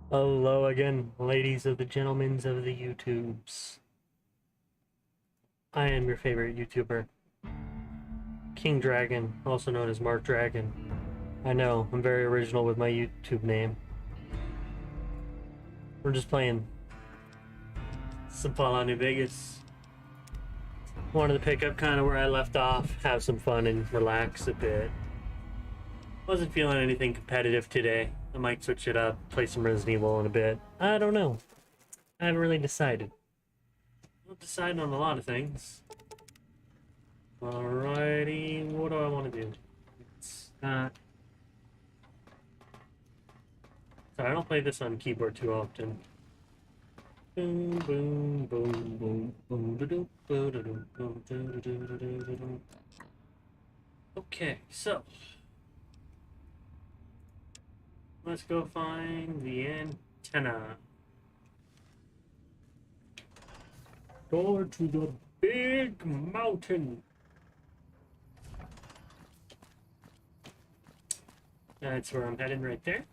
Hello again, ladies of the gentlemen of the YouTubes. I am your favorite YouTuber, King Dragon, also known as Mark Dragon. I know, I'm very original with my YouTube name. We're just playing some Fallout New Vegas. Wanted to pick up kind of where I left off, have some fun and relax a bit. Wasn't feeling anything competitive today. I might switch it up, play some Resident Evil in a bit. I don't know. I haven't really decided. I'm deciding on a lot of things. Alrighty, what do I want to do? It's not. Sorry, I don't play this on keyboard too often. Boom, boom, boom, boom, boom, da-doo, boo-da-doo, boom, doo-da-doo-da-doo-da-doo. Okay, so let's go find the antenna. Door to the big mountain. That's where I'm heading right there.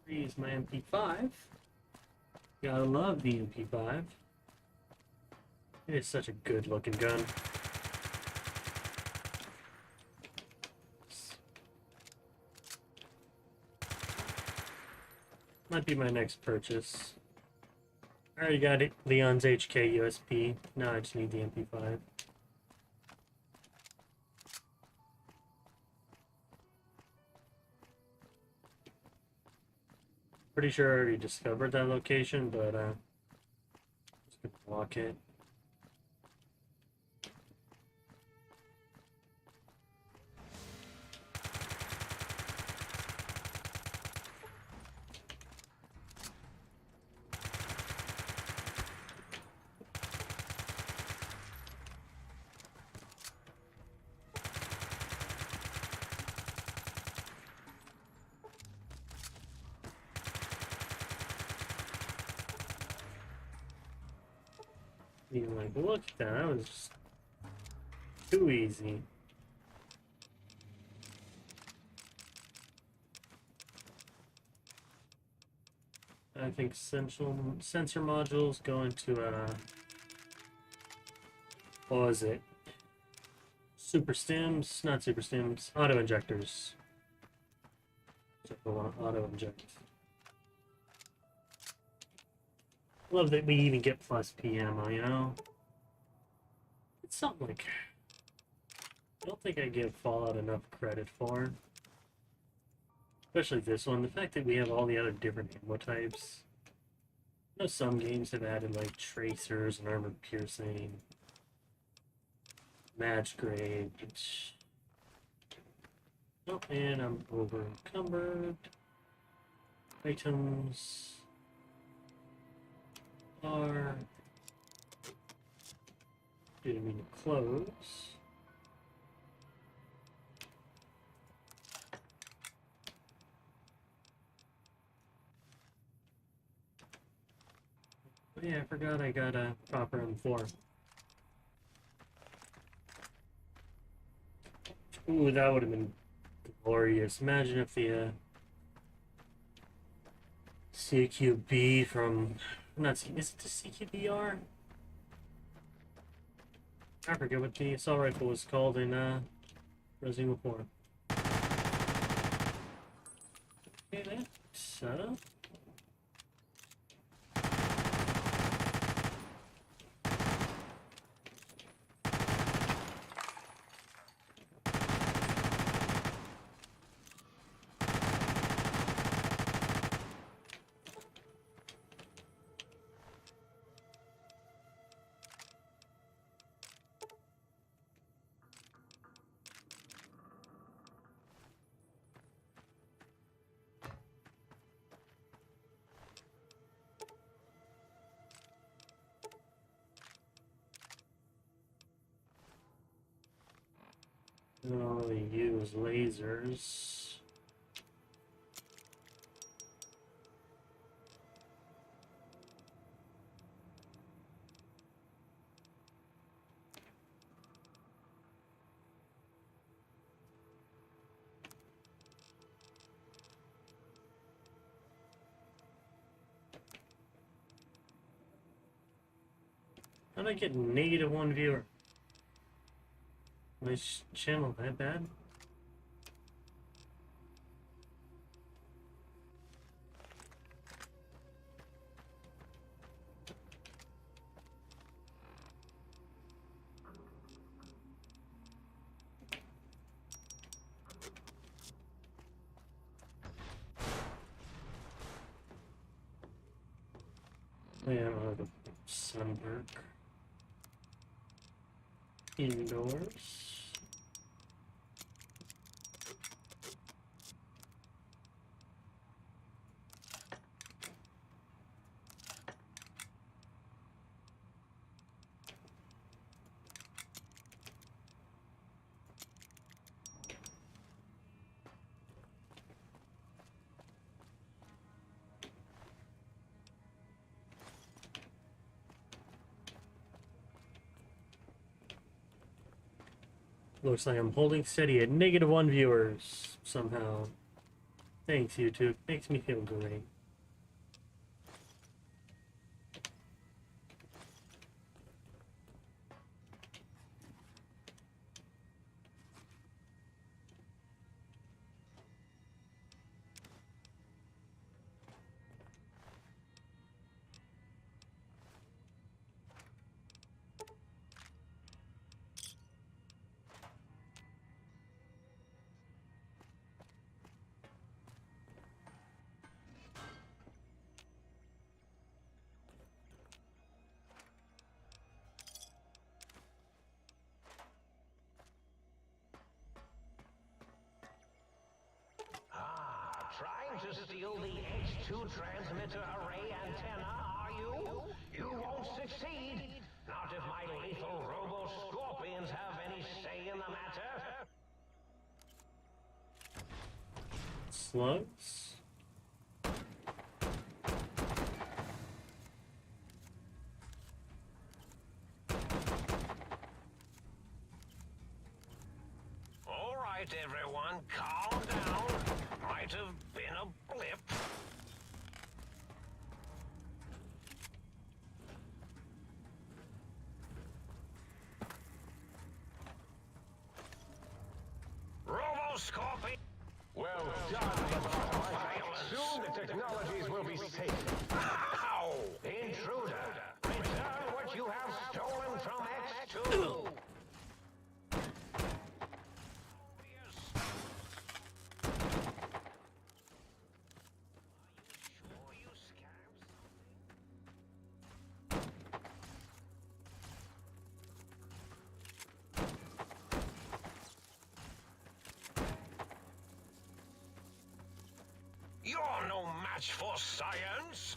Is my MP5. Gotta love the MP5. It is such a good looking gun. Might be my next purchase. I already got it. Leon's HK USB. Now I just need the MP5. Pretty sure I already discovered that location, but just gonna walk it. Being like, look at that, that was just too easy. I think sensor modules go into what was it? Super stims, not super stims, auto injectors. So I want to auto inject. Love that we even get plus P ammo, you know? It's something like I don't think I give Fallout enough credit for. Especially this one. The fact that we have all the other different ammo types. I know some games have added like tracers and armor piercing. Match grade, which... Oh, and I'm over encumbered. Items are... Didn't mean to close. But yeah, I forgot I got a proper M4. Ooh, that would have been glorious. Imagine if the CQB from... Not C... Is it the CQBR? I forget what the assault rifle was called in Resident Evil 4. Okay, that's I don't really use lasers. How did I get -1 viewer? My channel that bad? Yeah, I'll have a sunburn. Indoors. Looks like I'm holding steady at -1 viewers somehow. Thanks, YouTube. Makes me feel great. Trying to steal the H2 transmitter array antenna, are you? You won't succeed. Not if my lethal robo-scorpions have any say in the matter. Slugs? All right, everyone, calm down. Might have been a blip. Robo-scorpion! Well done, soon the technologies will be safe. Ow! Intruder! Return what you have stolen from X2! You're no match for science!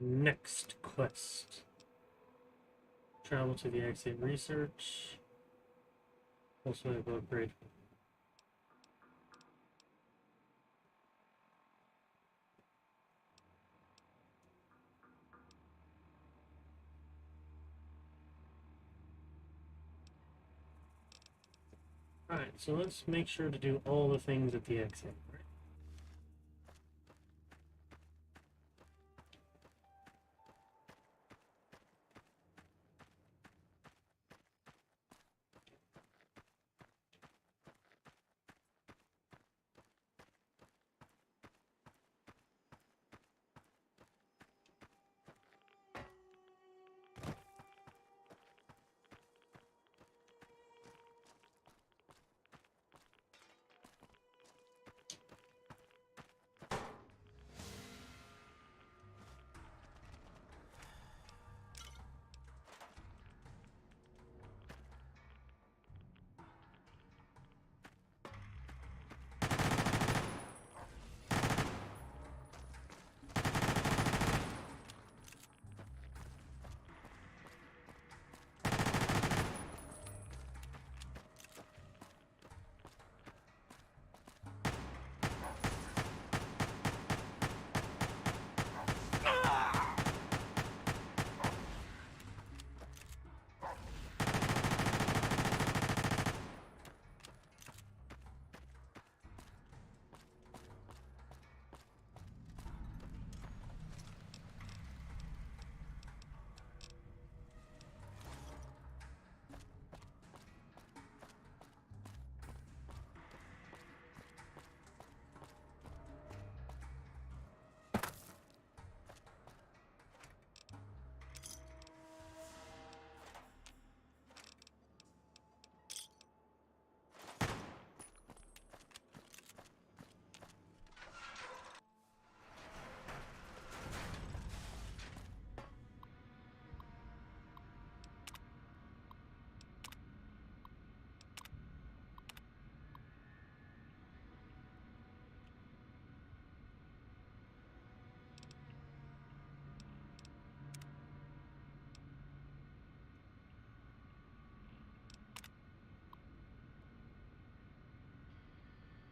Next quest. Travel to the exit research. Also have upgrade. Alright, so let's make sure to do all the things at the exit. Right?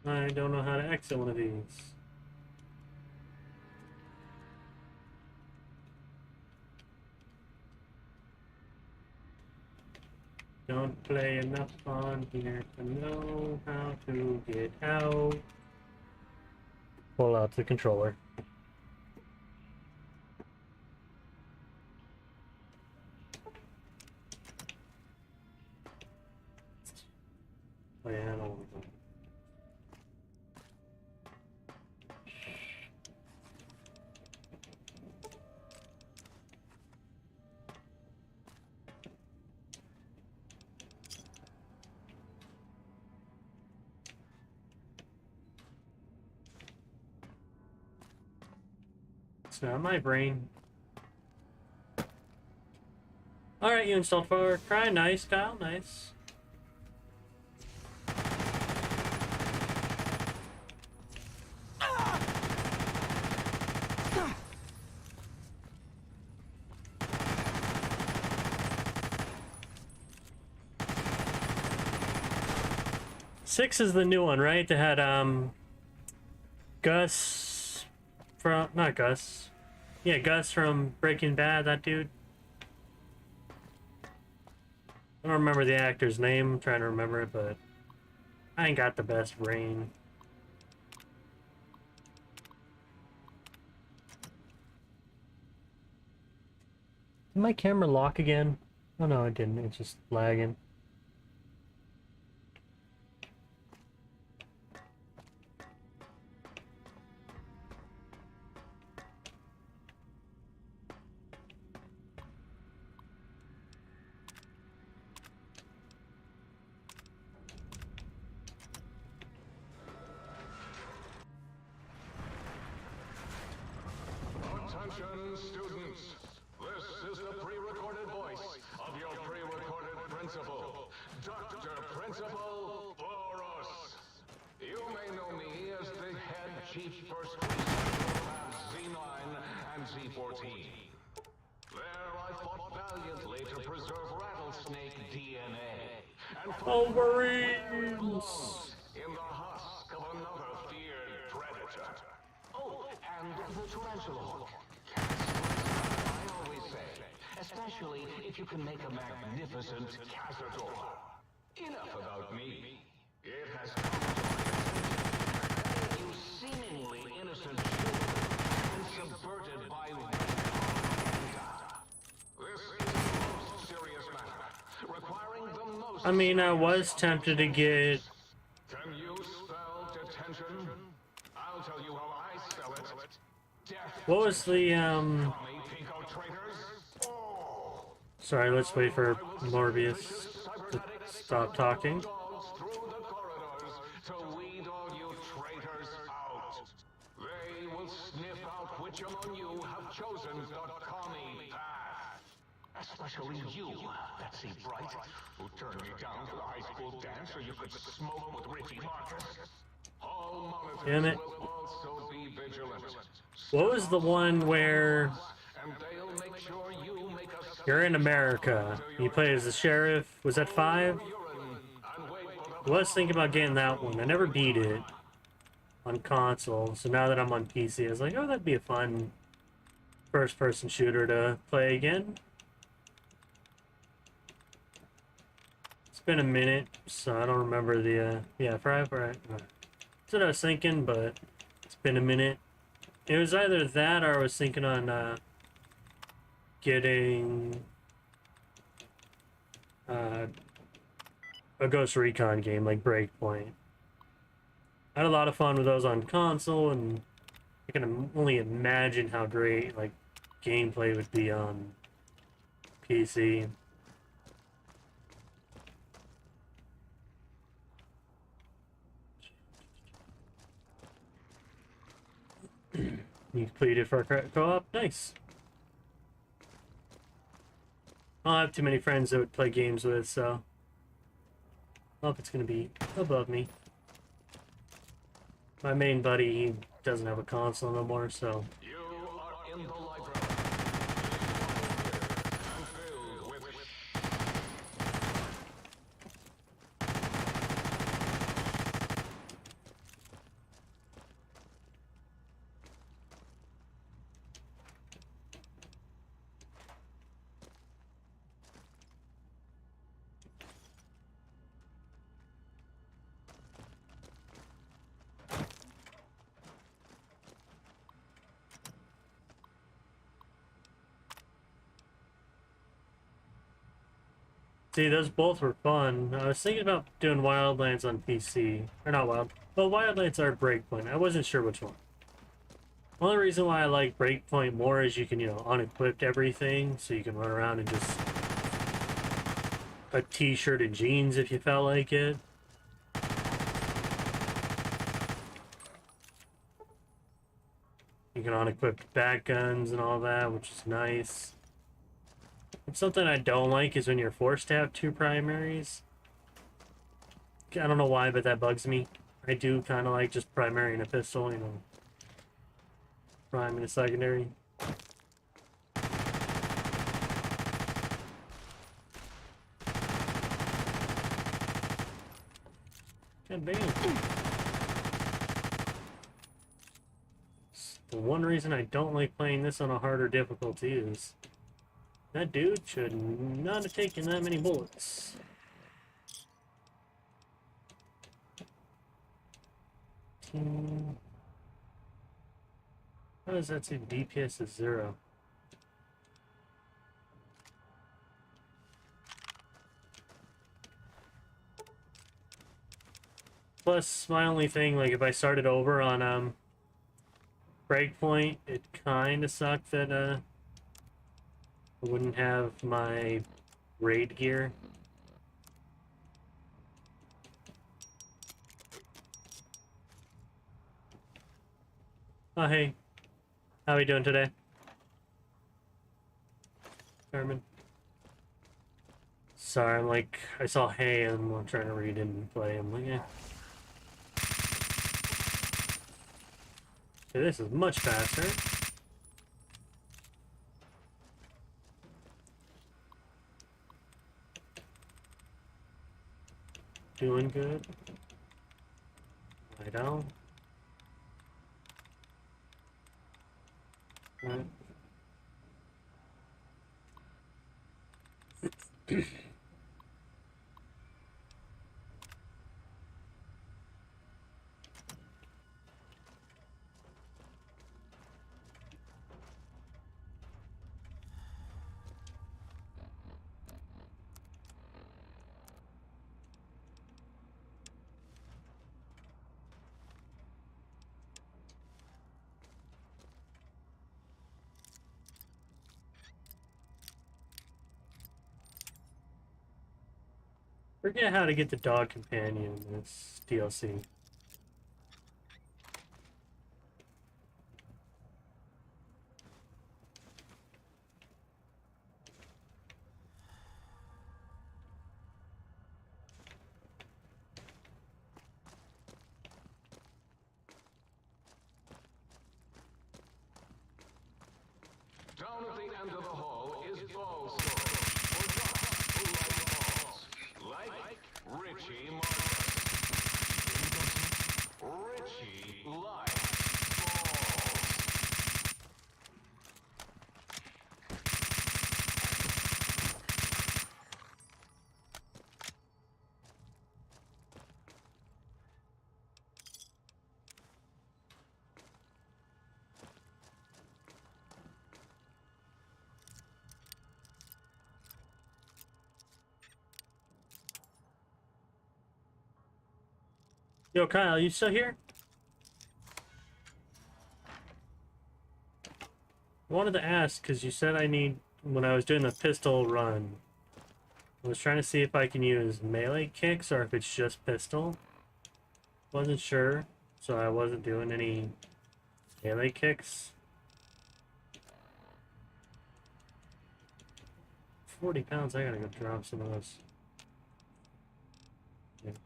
I don't know how to exit one of these. Don't play enough on here to know how to get out. Pull out the controller. Oh yeah, I don't want to go. It's not my brain. Alright, you installed Far Cry. Nice, Kyle. Nice. Six is the new one, right? That had Gus from not Gus. Yeah, Gus from Breaking Bad, that dude. I don't remember the actor's name. I'm trying to remember it, but I ain't got the best brain. Did my camera lock again? Oh no, it didn't. It's just lagging. Attention, students. This is the pre-recorded voice of your pre-recorded principal, Dr. Principal Boros. You may know me as the head chief first police of Labs Z9 and Z14. and Wolverines! in the husk of another feared predator. Oh, and the tarantula hook. I always say, especially if you can make a magnificent cazador. Enough about me. It has come to my attention that you seemingly innocent children have been subverted by propaganda. This is the most serious matter, requiring the most. I mean, I was tempted to get... Can you spell detention? I'll tell you how I spell it. Death. What was the, Call me Pico traitors. Oh. Sorry, let's wait for Morbius to stop talking. Dogs through the corridors to weed all you traitors out. They will sniff out which among you have chosen the commie path. Especially you, Betsy Bright, who turned me down for the high school dance so you could smoke with Ricky Marcus. All monitors Damn it. will also be vigilant. What was the one where And they'll make sure you make a you're in America? You play as the sheriff. Was that 5? I was thinking about getting that one. I never beat it on console, so now that I'm on PC, I was like, oh, that'd be a fun first-person shooter to play again. It's been a minute, so I don't remember the, yeah, forever. That's what I was thinking, but it's been a minute. It was either that or I was thinking on, getting, a Ghost Recon game like Breakpoint. I had a lot of fun with those on console, and I can only imagine how great like gameplay would be on PC. You completed Far Cry co-op? Nice. I don't have too many friends that would play games with, so I hope it's gonna be above me. My main buddy, he doesn't have a console no more, so You are in the library. And filled with see, those both were fun. I was thinking about doing Wildlands on PC. Or not Wild. Well, Wildlands are Breakpoint. I wasn't sure which one. Only reason why I like Breakpoint more is you can, you know, unequip everything, so you can run around and just a t-shirt and jeans if you felt like it. You can unequip back guns and all that, which is nice. And something I don't like is when you're forced to have 2 primaries. I don't know why, but that bugs me. I do kind of like just primary and a pistol, you know. Prime and a secondary. God damn. The one reason I don't like playing this on a harder difficulty is that dude should not have taken that many bullets. How does that say DPS is 0? Plus, my only thing, like, if I started over on, Breakpoint, it kinda sucked that, I wouldn't have my raid gear. Oh, hey. How are we doing today? Carmen. Sorry, I'm like, I saw hey and I'm trying to read and play. I'm like, eh. Okay, this is much faster. Doing good. Lie down. Right. Forget how to get the dog companion in this DLC. Down at the end of the hall is ball storage for dogs who like balls. Like Richie Martin. Richie likes balls. Yo, Kyle, you still here? I wanted to ask, because you said I need, when I was doing the pistol run, I was trying to see if I can use melee kicks or if it's just pistol. Wasn't sure, so I wasn't doing any melee kicks. 40 pounds, I gotta go drop some of those. Kicks.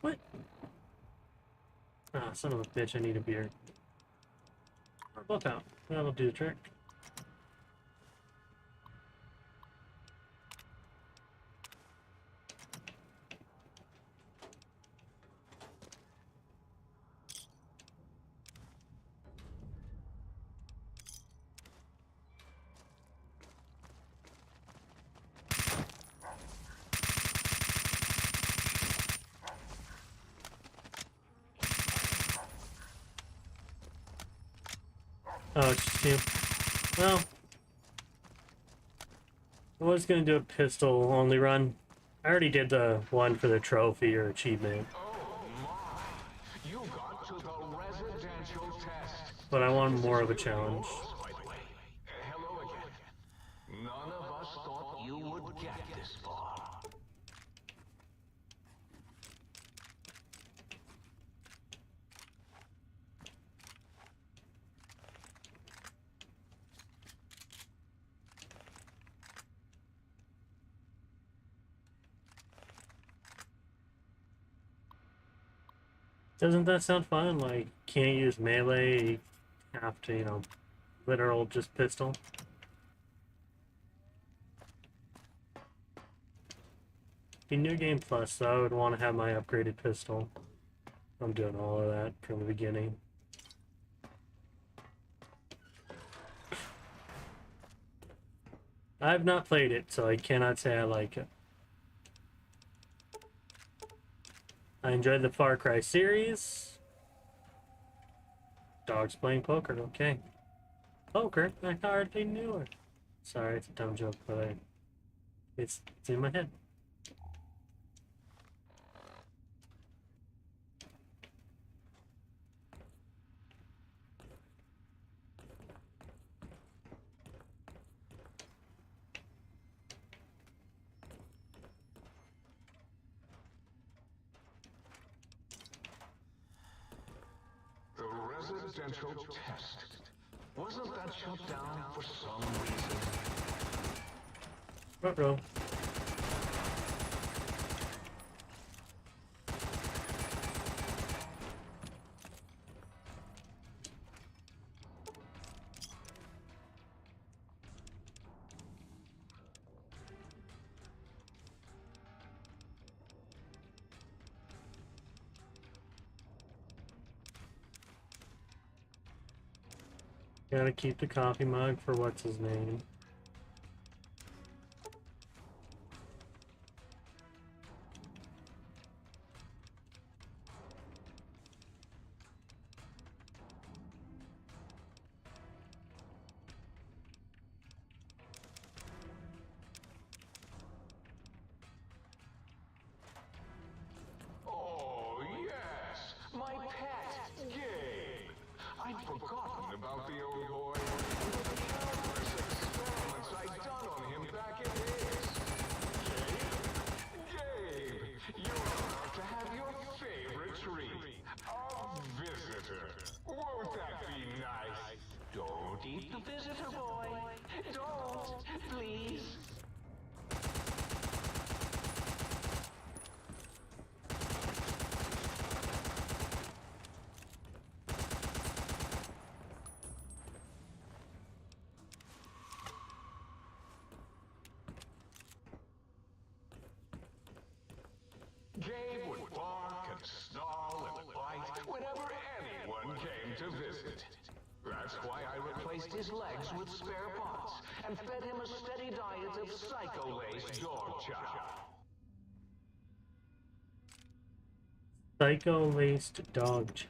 What? Ah, son of a bitch, I need a beer. Or both out. That'll do the trick. Oh, it's just you. Well, I was gonna do a pistol only run. I already did the one for the trophy or achievement, Oh my! You got to the residential test. but I want more of a challenge. By the way, hello again. None of us thought you would get this far. Doesn't that sound fun? Like, can't use melee, have to, you know, literal just pistol. Be New Game Plus, so I would want to have my upgraded pistol. I'm doing all of that from the beginning. I've not played it, so I cannot say I like it. I enjoyed the Far Cry series. Dogs playing poker, okay. Poker? I hardly knew it. Sorry, it's a dumb joke, but it's in my head. The residential test. Wasn't that shut down for some reason? Ruh-roh. Gotta keep the coffee mug for what's his name. Oh, yes! My pet, Gabe! I'd forgotten about the old boy and the countless experiments I'd done on him back in his. Gabe? Gabe! You're about to have your favorite treat. A visitor. Won't that be nice? Don't eat the visitor, boy. Don't, please. Gabe would bark and snarl and bite whenever anyone came to visit. That's why I replaced his legs with spare parts and fed him a steady diet of psycho-laced dog chow. Psycho-laced dog chow.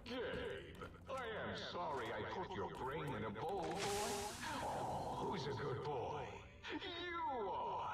Gabe, I am sorry I put your brain in a bowl, boy. Oh, who's a good boy? You are!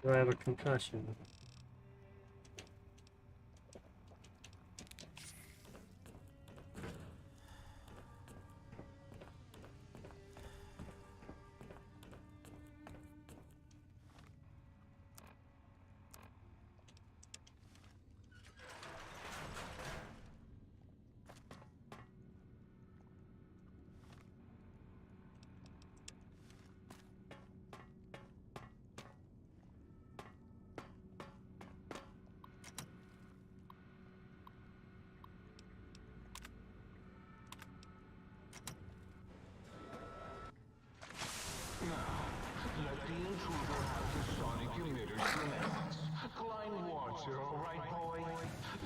Do I have a concussion? structure, all right, boy?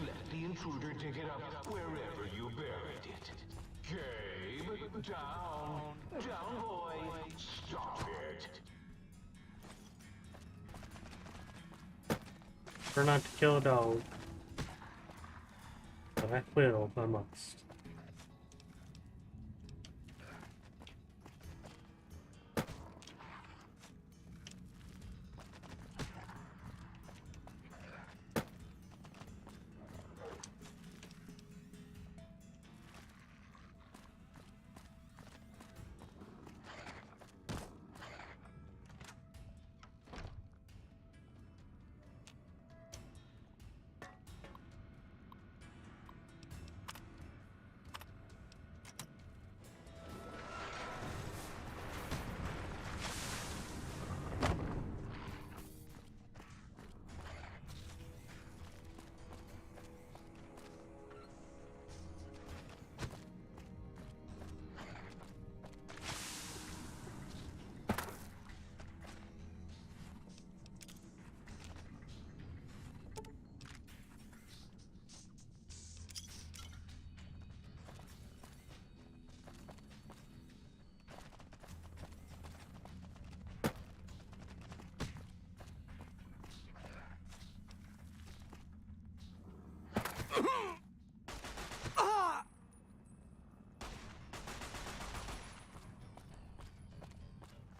Let the intruder dig it up wherever you buried it. Gabe, down. Down, boy. Stop it. Prefer not to kill a dog. But I will if I must.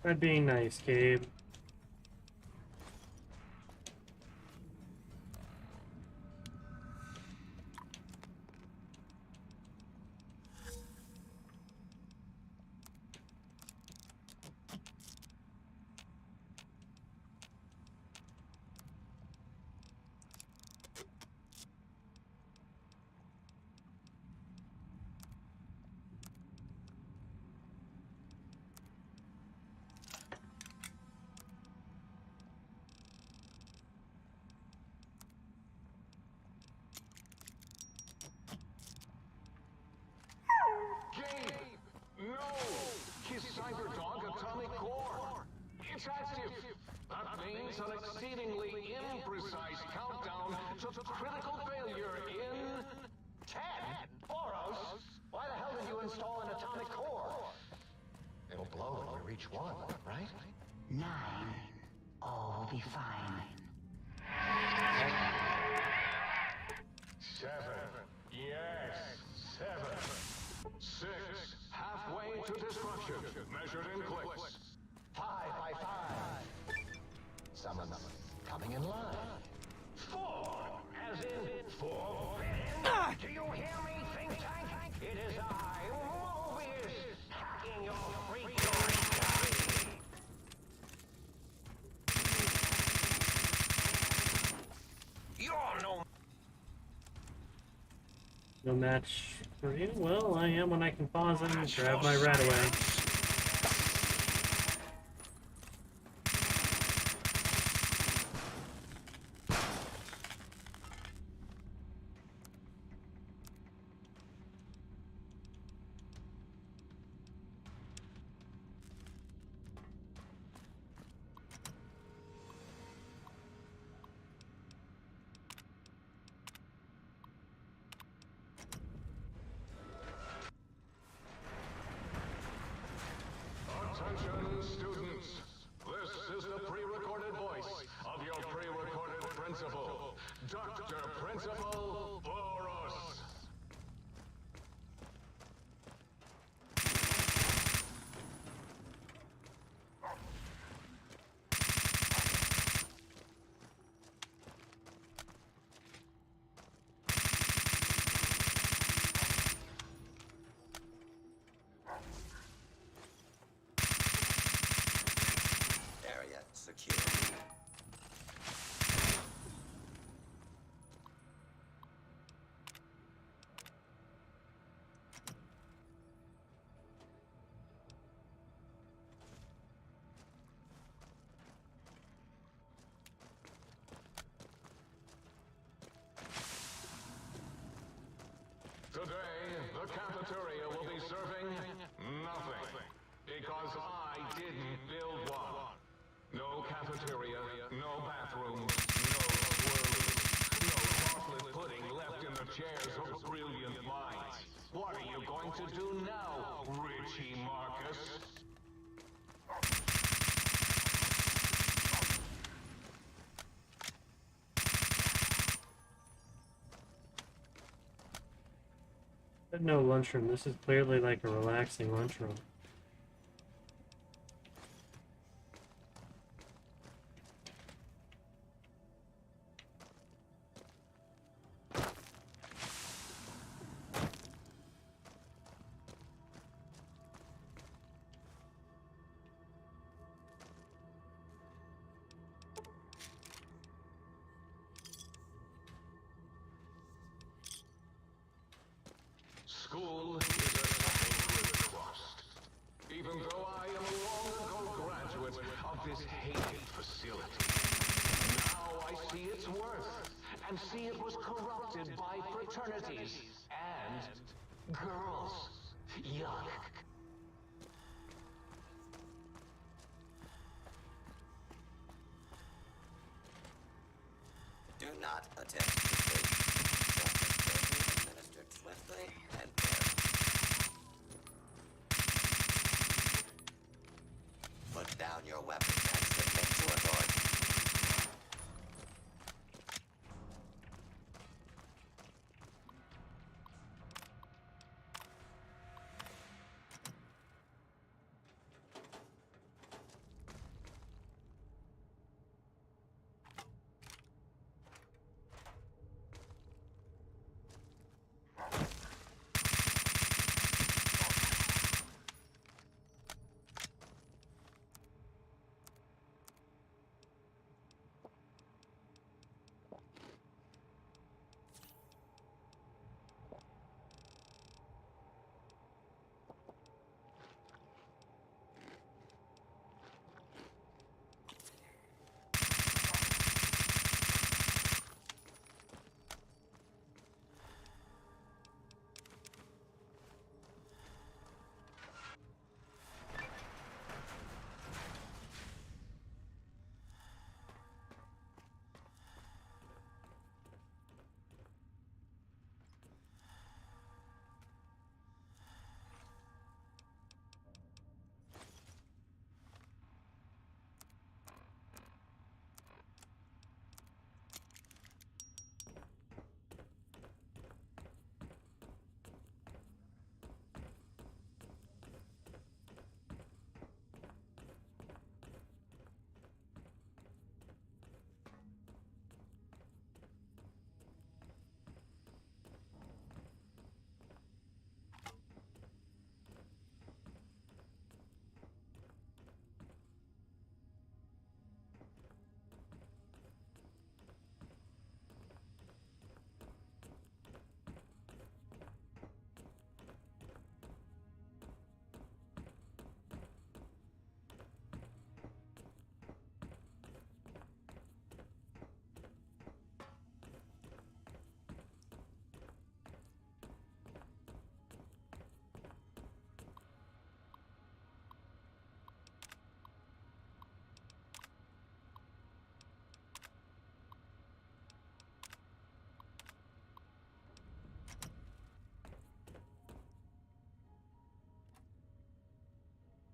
That being nice, Gabe. Gabe! No! His Cyberdog atomic core! It's active! That means an exceedingly imprecise countdown to critical failure in... 10? Boros? Why the hell did you install an atomic core? It'll blow when we reach 1, right? 9. All will be fine. 7. Yes, 7. 6. Halfway to destruction, measured in clicks. 5 by 5. Someone's coming in line. 4, as in 4 billion. Do you hear me, think tank? It is I, Mobius, hacking your frequency. You're No match for you? Well, I am when I can pause it and grab my rat away. Attention, students. This is the pre-recorded voice of your pre-recorded principal, Dr. Principal Boros. Area secure. Today, the cafeteria will be serving nothing. Because I didn't build one. No cafeteria, no bathrooms, no swirlies. chocolate pudding left in the chairs of brilliant minds. What are you going to do now, Richie Marcus? No lunchroom. This is clearly like a relaxing lunchroom. School is a sacred trust. Even though I am a long ago graduate of this hated facility, now I see its worth, and see it was corrupted by fraternities and girls. Yuck. Do not attempt to sleep. Justice will be administered swiftly and fairly. Put down your weapons and submit to authority.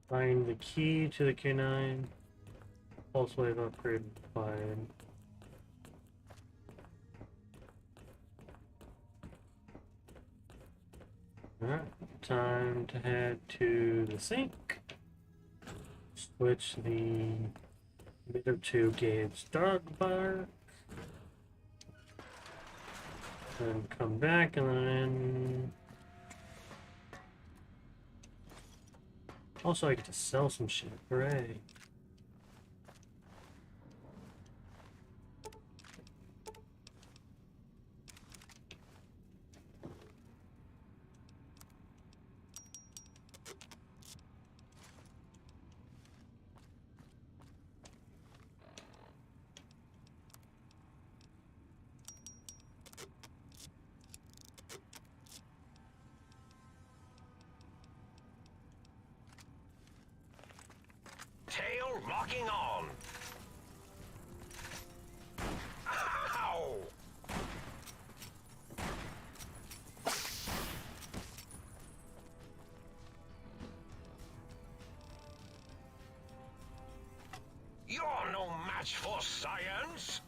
Find the key to the K9. Pulse wave upgrade required. Alright, time to head to the sink. Switch the emitter to Gabe's dog bark. Then come back and then... Also, I get to sell some shit. Hooray. Tail locking on. Ow! match for science?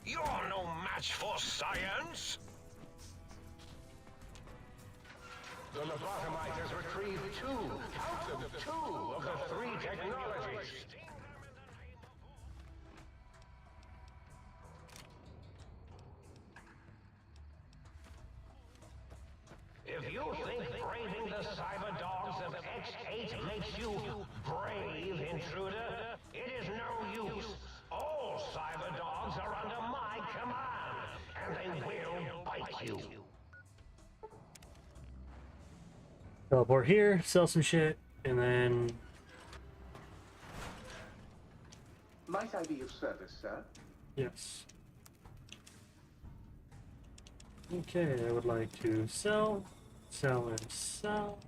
You're no match for science. The lobotomite has retrieved count them, two of the three technologies. If you think braving the cyber dogs of X8 makes you brave, intruder, it is no use. All cyber dogs are under my command, and they will bite you. Teleport here, sell some shit, and then Might I be of service, sir? yes. Okay, I would like to sell, sell, and sell,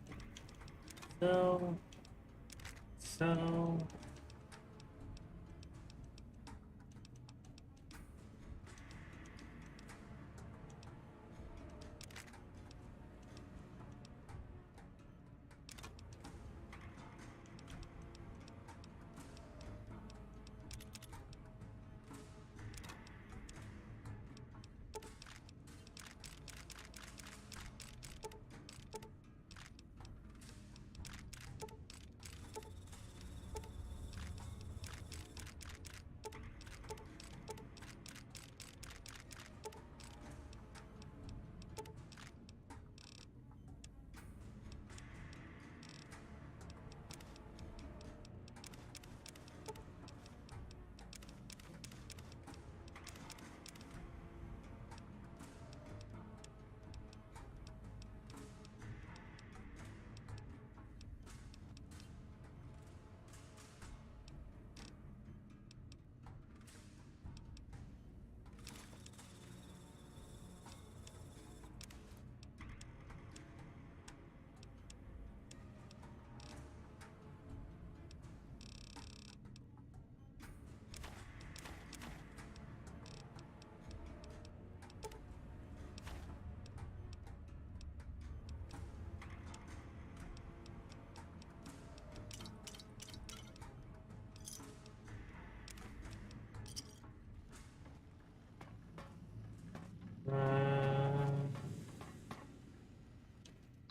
sell, sell.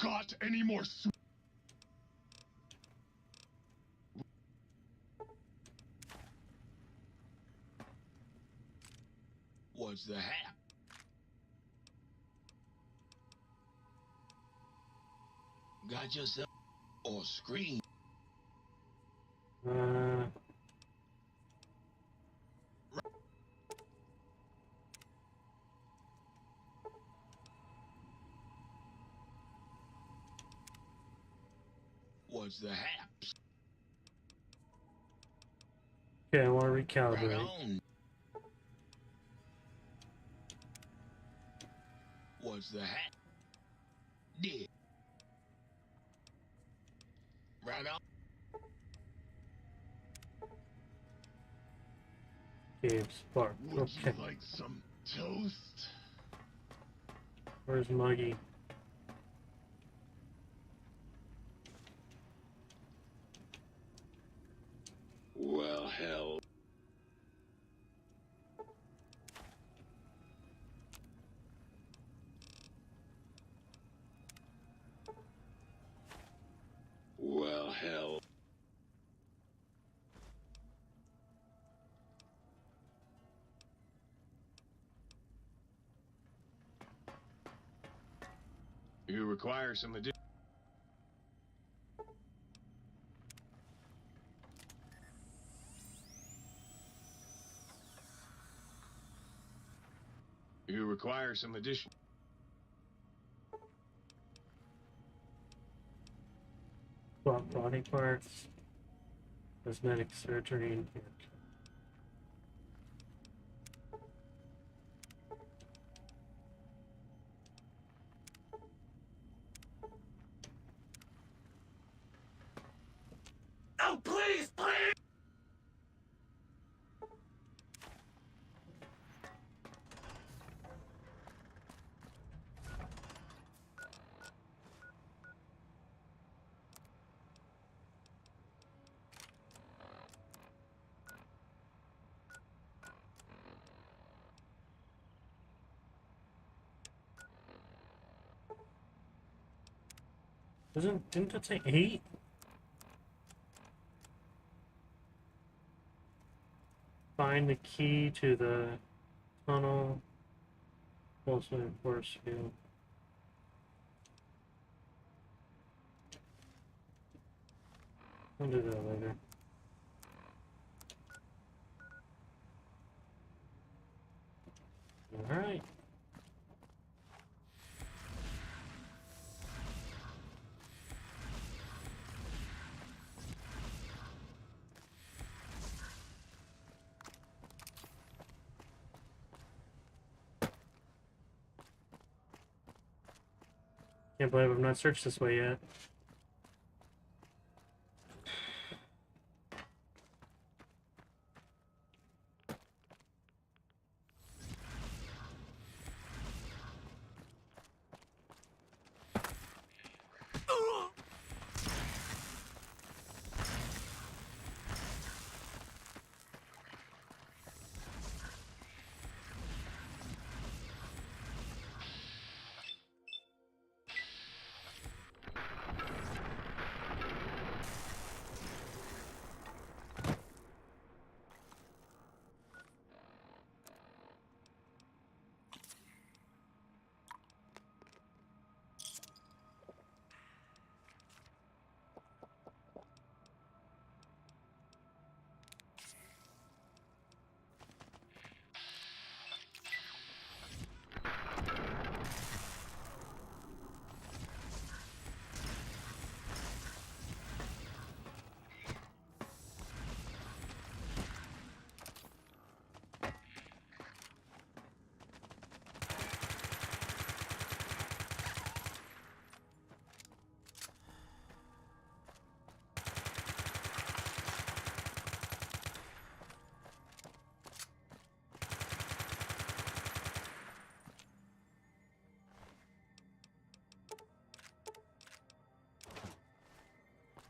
Got any more was the hat? Got yourself or screen? Was the haps? Okay, I want to Right recalibrate. on. Was the hat? Did. Right on. Game spark. Would Okay, you like some toast? where's Muggy? Well, hell. Well, hell. You require some additional. You require some additional. Swap body parts. Cosmetic surgery and hair care. Oh, please, please! Didn't that say 8? Find the key to the tunnel. Also in force field. I'll do that later. Alright. Can't believe I've not searched this way yet.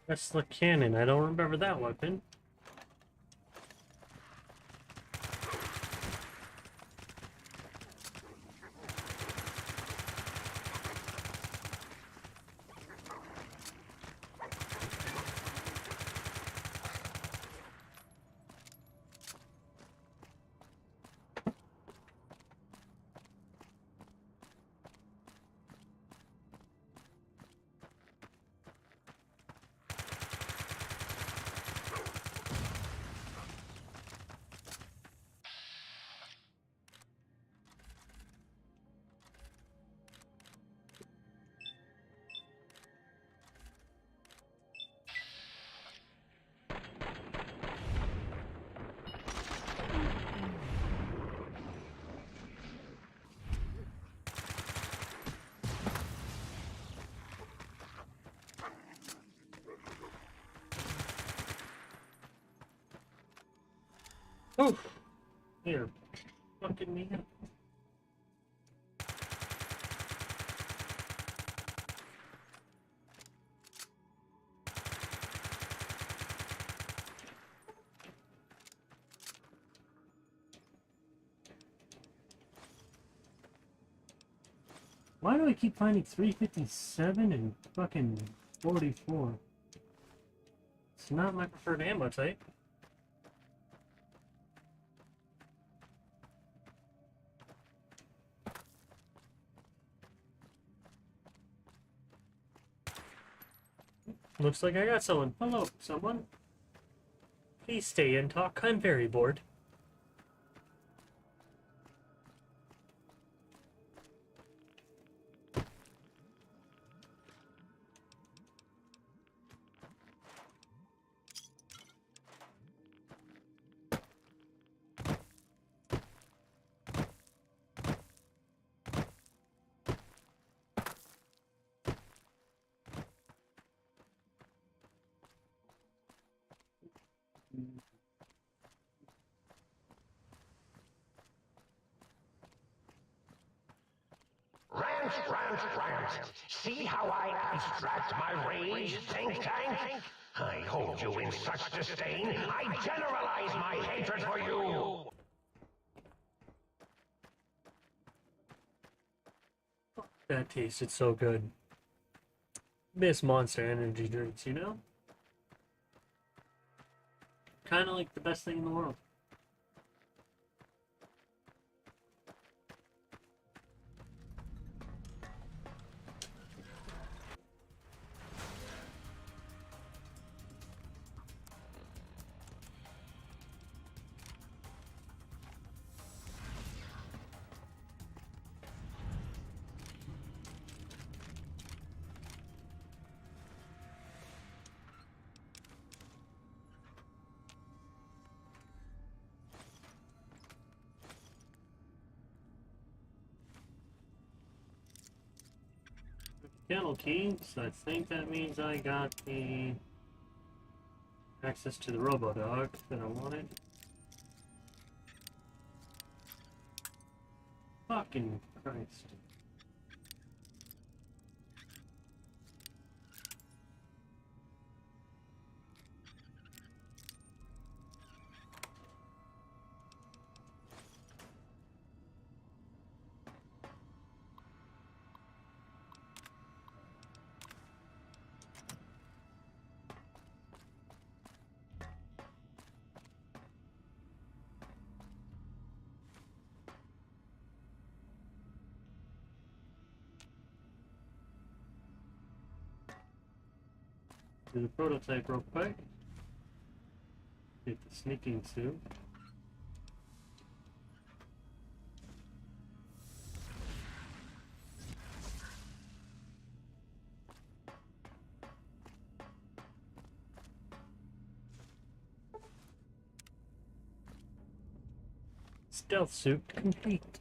That's the cannon. I don't remember that weapon. Oh, here, fucking me up. Why do I keep finding 357 and fucking 44? It's not my preferred ammo type. Looks like I got someone. Hello, someone. Please stay and talk. I'm very bored. Rant, rant, rant. See how I abstract my rage, think tank? I hold you in such disdain, I generalize my hatred for you. That tasted so good. Miss Monster energy drinks, you know? Kind of like the best thing in the world. Kennel key, so I think that means I got the access to the Robodog that I wanted. Fucking Christ. Do the prototype real quick. Get the sneaking suit. Stealth suit complete.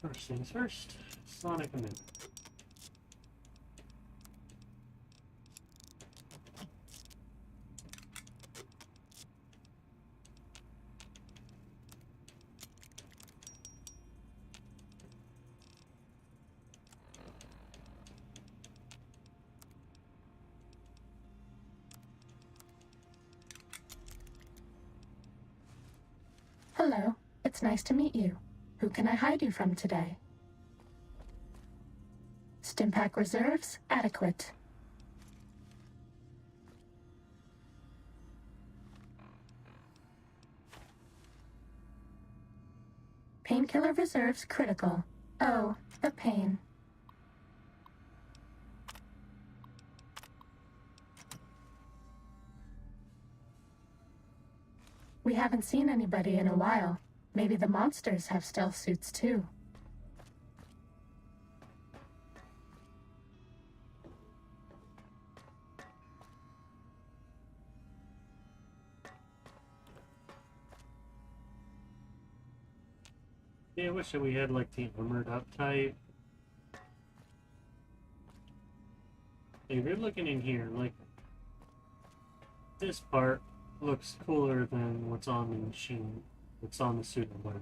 First things first, Sonic Move. Hello, it's nice to meet you. Who can I hide you from today? Stimpack reserves adequate. Painkiller reserves critical. Oh, the pain. We haven't seen anybody in a while. Maybe the monsters have stealth suits too. Yeah, I wish that we had like the armored up type. If you're looking in here, like this part looks cooler than what's on the machine. What's on the suit I'm wearing.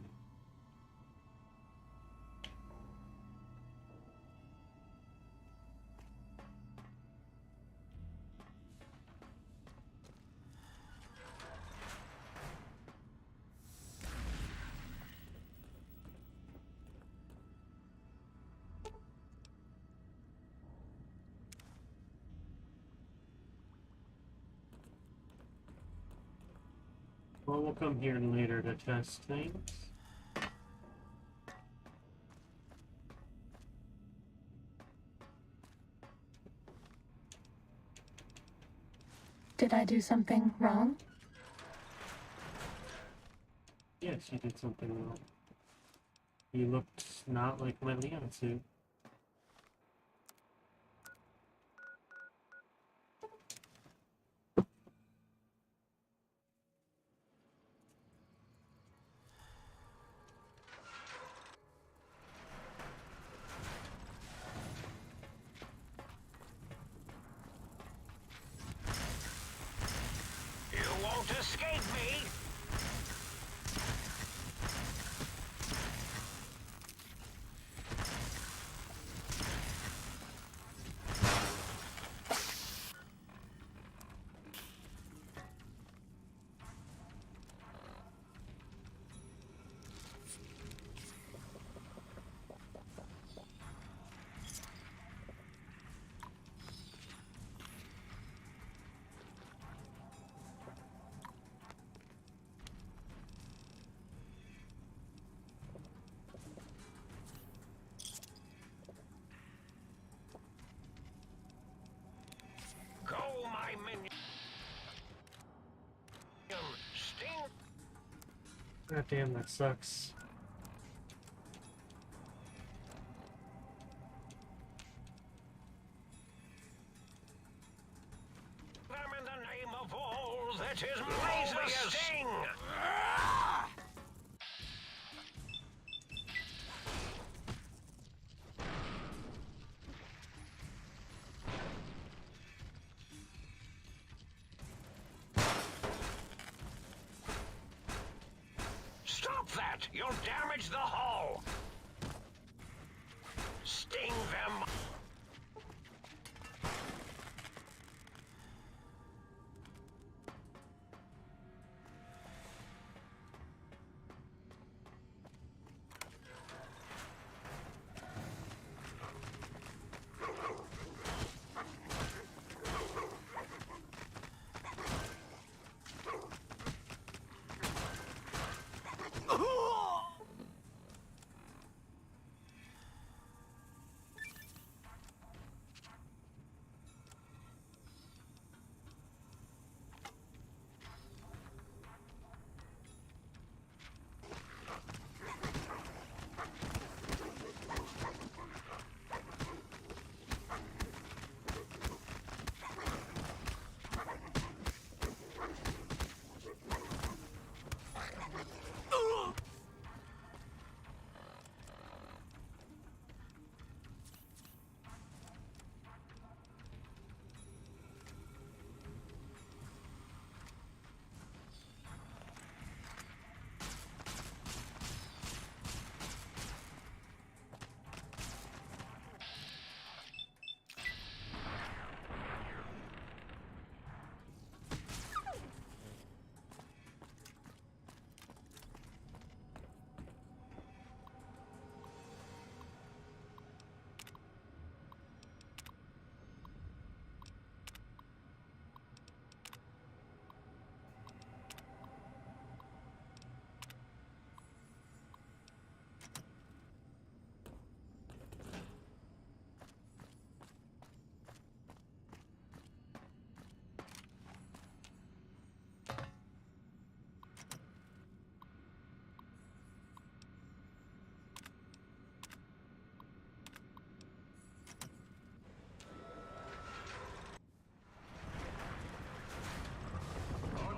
Well, we'll come here later to test things. Did I do something wrong? Yes, you did something wrong. You looked not like my Leon suit. You won't escape me! God damn, that sucks. Them in the name of all that is laser sting! Stop that! You'll damage the hull! Sting them!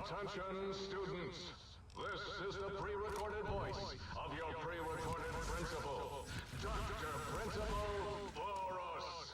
Attention, students. This is the pre-recorded voice of your pre-recorded principal, Dr. Principal Boros.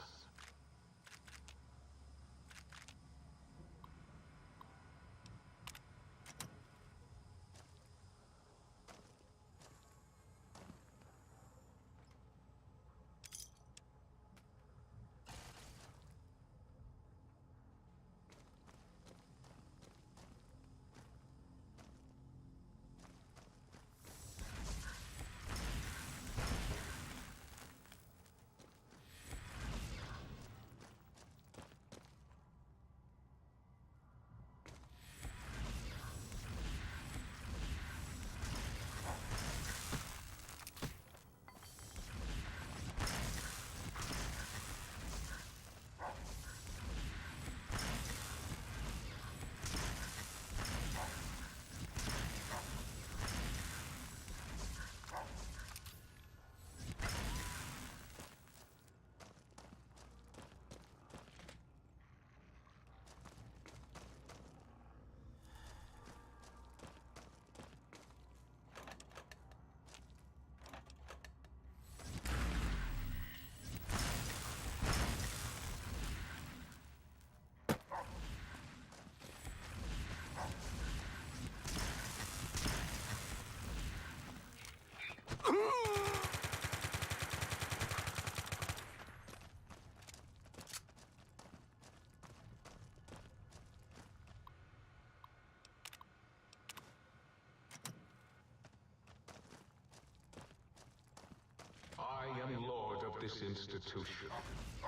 I am lord of this institution,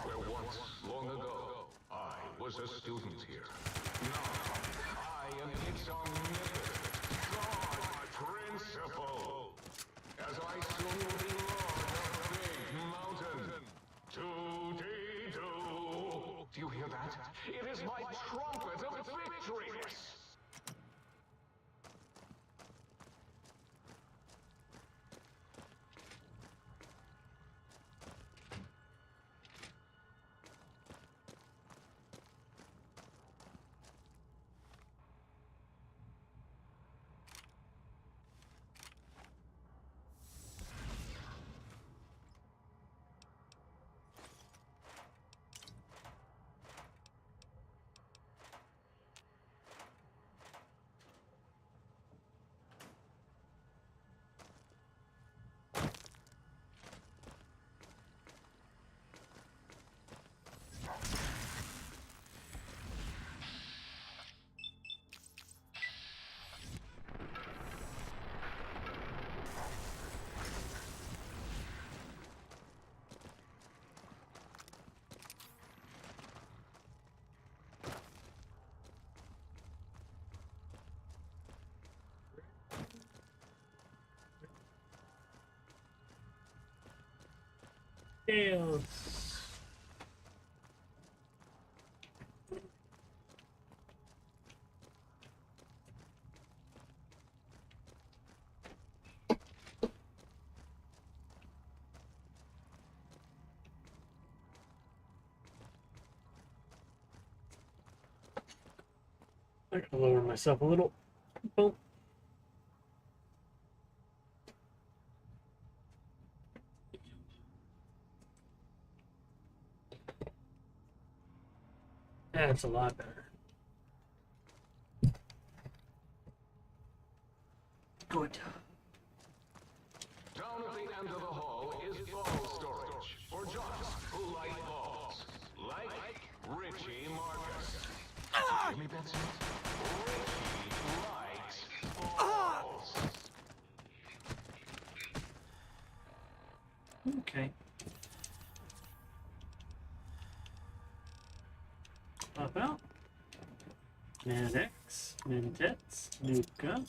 where once, long ago, I was a student here. Now, I am its omnipotent God Principal, as I soon will be lord of Big Mountain. 2D2. Do you hear that? It is my trumpet of victory! Tails. I'm gonna lower myself a little. Boom. That's a lot better. Good. Down at the end of the hall is ball storage for jocks who like balls. Like Richie Marcus. Give me Betsy. Richie likes balls. Okay. Pop out. Mandex, Mintets, Nuka.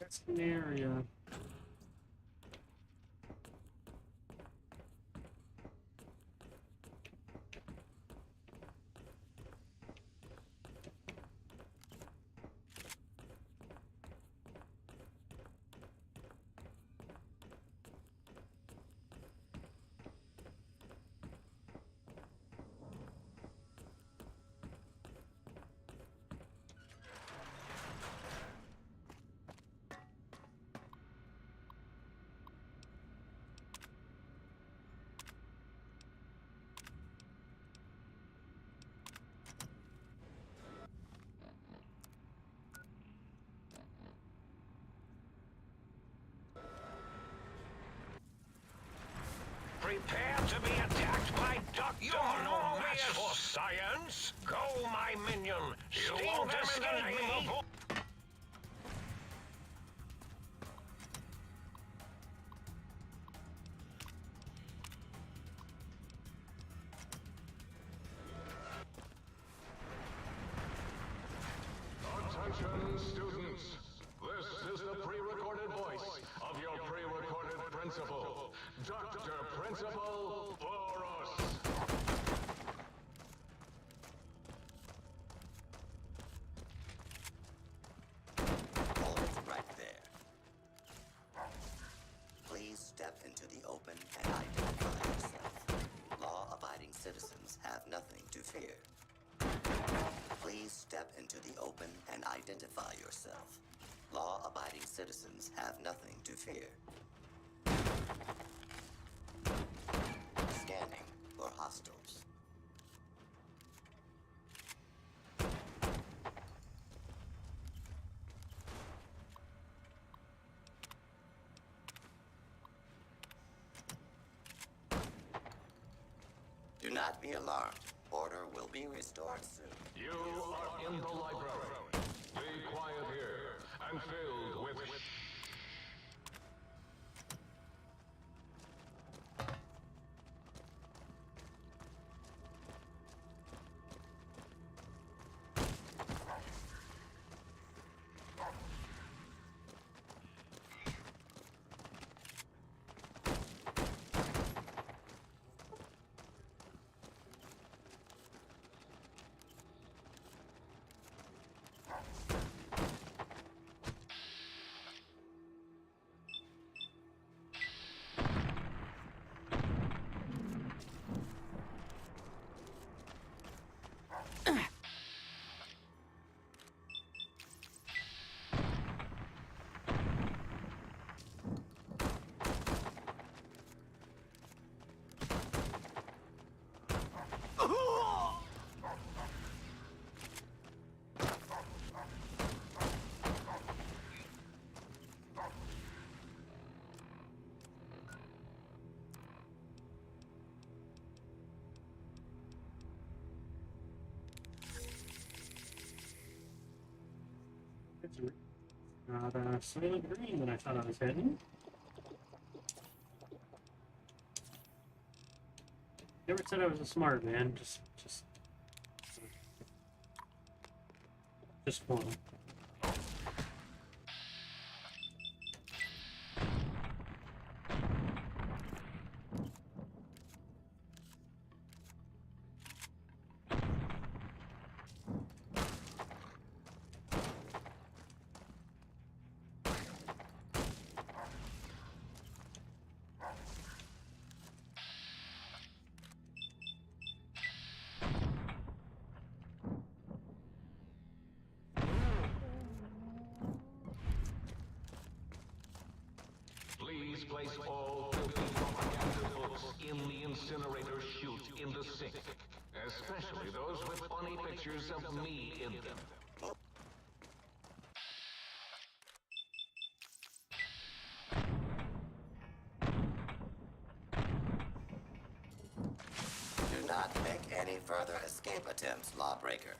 That's an area. Prepare to be attacked by Dr. You're no match for science. Go, my minion. You won't escape me. Attention, students. This is the pre-recorded voice of your pre-recorded principal, Dr. Principal Boros. Hold it right there. Please step into the open and identify yourself. Law-abiding citizens have nothing to fear. Please step into the open and identify yourself. Law-abiding citizens have nothing to fear. Scanning for hostiles. Do not be alarmed. Order will be restored soon. You are in the library. Be quiet here and filled with... It's not Silent Green that I thought I was hitting. Never said I was a smart man. Just one. Please place all filthy propaganda books in the incinerator chute in the sink. Especially those with funny pictures of me in them. Do not make any further escape attempts, Lawbreaker.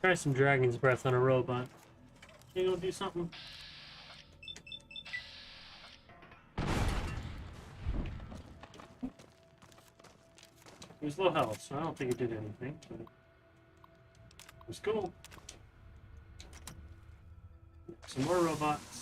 Try some Dragon's Breath on a robot. You gonna do something? It was low health, so I don't think it did anything, but it was cool. Some more robots.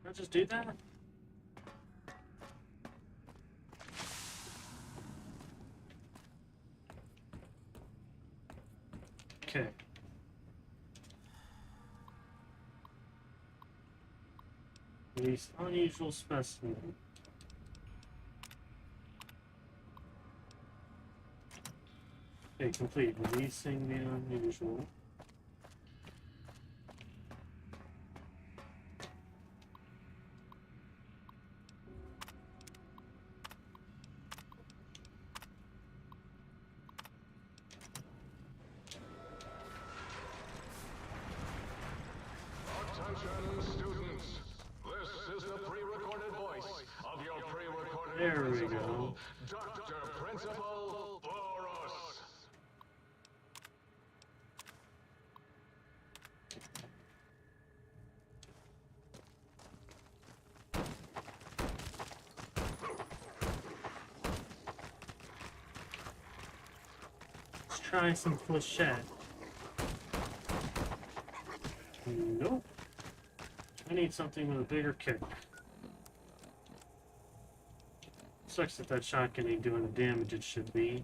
I'll just do that. Okay. These unusual specimen. Okay, complete. Releasing the unusual. Attention, students. This is the pre-recorded voice of your pre-recorded There we principal, go. Dr. Principal Boros. Let's try some flechette. Nope. I need something with a bigger kick. Sucks that that shotgun ain't doing the damage it should be.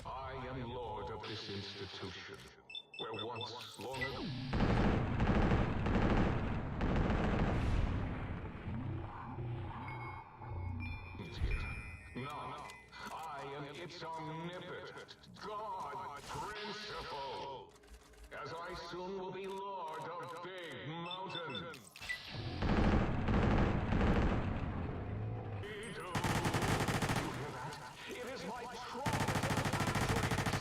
I am lord of this institution, where once, long ago... No, I am its omnipotent God Principal, as I soon will be lord of Big Mountain. It is my trumpet of victories!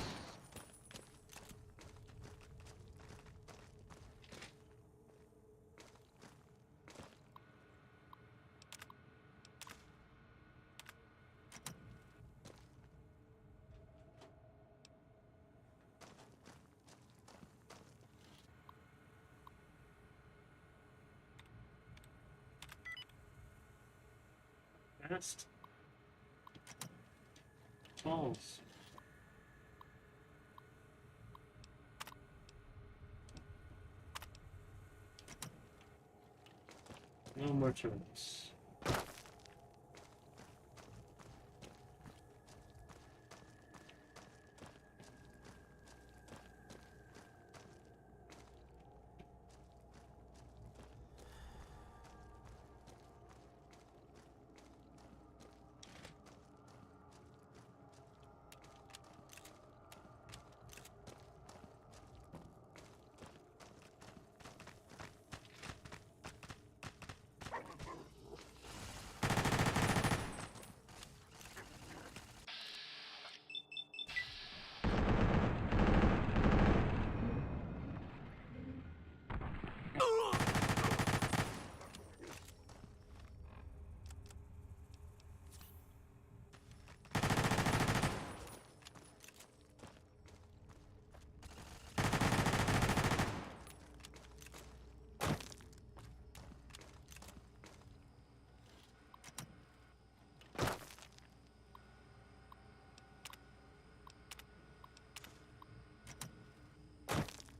Fast. Balls. No more turns.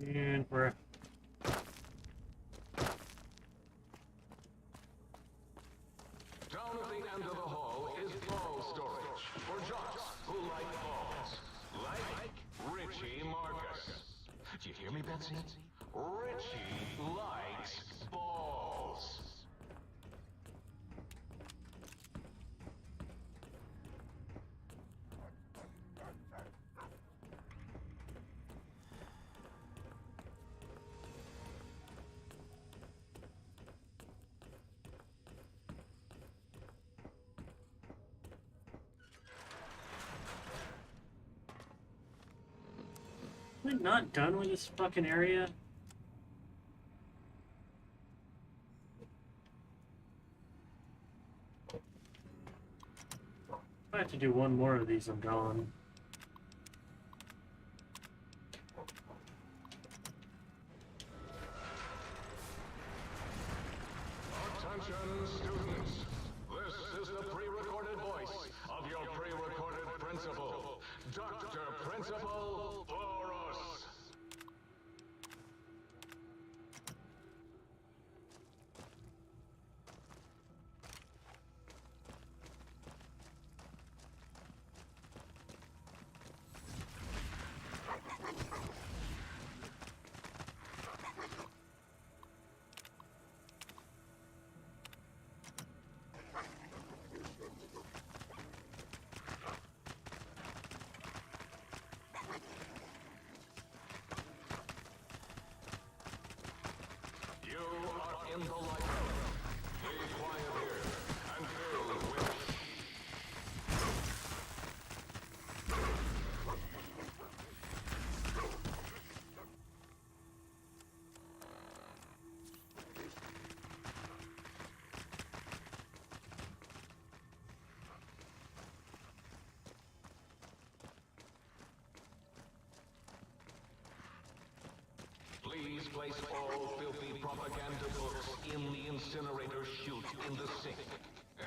And we're Down at the end of the hall is ball storage for jocks who like balls. Like Richie Marcus. Do you hear me, Betsy? Richie likes balls. really not done with this fucking area? If I have to do one more of these, I'm gone. Attention, students. This is the pre-recorded voice of your pre-recorded principal, Dr. Principal Boros. You are in the library. Be quiet here and fill with... Please place all filthy propaganda books in the incinerator chute in the sink.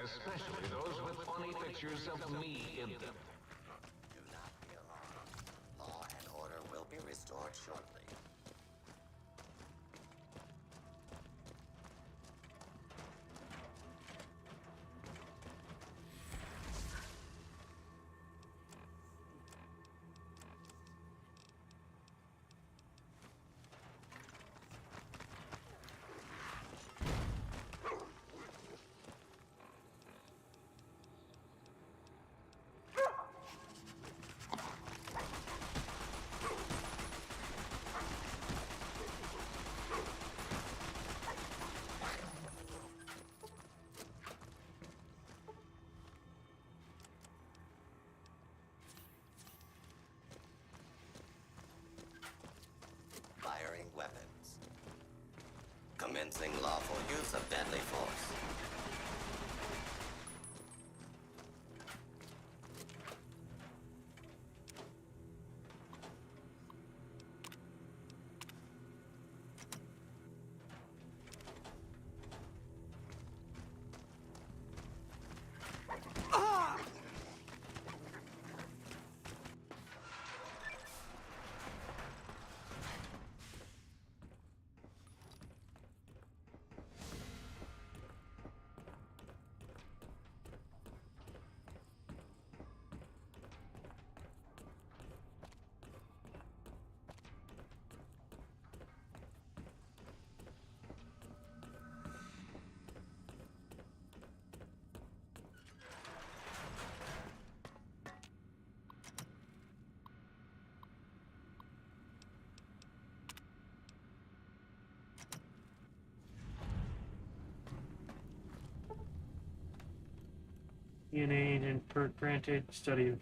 Especially those with funny pictures of me in them. Do not be alarmed. Law and order will be restored shortly. Firing weapons. Commencing lawful use of deadly force. DNA agent granted study of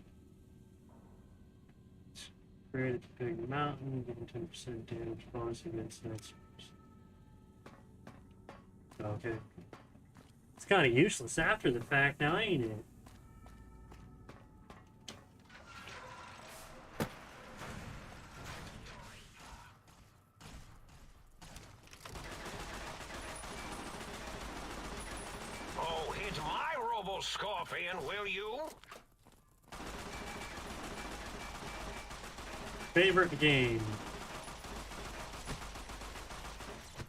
created the big mountain, given 10% damage bonus against that. Okay. It's kind of useless after the fact now, ain't it? Oh, hit my Robo-Scorpion, will you? Favorite game?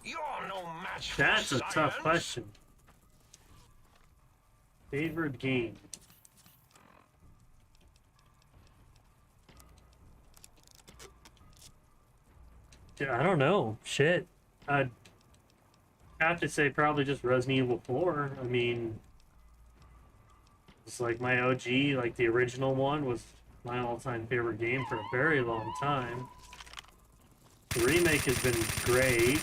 You're no match for That's a tough science. question. Favorite game? Dude, I don't know. Shit. I'd have to say probably just Resident Evil 4. I mean, it's like my OG, like the original one was my all-time favorite game for a very long time. The remake has been great.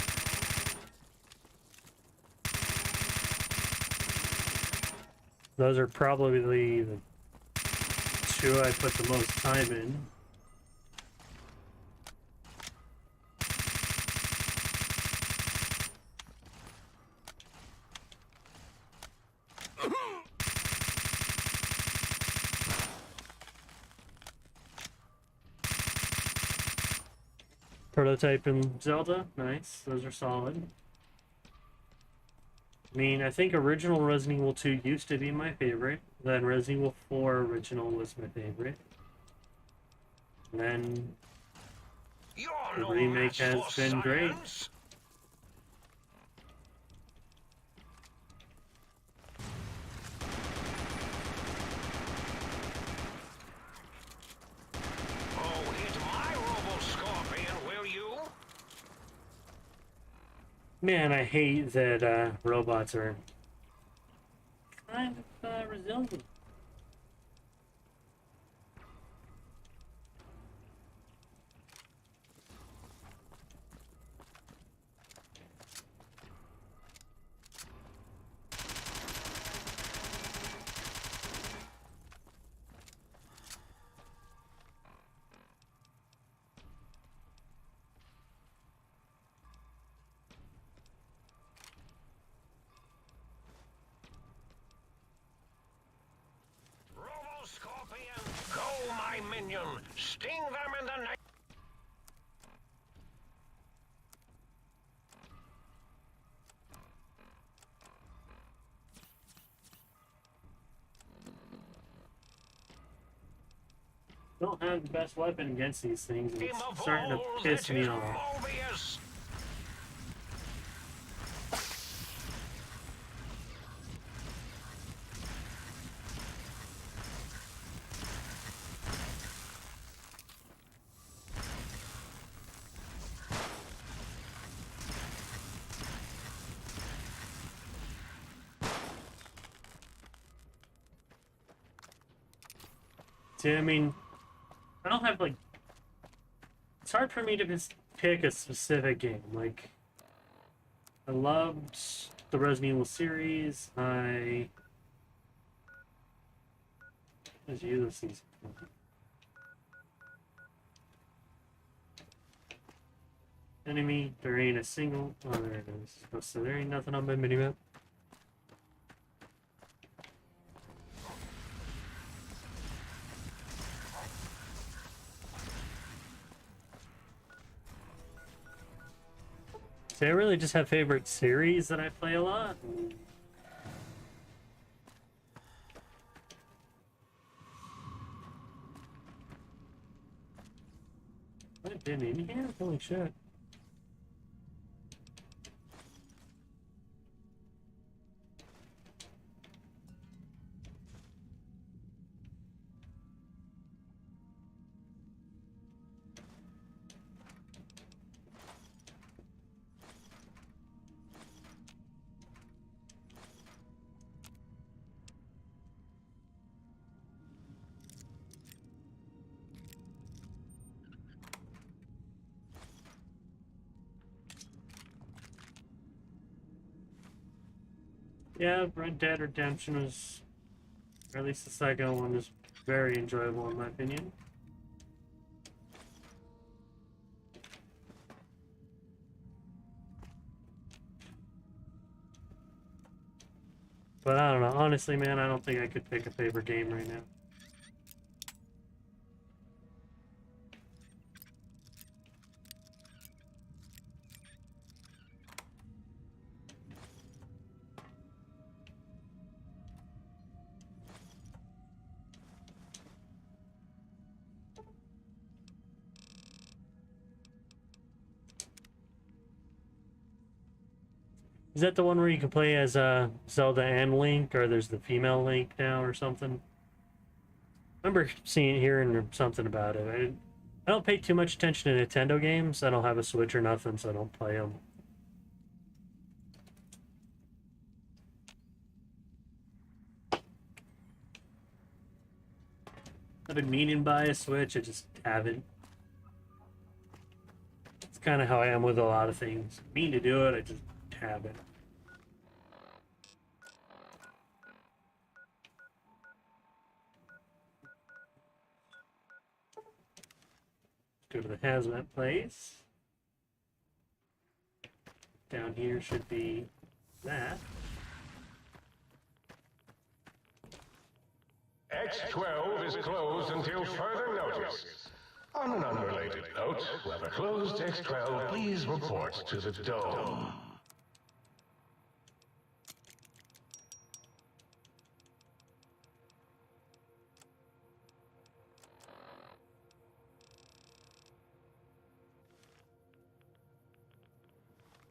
Those are probably the two I put the most time in. Prototype and Zelda, nice. Those are solid. I mean, I think original Resident Evil 2 used to be my favorite. Then Resident Evil 4 original was my favorite. And then the remake has been great. Oh, hit my Robo-Scorpion, will you? Man, I hate that robots are kind of resilient. Robo-Scorpion, go, my minion! Sting them in the neck! Don't have the best weapon against these things, and it's starting to piss me off. Mobius. See, I mean, I don't have, like, it's hard for me to just pick a specific game. Like, I loved the Resident Evil series. Let's use these. Enemy, there ain't a single. Oh, there it is. Oh, so there ain't nothing on my minimap. See, I really just have favorite series that I play a lot. I've been in here? Holy shit. Yeah, Red Dead Redemption was, or at least the second one, was very enjoyable in my opinion. But I don't know, honestly, man, I don't think I could pick a favorite game right now. Is that the one where you can play as Zelda and Link, or there's the female Link now or something? I remember hearing something about it. I don't pay too much attention to Nintendo games. I don't have a Switch or nothing, so I don't play them. I've been meaning to buy a Switch, I just haven't. It's kind of how I am with a lot of things. I mean to do it, I just haven't. Go to the hazmat place. Down here should be that. X12 is closed until further notice. On an unrelated note, whoever closed X-12, please report to the Dome.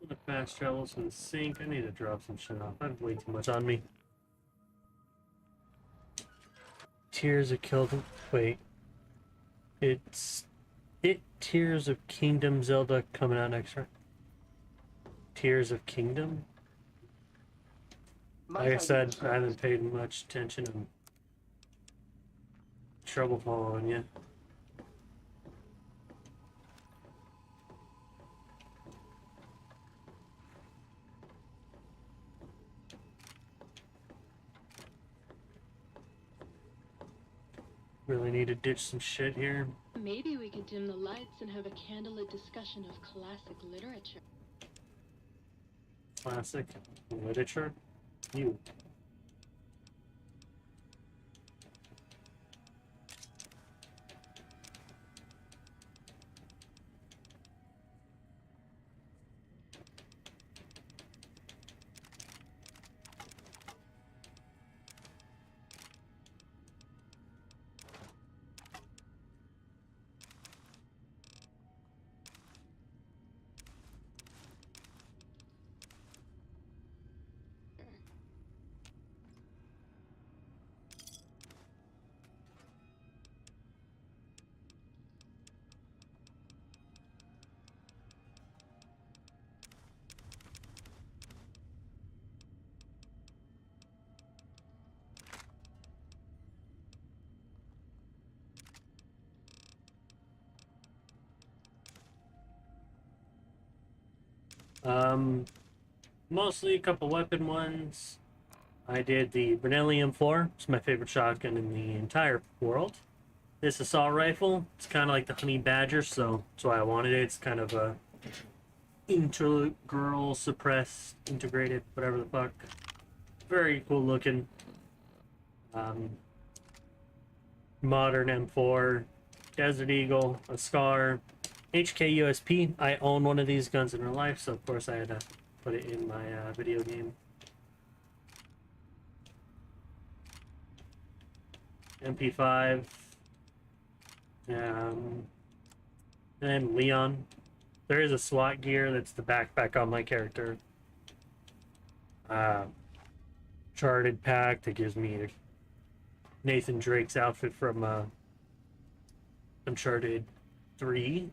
The fast travels in sync. I need to drop some shit off. I have way too much on me. Tears of Kingdom. Wait. It's Tears of Kingdom Zelda coming out next, right? Tears of Kingdom? Like I said, I haven't paid much attention. I'm trouble following you. Really need to ditch some shit here. Maybe we could dim the lights and have a candlelit discussion of classic literature. Classic literature? You. Mostly a couple weapon ones. I did the Brenellium 4. It's my favorite shotgun in the entire world. This assault rifle, it's kind of like the Honey Badger, so that's why I wanted it. It's kind of a integral, suppressed, integrated, whatever the fuck. Very cool looking. Modern M4, Desert Eagle, a Scar, HK USP. I own one of these guns in real life, so of course I had to put it in my video game. MP5. And Leon. There is a SWAT gear that's the backpack on my character. Charted pack that gives me Nathan Drake's outfit from Uncharted 3.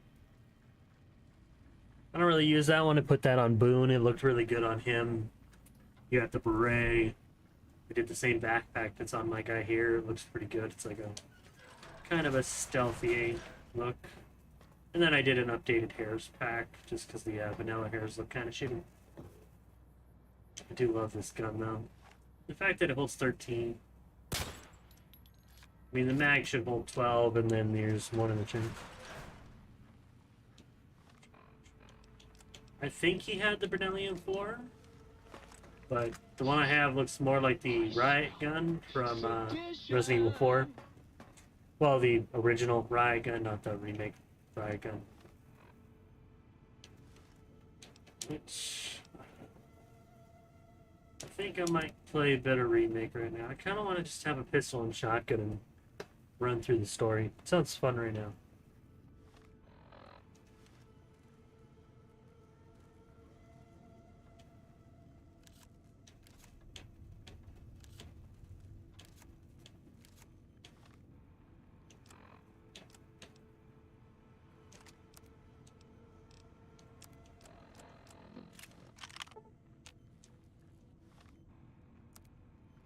I don't really use that one. I put that on Boone. It looked really good on him. You got the beret. We did the same backpack that's on my guy here. It looks pretty good. It's like a kind of a stealthy look. And then I did an updated hairs pack just because the vanilla hairs look kind of shitty. I do love this gun though. The fact that it holds 13. I mean, the mag should hold 12, and then there's one in the chain. I think he had the Brenellium 4, but the one I have looks more like the riot gun from Resident Evil 4. Well, the original riot gun, not the remake riot gun. Which I think I might play a better remake right now. I kind of want to just have a pistol and shotgun and run through the story. It sounds fun right now.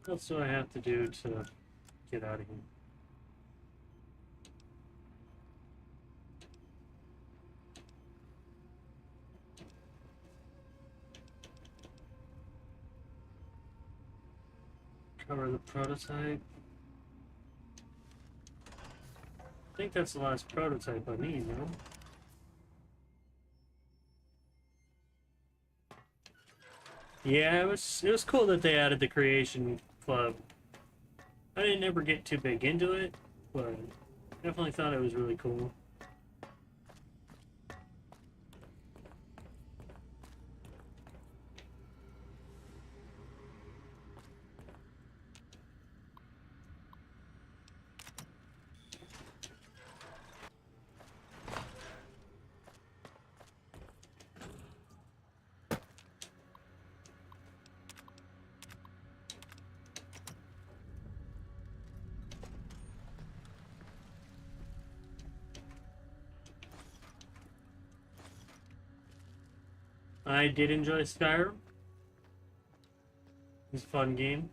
What else do I have to do to get out of here? Cover the prototype. I think that's the last prototype I need, no? Yeah, it was cool that they added the Creation Club. I didn't ever get too big into it, but definitely thought it was really cool. I did enjoy Skyrim. It's a fun game.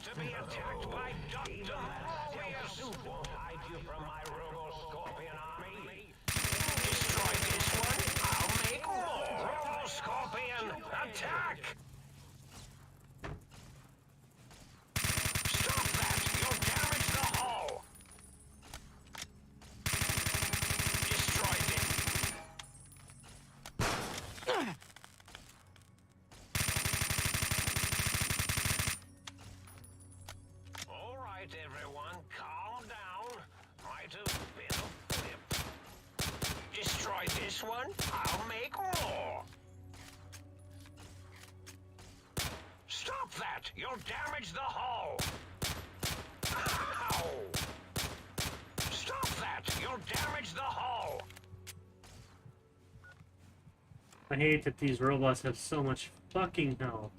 To be attacked by Dr. Morbius! Won't hide you from my Robo-Scorpion army. Destroy this one, I'll make more! Robo-Scorpion, attack! Stop that! You'll damage the hull! Destroy this. All right, everyone, calm down. Might have been a blip. Destroy this one, I'll make more. Stop that! You'll damage the hull! Ow! Stop that! You'll damage the hull! I hate that these robots have so much fucking health.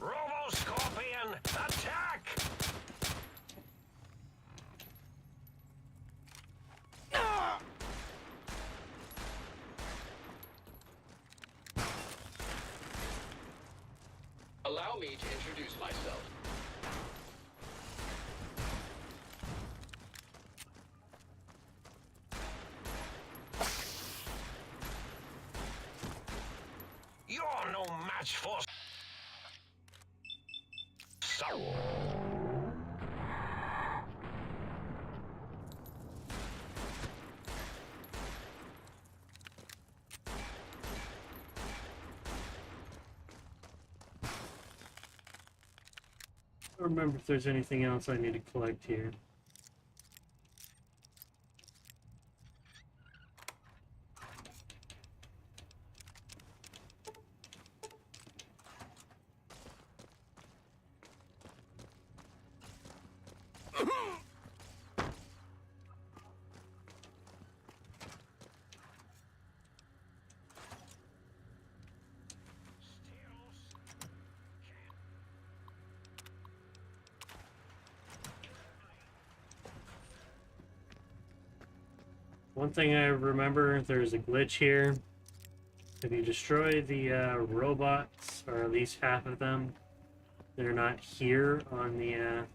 Robo-Scorpion, attack! Allow me to introduce myself. You're no match for... So... I don't remember if there's anything else I need to collect here. One thing I remember, there's a glitch here. If you destroy the robots, or at least half of them, they're not here on the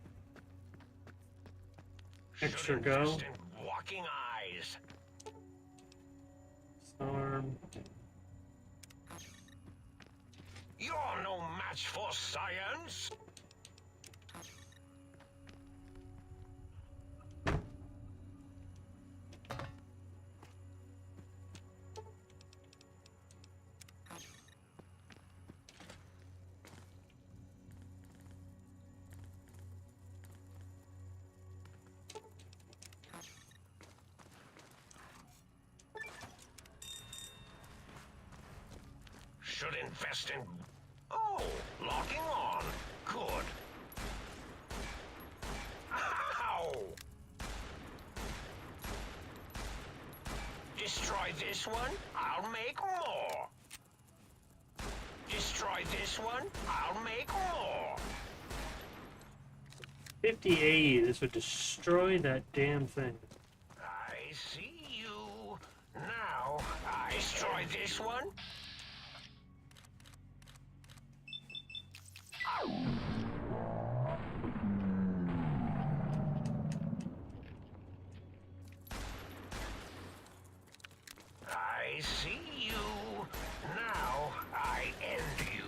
extra Should go. invest in walking eyes. Storm. You're no match for science. Should invest in... Oh, locking on. Good. Ow! Destroy this one, I'll make more. Destroy this one, I'll make more. 50 AE, this would destroy that damn thing. I see you. Now, I destroy this one. I see you. Now I end you.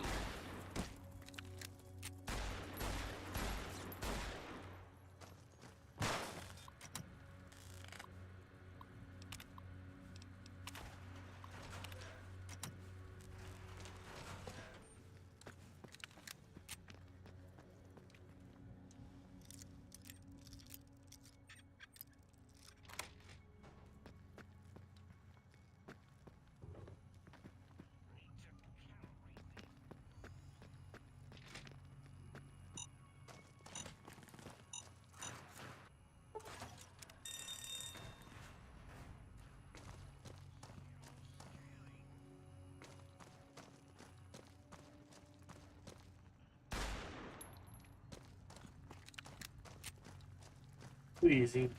Too easy.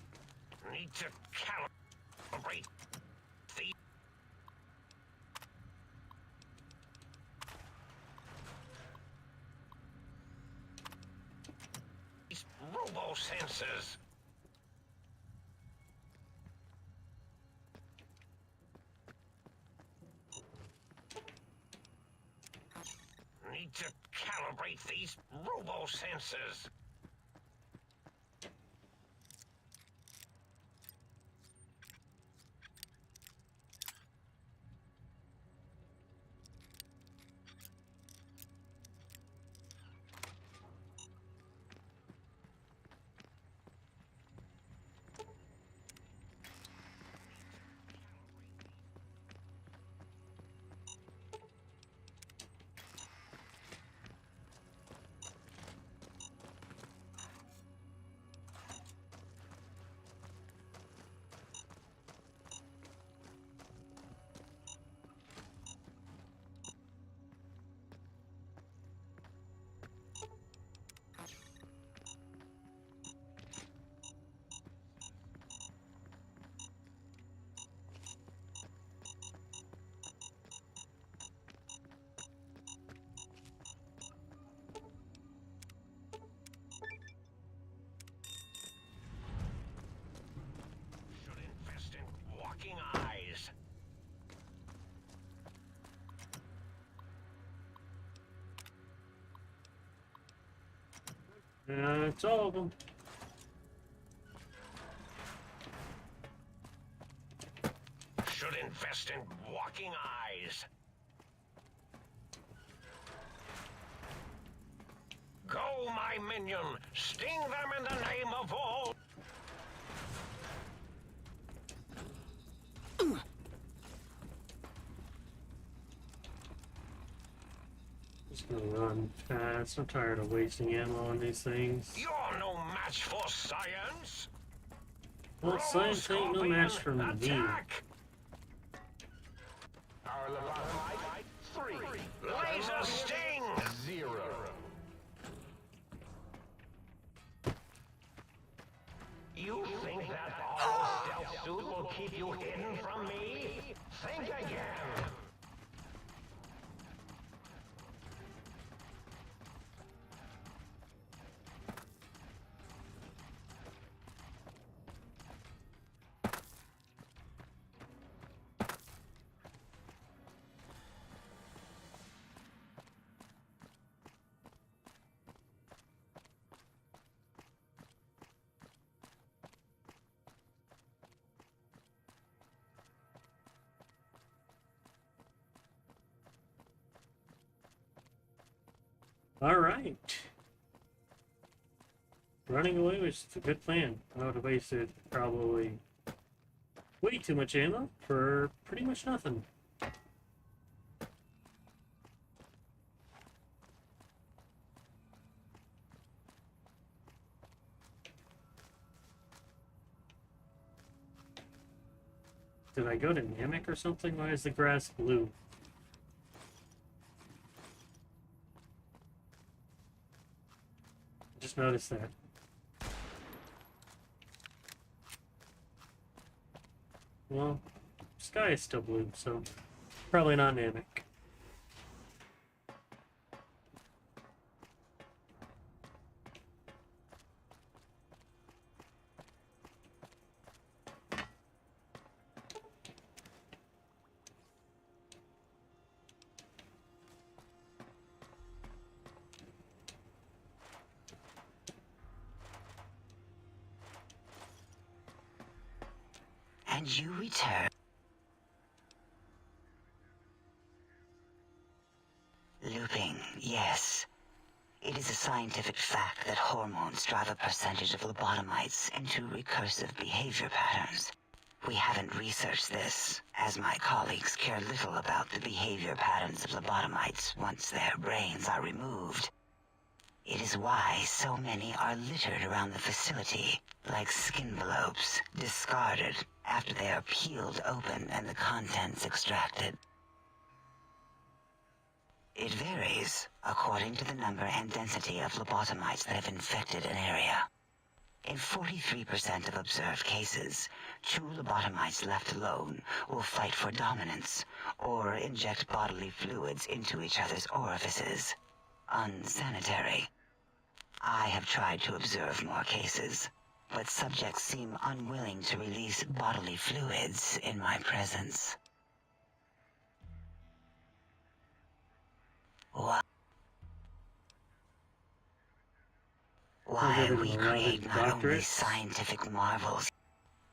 Need to calibrate these robo-sensors. Need to calibrate these robo-sensors. Should invest in walking eyes. It's all of them. Should invest in walking eyes. Go, my minion! Sting them in the name of all! Just gonna run fast. I'm tired of wasting ammo on these things. You're no match for science! Well, science ain't no match for me. Attack! Our lobotomite, 3. Laser sting! 0. You think that auto-stealth suit will keep you hidden from me? Think again! All right. Running away was a good plan. I would have wasted probably way too much ammo for pretty much nothing. Did I go to Namek or something? Why is the grass blue? Just noticed that. Well, sky is still blue, so probably not Namek. And you return. Looping, yes. It is a scientific fact that hormones drive a percentage of lobotomites into recursive behavior patterns. We haven't researched this, as my colleagues care little about the behavior patterns of lobotomites once their brains are removed. It is why so many are littered around the facility, like skinvelopes, discarded after they are peeled open and the contents extracted. It varies according to the number and density of lobotomites that have infected an area. In 43% of observed cases, true lobotomites left alone will fight for dominance or inject bodily fluids into each other's orifices. Unsanitary. I have tried to observe more cases, but subjects seem unwilling to release bodily fluids in my presence. Why we create not only scientific marvels,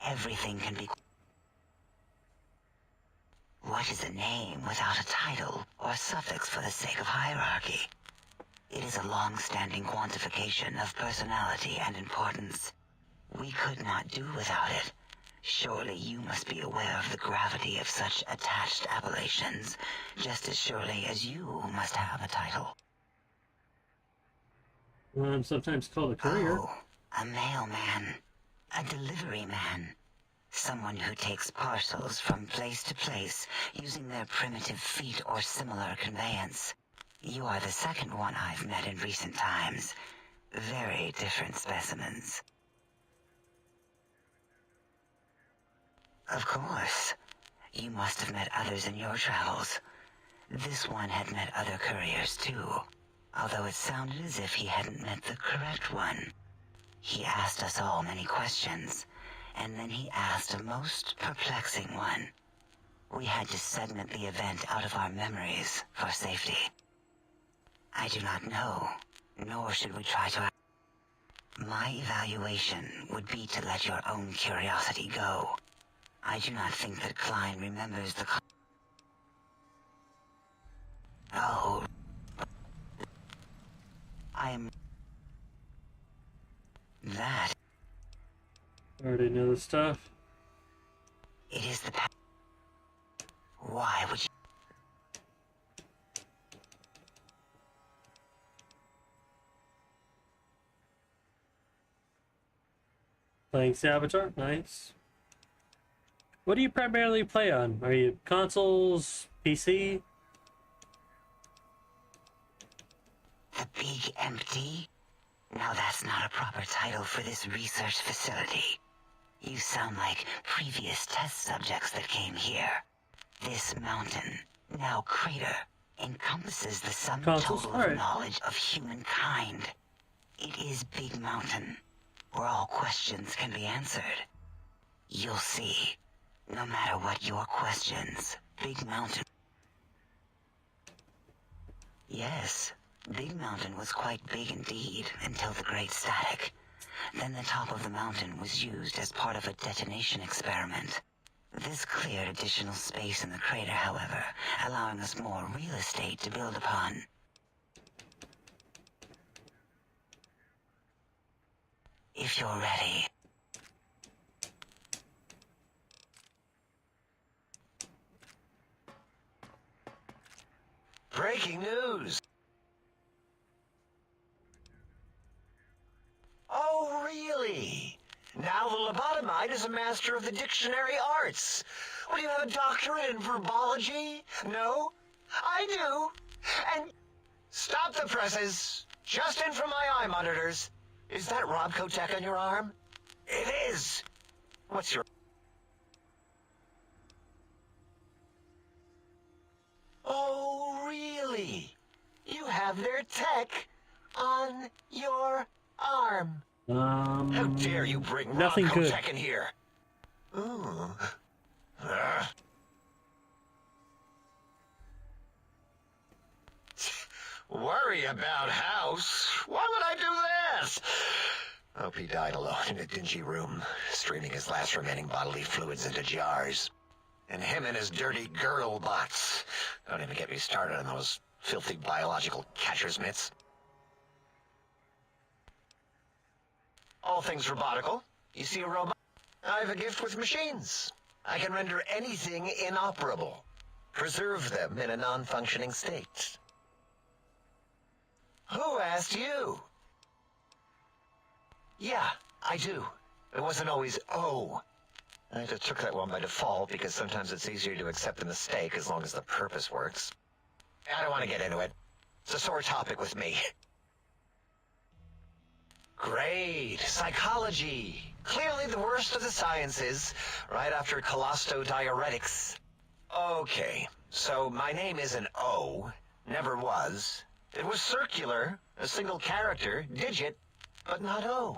everything can be... What is a name without a title or suffix for the sake of hierarchy? It is a long-standing quantification of personality and importance. We could not do without it. Surely you must be aware of the gravity of such attached appellations, just as surely as you must have a title. I'm sometimes called a courier. Oh, a mailman. A delivery man. Someone who takes parcels from place to place using their primitive feet or similar conveyance. You are the second one I've met in recent times. Very different specimens. Of course. You must have met others in your travels. This one had met other couriers too, although it sounded as if he hadn't met the correct one. He asked us all many questions, and then he asked a most perplexing one. We had to segment the event out of our memories for safety. I do not know, nor should we try to... My evaluation would be to let your own curiosity go. I do not think that Klein remembers the... Oh... I am... That... I already know the stuff. It is the... Why would you... Playing Saboteur, nice. What do you primarily play on? Are you consoles, PC? The Big Empty? Now that's not a proper title for this research facility. You sound like previous test subjects that came here. This mountain, now crater, encompasses the sum Consoles? total of knowledge of humankind. It is Big Mountain, where all questions can be answered. You'll see. No matter what your questions, Big Mountain... Yes, Big Mountain was quite big indeed until the Great Static. Then the top of the mountain was used as part of a detonation experiment. This cleared additional space in the crater, however, allowing us more real estate to build upon. If you're ready... Breaking news! Oh, really? Now the lobotomite is a master of the dictionary arts. What, do you have a doctorate in verbology? No? I do. And... Stop the presses. Just in from my eye monitors. Is that Robco Tech on your arm? It is. What's your... Oh, really? You have their tech on your arm. How dare you bring nothing Robco good. Tech in here? Ooh. Worry about House? Why would I do this? Hope he died alone in a dingy room, streaming his last remaining bodily fluids into jars. And him and his dirty girdle bots. Don't even get me started on those filthy biological catcher's mitts. All things robotical. You see a robot? I've a gift with machines. I can render anything inoperable. Preserve them in a non-functioning state. Who asked you? Yeah, I do. It wasn't always oh. I just took that one by default because sometimes it's easier to accept a mistake as long as the purpose works. I don't want to get into it. It's a sore topic with me. Great. Psychology. Clearly the worst of the sciences, right after collostodiuretics. Okay, so my name is an O. Never was. It was circular, a single character, digit, but not O.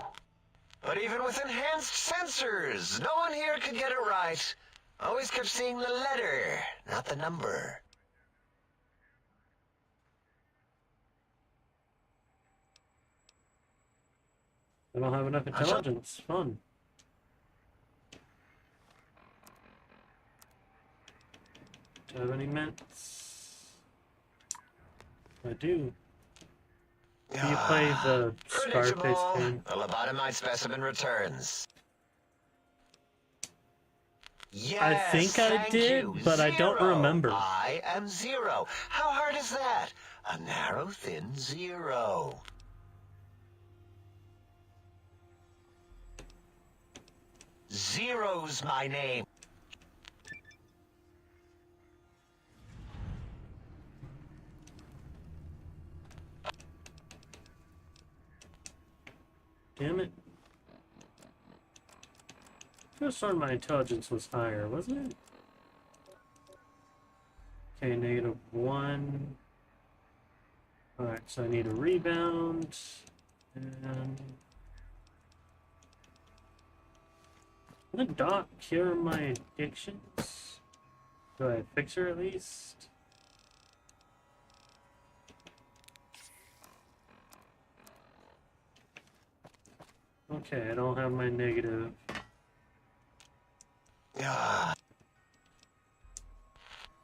But even with enhanced sensors, no one here could get it right. Always kept seeing the letter, not the number. I don't have enough intelligence. Fun. Do I have any ments? I do. Do you play the Scarface game? The lobotomized specimen returns. Yes, I think I did, but I don't remember. I am zero. How hard is that? A narrow, thin zero. Zero's my name. Damn it. I could have sworn my intelligence was higher, wasn't it? Okay, -1. Alright, so I need a rebound. And... Can the doc cure my addictions? Do I fix her at least? Okay, I don't have my negative.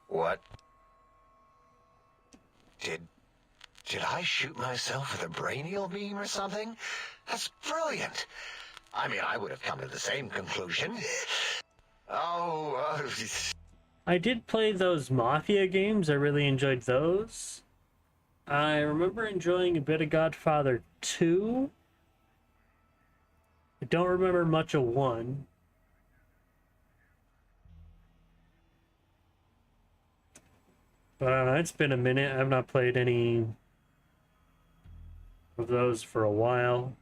What? Did I shoot myself with a brainial beam or something? That's brilliant. I mean, I would have come to the same conclusion. I did play those Mafia games. I really enjoyed those. I remember enjoying a bit of Godfather 2. I don't remember much of 1. But I don't know, it's been a minute. I've not played any of those for a while.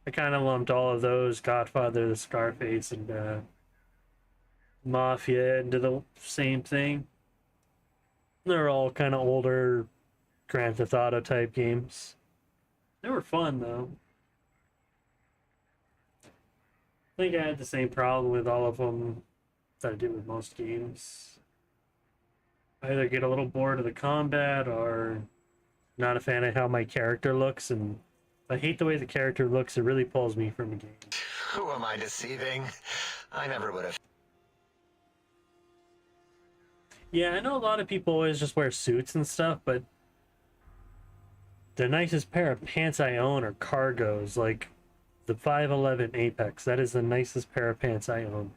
I kind of lumped all of those, Godfather, the Scarface, and Mafia, into the same thing. They're all kind of older Grand Theft Auto type games. They were fun, though. I think I had the same problem with all of them that I did with most games. I either get a little bored of the combat or not a fan of how my character looks, and I hate the way the character looks. It really pulls me from the game. Who am I deceiving? I never would have. Yeah, I know a lot of people always just wear suits and stuff, but the nicest pair of pants I own are cargos, like the 511 Apex. That is the nicest pair of pants I own.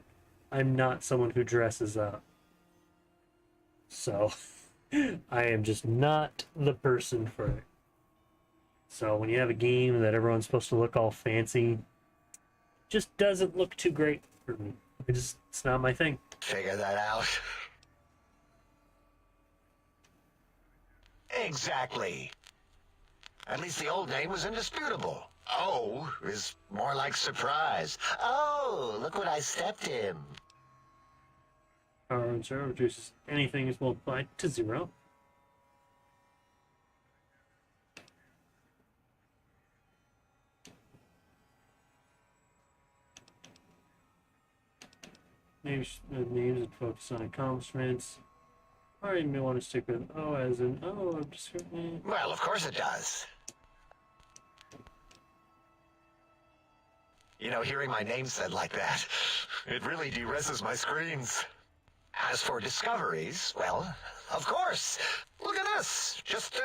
I'm not someone who dresses up. So, I am just not the person for it. So, when you have a game that everyone's supposed to look all fancy, just doesn't look too great for me. It's not my thing. Figure that out. Exactly. At least the old name was indisputable. Oh is more like surprise. Oh, look what I stepped in. Power on 0 reduces anything is multiplied to 0. Names and focus on accomplishments. Or you may want to stick with O as in O of description. Well, of course it does. You know, hearing my name said like that, it really de-reses my screens. As for discoveries, well, of course. Look at this. Just,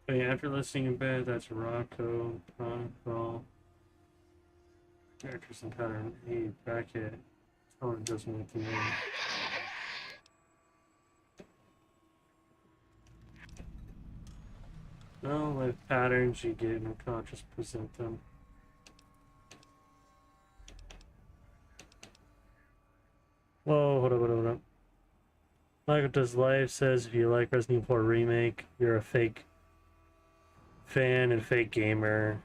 But yeah, after listening in bed, that's Rocco, Chronicle, characters and pattern. Hey, back hit. Tone doesn't make the name. No, like patterns you get in unconscious, present them. Whoa, hold up. Michael Does Life says if you like Resident Evil 4 Remake, you're a fake fan and fake gamer.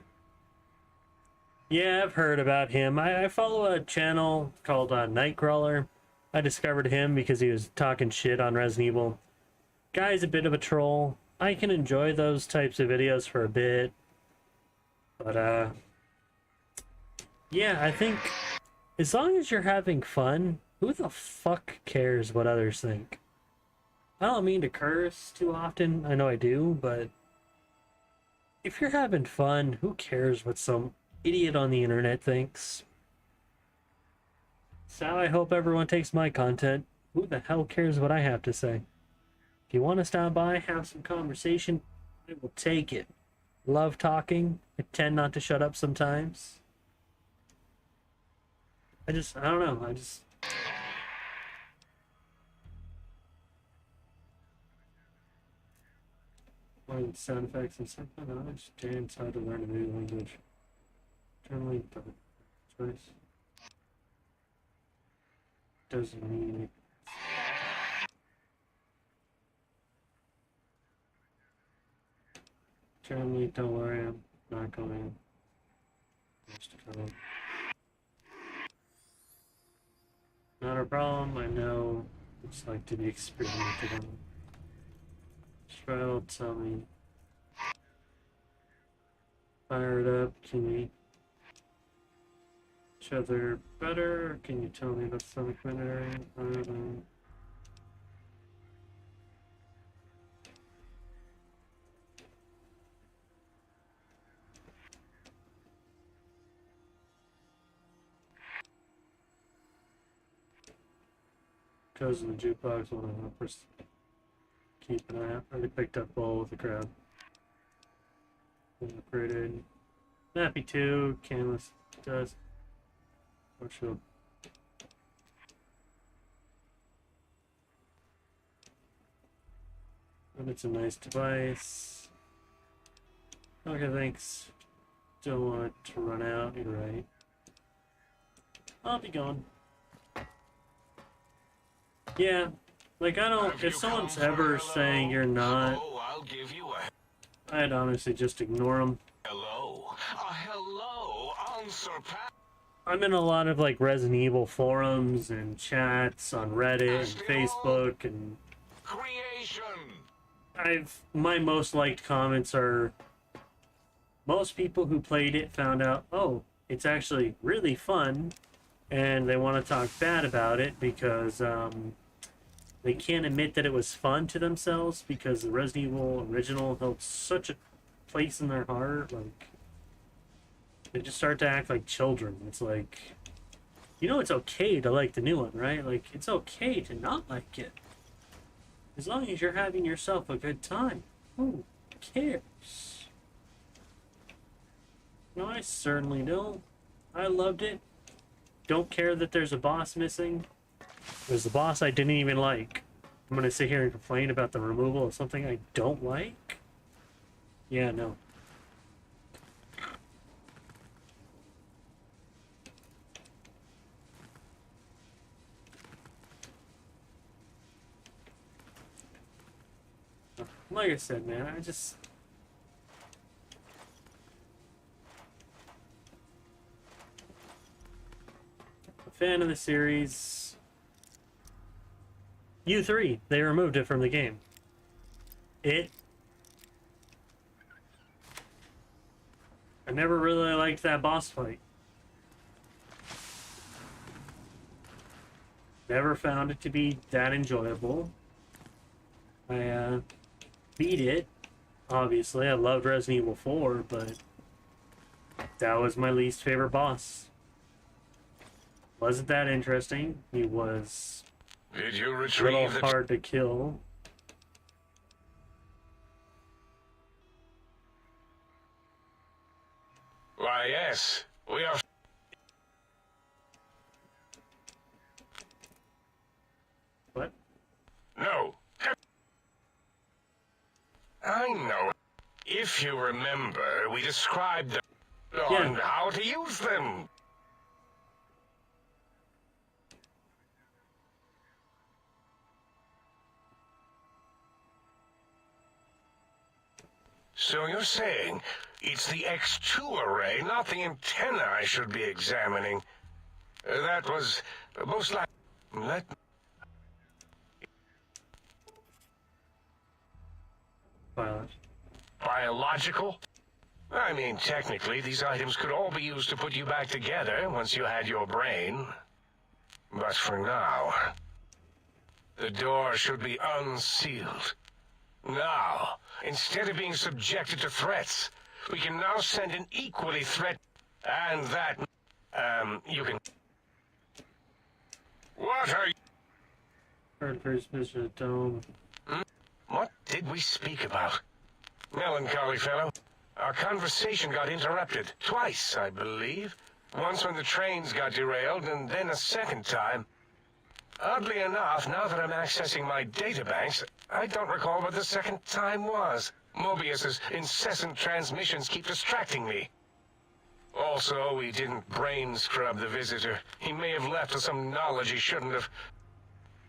Yeah, I've heard about him. I follow a channel called Nightcrawler. I discovered him because he was talking shit on Resident Evil. Guy's a bit of a troll. I can enjoy those types of videos for a bit. But, yeah, I think as long as you're having fun, who the fuck cares what others think? I don't mean to curse too often. I know I do, but if you're having fun, who cares what some idiot on the internet thinks? So I hope everyone takes my content. Who the hell cares what I have to say? If you want to stop by, have some conversation, I will take it. Love talking. I tend not to shut up sometimes. I don't know. Learning sound effects and something. I understand how to learn a new language. Generally, choice doesn't mean it. Generally, don't worry, I'm not going. Just go. Not a problem. I know it's like to be experimented on. Trial, tell me. Fire it up. Can we each other better? Or can you tell me about some commentary? I don't know. Because of the jukebox, one of the keep an eye out. I already picked up ball with the crowd. Upgraded. Nappy 2, canvas dust. Or shield. And it's a nice device. Okay, thanks. Don't want it to run out, you're right. I'll be gone. Yeah, like I don't, if someone's ever saying you're not, I'll give you a I'd honestly just ignore them. hello. A hello unsurpassed. I'm in a lot of like Resident Evil forums and chats on Reddit and Facebook, and Creation. my most liked comments are most people who played it found out, oh, it's actually really fun, and they want to talk bad about it because they can't admit that it was fun to themselves because the Resident Evil original held such a place in their heart. Like, they just start to act like children. It's like, you know, it's okay to like the new one, right? Like, it's okay to not like it. As long as you're having yourself a good time. Who cares? No, I certainly do. I loved it. Don't care that there's a boss missing. There's the boss I didn't even like. I'm gonna sit here and complain about the removal of something I don't like? Yeah, no. Like I said, man, a fan of the series. U3, they removed it from the game. I never really liked that boss fight. Never found it to be that enjoyable. I beat it, obviously. I loved Resident Evil 4, but that was my least favorite boss. Wasn't that interesting. He was Did you a retrieve little hard to kill. Why, yes. We are... What? No. I know. If you remember, we described on how to use them. So you're saying it's the X2 array, not the antenna I should be examining. That was most likely... Biological? I mean, technically, these items could all be used to put you back together once you had your brain. But for now, the door should be unsealed. Now, instead of being subjected to threats, we can now send an equally and that, you can... What are you... Heard first Mr. Dome. What did we speak about? Melancholy fellow. Our conversation got interrupted. Twice, I believe. Once when the trains got derailed, and then a second time. Oddly enough, now that I'm accessing my databanks, I don't recall what the second time was. Mobius's incessant transmissions keep distracting me. Also, we didn't brain scrub the visitor. He may have left with some knowledge he shouldn't have.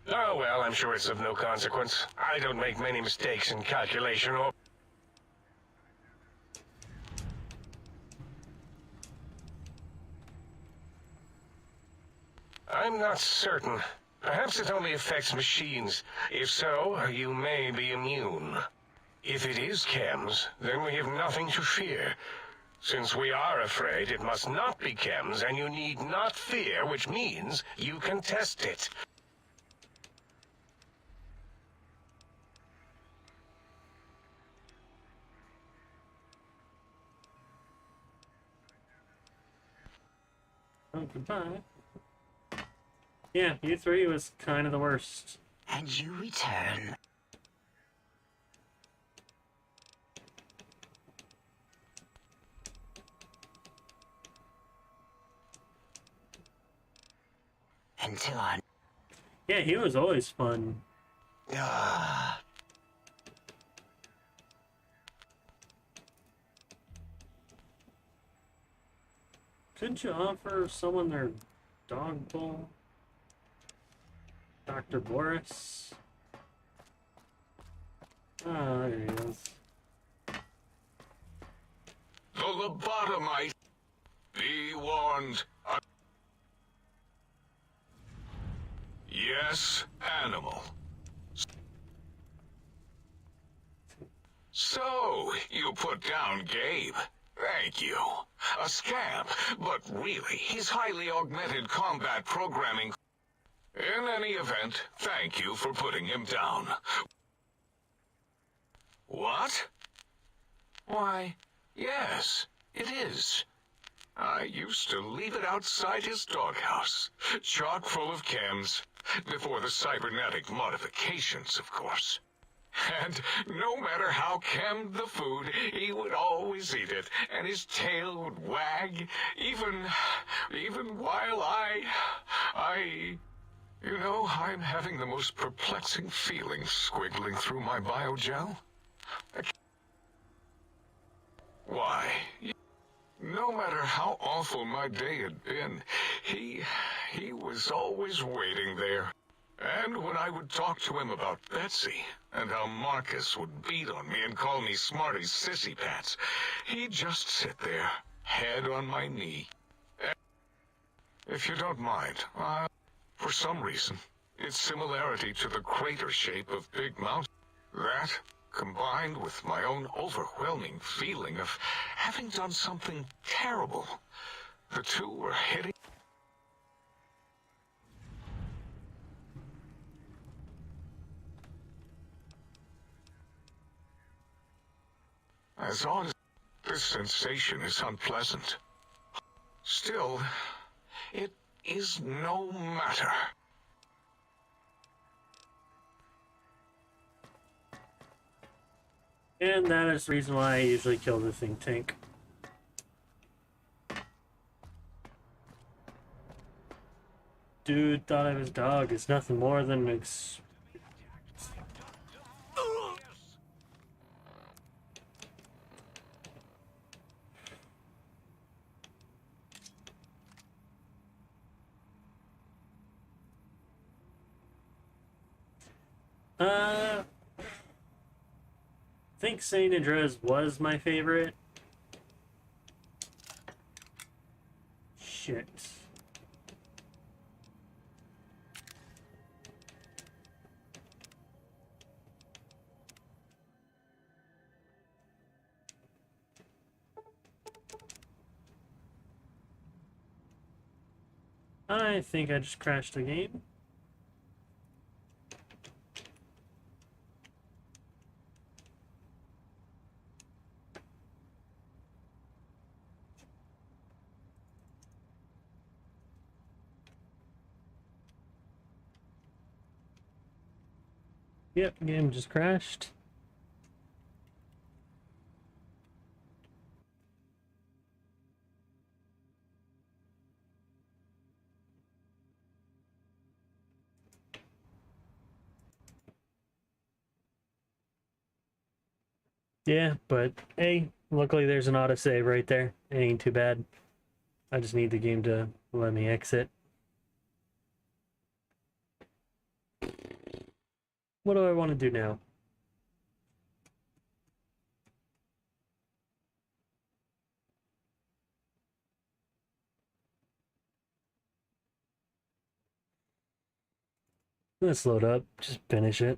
Oh well, I'm sure it's of no consequence. I don't make many mistakes in calculation or... I'm not certain. Perhaps it only affects machines. If so, you may be immune. If it is chems, then we have nothing to fear. Since we are afraid, it must not be chems, and you need not fear, which means you can test it. Oh, goodbye. Yeah, U3 was kind of the worst. And you return. Until our... Yeah, he was always fun. Couldn't you offer someone their dog bowl? Dr. Boris? Ah, there he is. The lobotomite. Be warned. Yes, animal. So, you put down Gabe. Thank you. A scamp, but really, he's highly augmented combat programming. In any event, thank you for putting him down. What? Why, yes, it is. I used to leave it outside his doghouse, chock full of chems, before the cybernetic modifications, of course. And no matter how chemmed the food, he would always eat it, and his tail would wag, even while You know, I'm having the most perplexing feeling squiggling through my biogel. Why? No matter how awful my day had been, he was always waiting there. And when I would talk to him about Betsy, and how Marcus would beat on me and call me Smarty's sissy pants, he'd just sit there, head on my knee. And if you don't mind, for some reason, its similarity to the crater shape of Big Mountain, that, combined with my own overwhelming feeling of having done something terrible, the two were hitting. As odd as this sensation is unpleasant, still, it is no matter. And that is the reason why I usually kill the think tank. dude thought of his dog is nothing more than an I think San Andreas was my favorite. Shit. I think I just crashed the game. Yep, game just crashed. Yeah, but hey, luckily there's an autosave right there. It ain't too bad. I just need the game to let me exit. What do I want to do now? Let's load up, just finish it.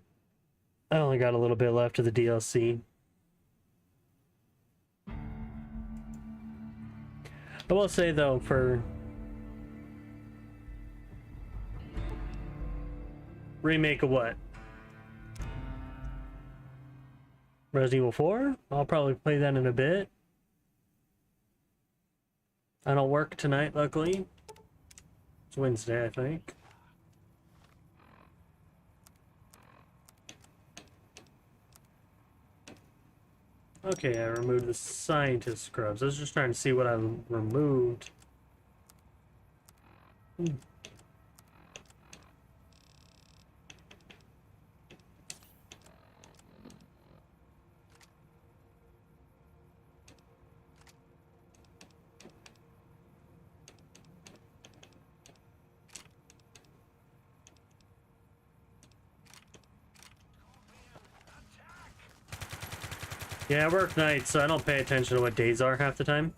I only got a little bit left of the DLC. I will say though, for remake of what? Resident Evil 4? I'll probably play that in a bit. I don't work tonight, luckily. It's Wednesday, I think. Okay, I removed the scientist scrubs. I was just trying to see what I removed. Yeah, I work nights, so I don't pay attention to what days are half the time.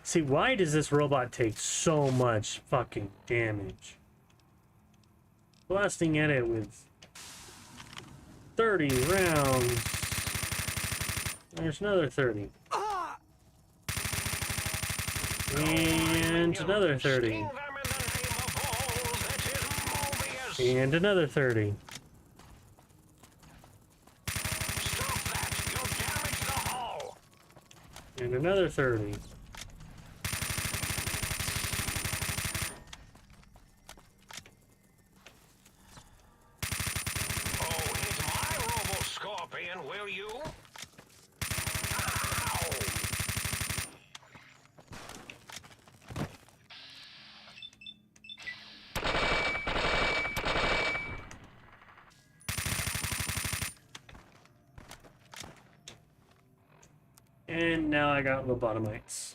See, why does this robot take so much fucking damage? Blasting at it with 30 rounds. There's another 30. And another 30. And another 30. And another 30. Oh, hit my Robo-Scorpion, will you? Ow! And now I got lobotomites.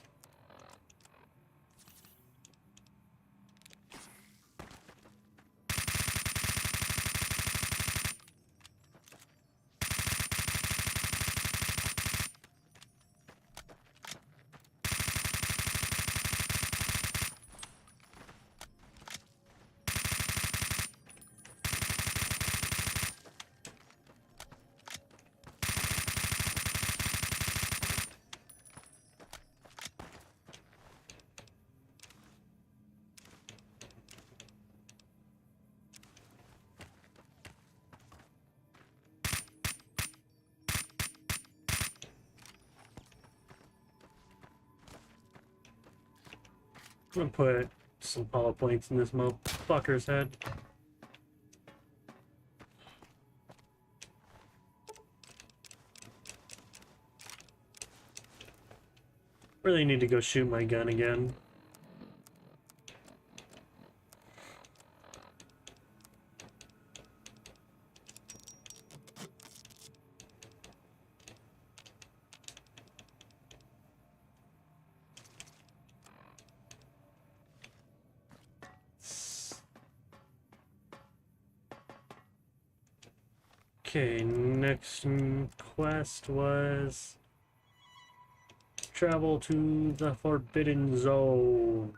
I'm gonna put some hollow points in this motherfucker's head. Really need to go shoot my gun again. Okay, next quest was travel to the Forbidden Zone.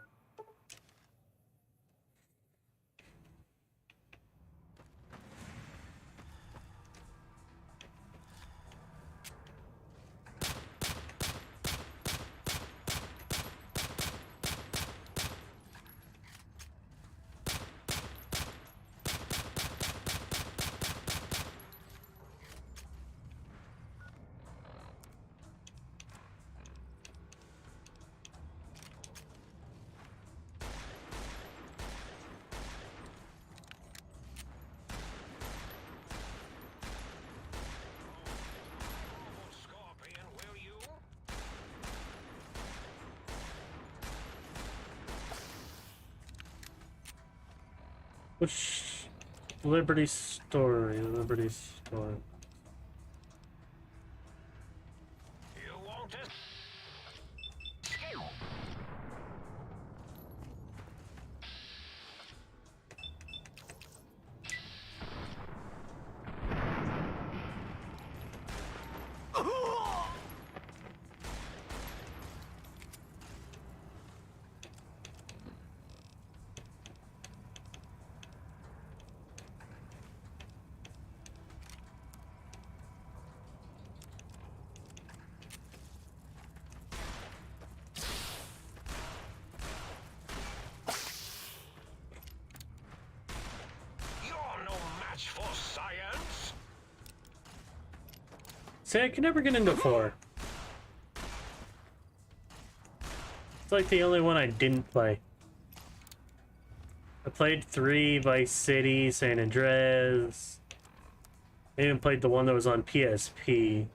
Scorpion, will you? Which Liberty Story? Liberty Story. You want it? You're no match for science. See, I can never get into 4. It's like the only one I didn't play. I played 3, Vice City, San Andreas. I even played the one that was on PSP.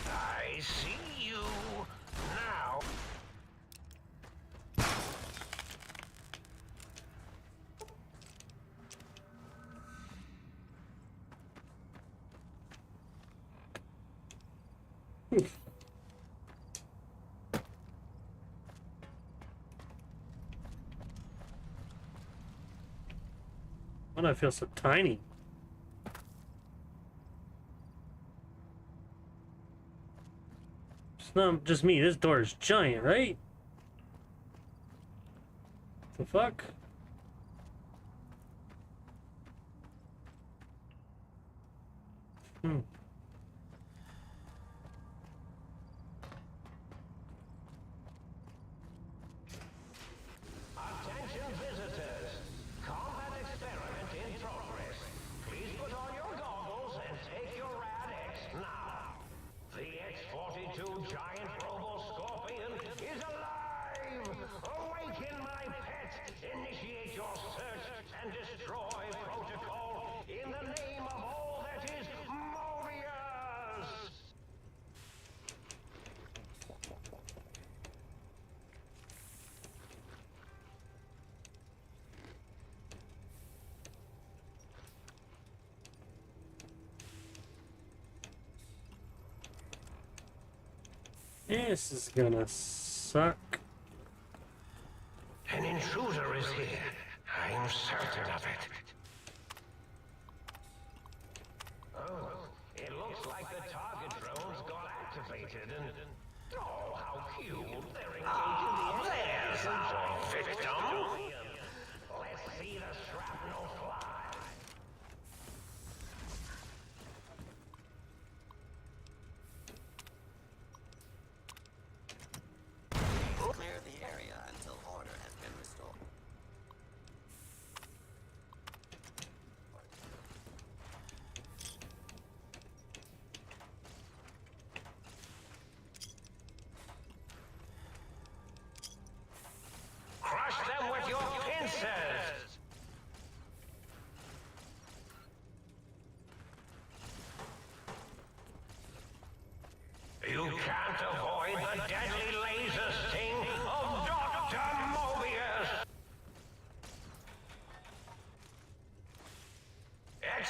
I see you now. Why do I feel so tiny? It's not just me. This door is giant, right? The fuck? Hmm. Attention visitors. Combat experiment in progress. Please put on your goggles and take your Rad-X now. The X-42 giant robo-scorpion is alive! Awaken my pet! Initiate your search and destroy protocol in the name of all that is Mobius! This is gonna suck. An intruder is here. I'm certain of it. Oh, it looks like the target drones got activated and... Oh, how cute. They're engaging the... There's our victim. Let's see the shrapnel fly. Clear the area until order has been restored. Crush them with your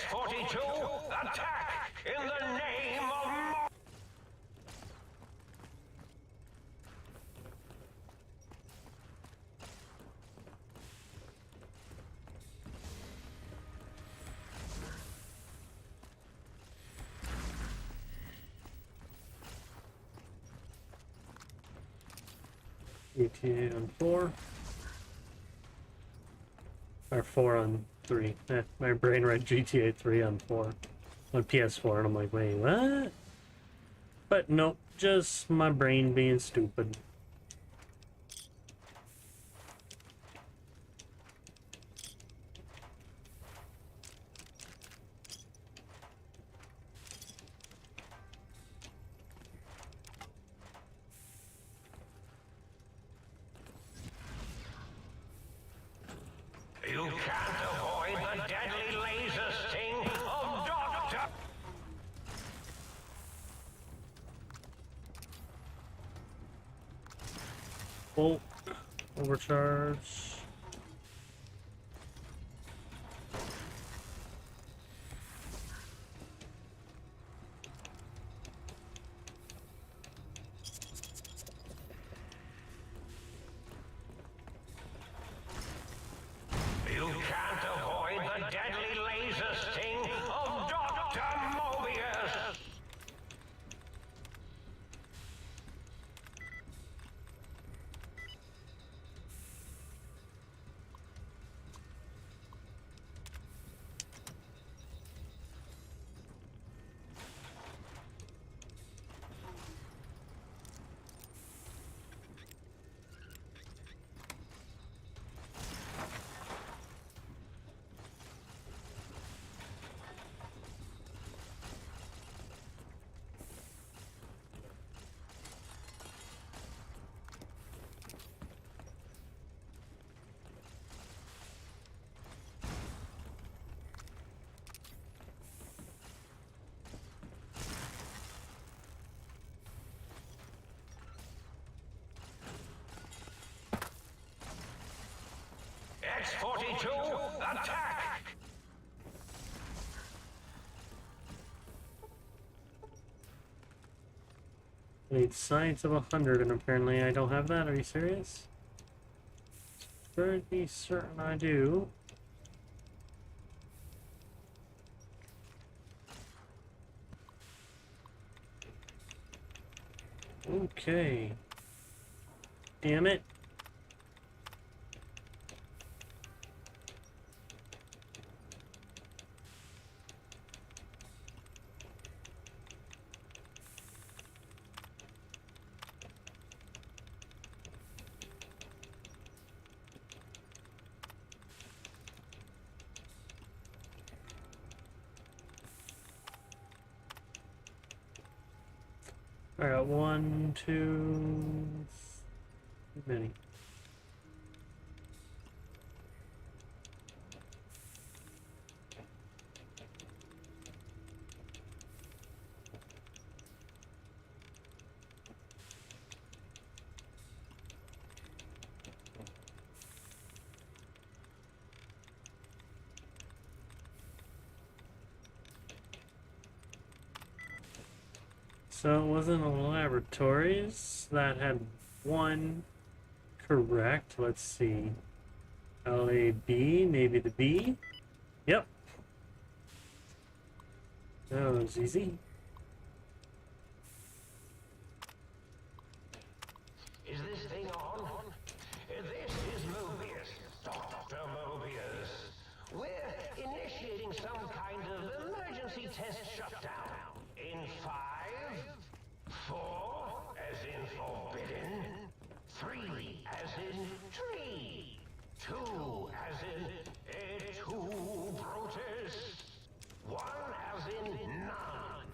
X-42, attack in the name of... GTA on 4. Or 4 on 3. My brain read GTA 3 on 4. On PS4, and I'm like, wait, what? But nope, just my brain being stupid. You can't avoid the deadly laser sting of Doctor... Full overcharge. You can't avoid the deadly laser sting of Dr. Mobius! X-42, attack! I need science of 100, and apparently I don't have that. Are you serious? Pretty certain I do. Okay. Damn it. I got 1, 2, many. So it wasn't a laboratories that had one correct. Let's see. LAB, maybe the B? Yep. That was easy. Is this thing on? This is Mobius, Dr. Mobius. We're initiating some kind of emergency test shutdown. In 5, 4, as in forbidden, 3, as in tree, 2, as in two Brutus, 1, as in none.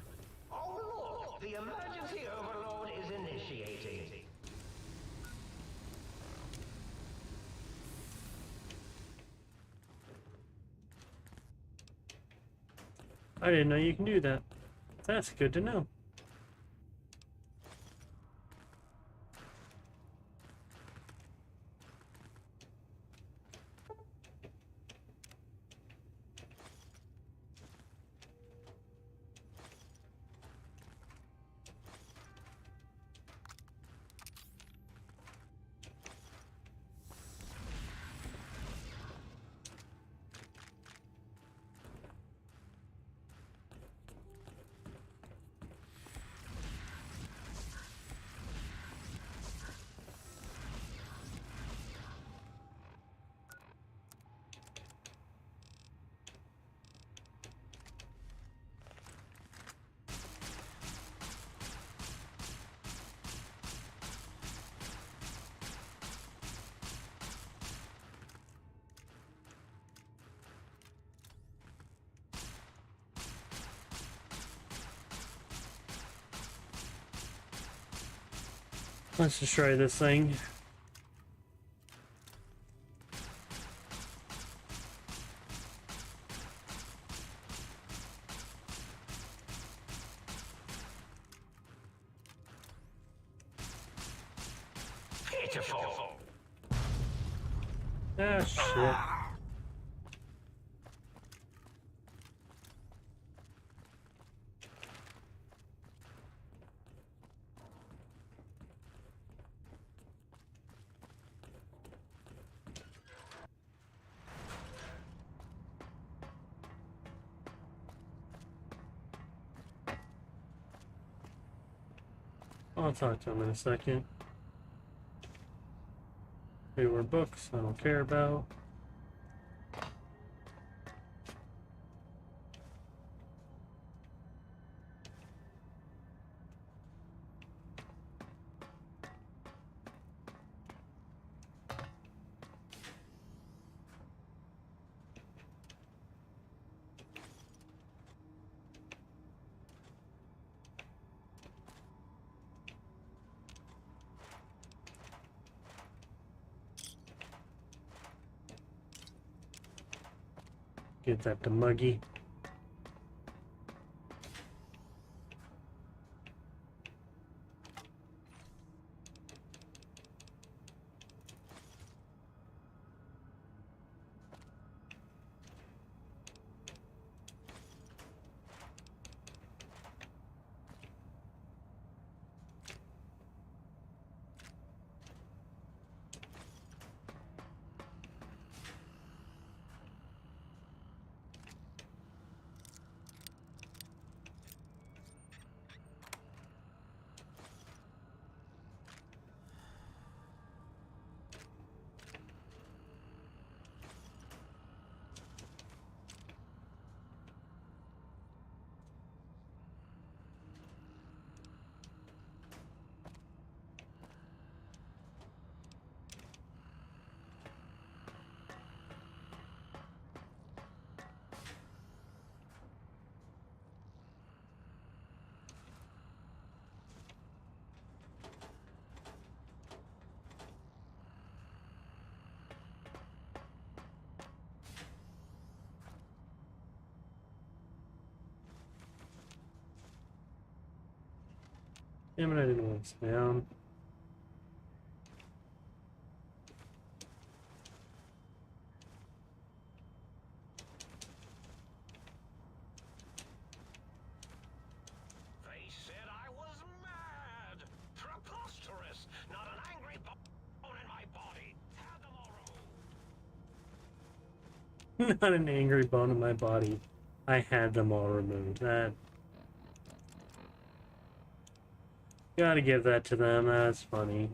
Oh look, the emergency overload is initiating. I didn't know you can do that. That's good to know. Let's destroy this thing. Pitiful. Ah, shit. I'll talk to him in a second. Fewer books I don't care about. Give that to Muggy. Damn it, I didn't want to stay down. They said I was mad. Preposterous. Not an angry bone in my body. Have them all removed. Not an angry bone in my body. I had them all removed. That. Gotta give that to them. That's funny.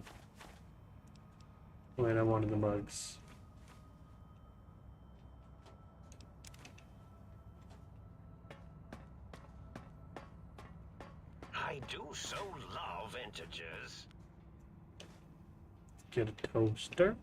Wait, I wanted the mugs. I do so love integers. Get a toaster.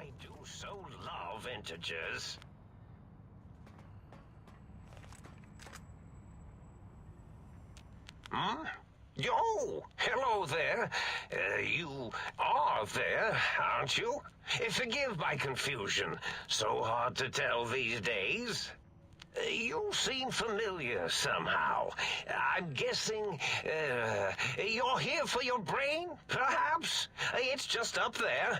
I do so love integers. Hmm? Yo, hello there. You are there, aren't you? Forgive my confusion. So hard to tell these days. You seem familiar somehow. I'm guessing, you're here for your brain, perhaps? It's just up there.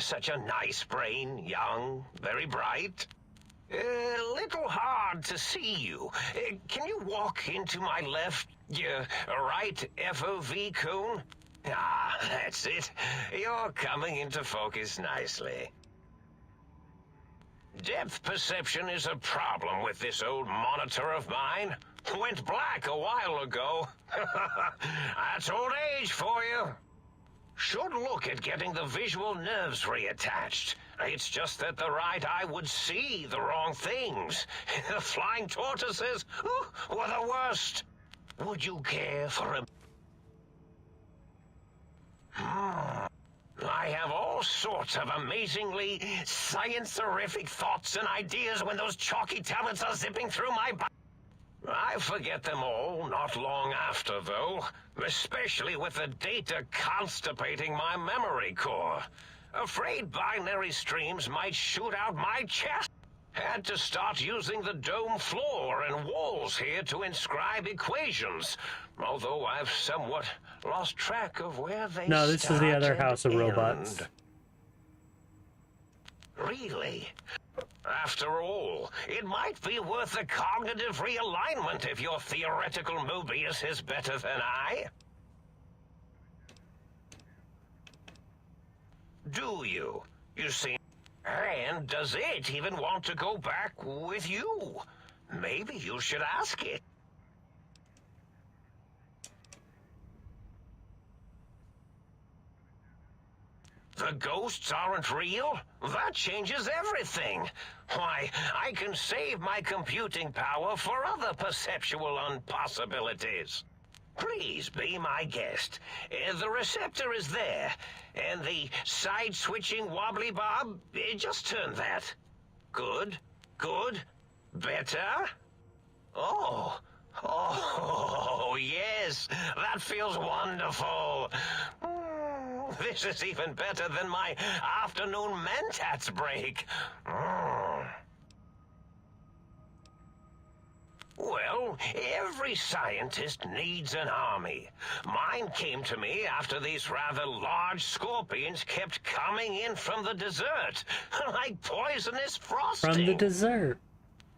Such a nice brain, young, very bright. A little hard to see you. Can you walk into my left, right FOV cone? Ah, that's it. You're coming into focus nicely. Depth perception is a problem with this old monitor of mine. Went black a while ago. That's old age for you. Should look at getting the visual nerves reattached. It's just that the right eye would see the wrong things. The flying tortoises were the worst. Would you care for a... I have all sorts of amazingly science-terrific thoughts and ideas when those chalky tablets are zipping through my body. I forget them all not long after, though, especially with the data constipating my memory core. Afraid binary streams might shoot out my chest. Had to start using the dome floor and walls here to inscribe equations, although I've somewhat lost track of where they No, this is the other start House of and Robots. end. Really? After all, it might be worth a cognitive realignment if your theoretical Mobius is better than I. Do you? You see, and does it even want to go back with you? Maybe you should ask it. The ghosts aren't real? That changes everything. Why, I can save my computing power for other perceptual impossibilities. Please be my guest. The receptor is there, and the side-switching wobbly bob, just turn that. Good, good, better. Oh, yes, that feels wonderful. This is even better than my afternoon Mentats break. Well, every scientist needs an army. Mine came to me after these rather large scorpions kept coming in from the desert, like poisonous frosting. From the desert.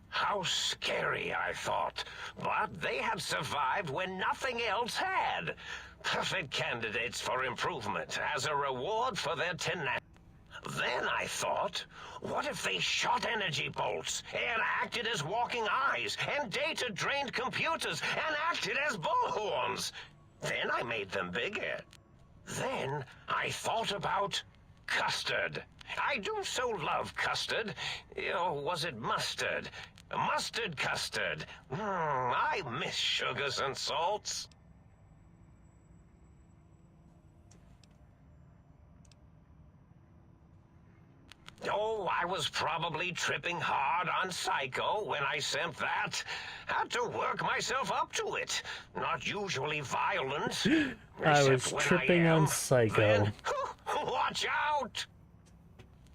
How scary, I thought. But they had survived when nothing else had. Perfect candidates for improvement as a reward for their tenacity. Then I thought, what if they shot energy bolts and acted as walking eyes and data-drained computers and acted as bullhorns? Then I made them bigger. Then I thought about custard. I do so love custard. Or was it mustard? Mustard custard. I miss sugars and salts. Oh, I was probably tripping hard on Psycho when I sent that. Had to work myself up to it. Not usually violent. I was tripping on Psycho. Then, watch out!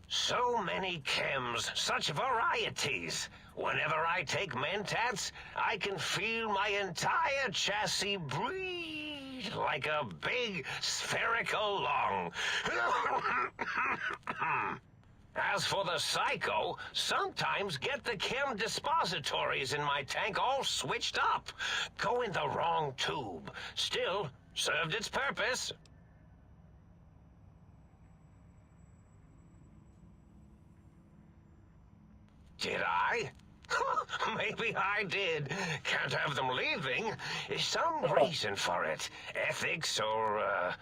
So many chems, such varieties. Whenever I take Mentats, I can feel my entire chassis breathe like a big spherical lung. As for the Psycho, sometimes get the chem dispositories in my tank all switched up. Go in the wrong tube. Still, served its purpose. Did I? Maybe I did. Can't have them leaving. Some reason for it. Ethics or,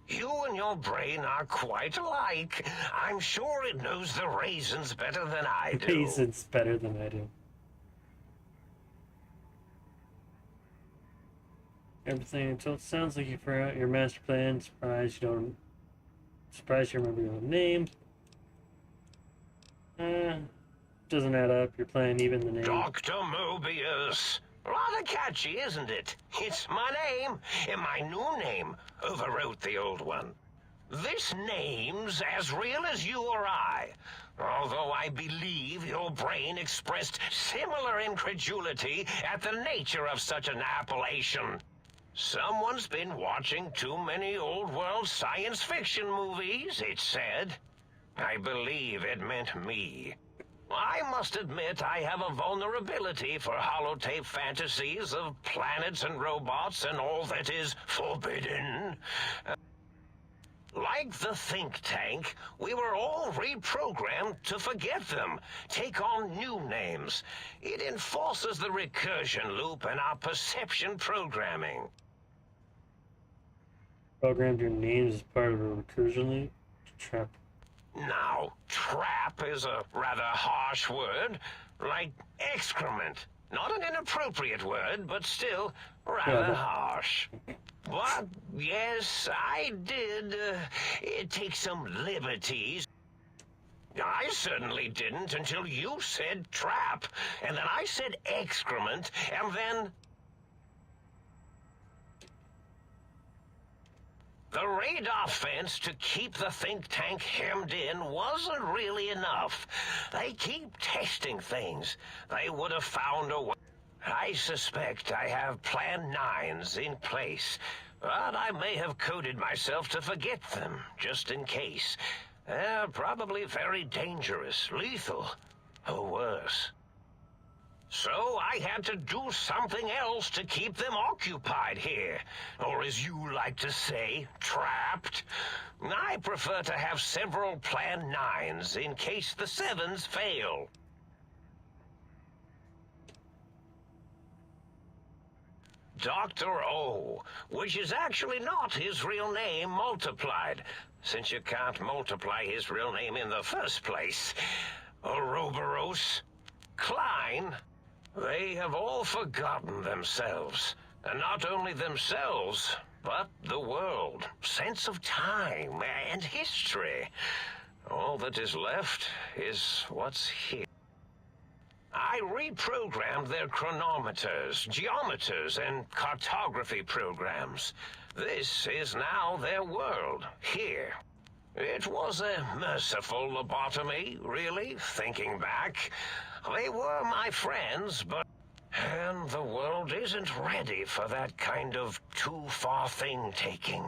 You and your brain are quite alike. I'm sure it knows the raisins better than I do. Raisins better than I do. Everything until it sounds like you forgot your master plan. Surprised you remember your own name. Doesn't add up. You're playing even the name. Dr. Mobius. Rather catchy, isn't it? It's my name, and my new name overwrote the old one. This name's as real as you or I, although I believe your brain expressed similar incredulity at the nature of such an appellation. Someone's been watching too many old-world science fiction movies, it said. I believe it meant me. I must admit I have a vulnerability for holotape fantasies of planets and robots and all that is forbidden. Like the think tank, we were all reprogrammed to forget them, take on new names. It enforces the recursion loop in our perception programming. Programmed your names as part of a recursion loop to trap. Now, trap is a rather harsh word, like excrement. Not an inappropriate word, but still rather harsh. But, yes, I did take some liberties. I certainly didn't until you said trap, and then I said excrement, and then... The radar fence to keep the think tank hemmed in wasn't really enough. They keep testing things. They would have found a way. I suspect I have Plan 9s in place, but I may have coded myself to forget them, just in case. They're probably very dangerous, lethal, or worse. So I had to do something else to keep them occupied here. Or as you like to say, trapped. I prefer to have several Plan 9s in case the 7s fail. Dr. O, which is actually not his real name multiplied, since you can't multiply his real name in the first place. Ouroboros, Klein... They have all forgotten themselves. And not only themselves, but the world, sense of time, and history. All that is left is what's here. I reprogrammed their chronometers, geometers, and cartography programs. This is now their world, here. It was a merciful lobotomy, really, thinking back. They were my friends, but... And the world isn't ready for that kind of too-far thing-taking.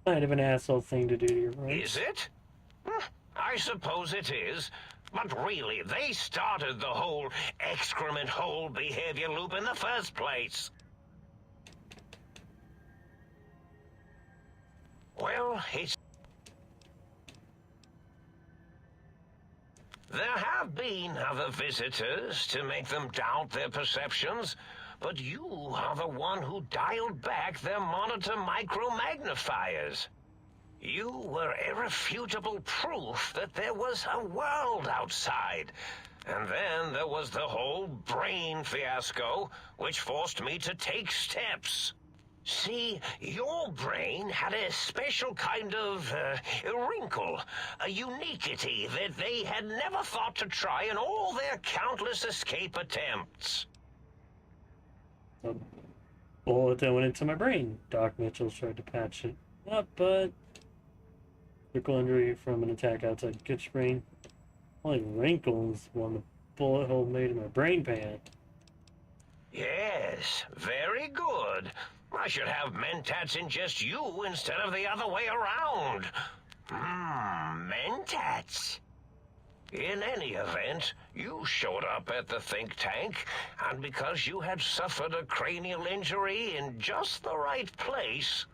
Kind of an asshole thing to do to your right. Is it? I suppose it is. But really, they started the whole excrement hole behavior loop in the first place. Well, it's... There have been other visitors to make them doubt their perceptions, but you are the one who dialed back their monitor micromagnifiers. You were irrefutable proof that there was a world outside. And then there was the whole brain fiasco, which forced me to take steps. See, your brain had a special kind of wrinkle, a uniquity that they had never thought to try in all their countless escape attempts. A bullet that went into my brain. Doc Mitchell tried to patch it up, but critical injury from an attack outside Kit's brain. Only wrinkle is one the bullet hole made in my brain pan. Yes, very good. I should have mentats ingest you instead of the other way around. Mentats. In any event, you showed up at the think tank, and because you had suffered a cranial injury in just the right place,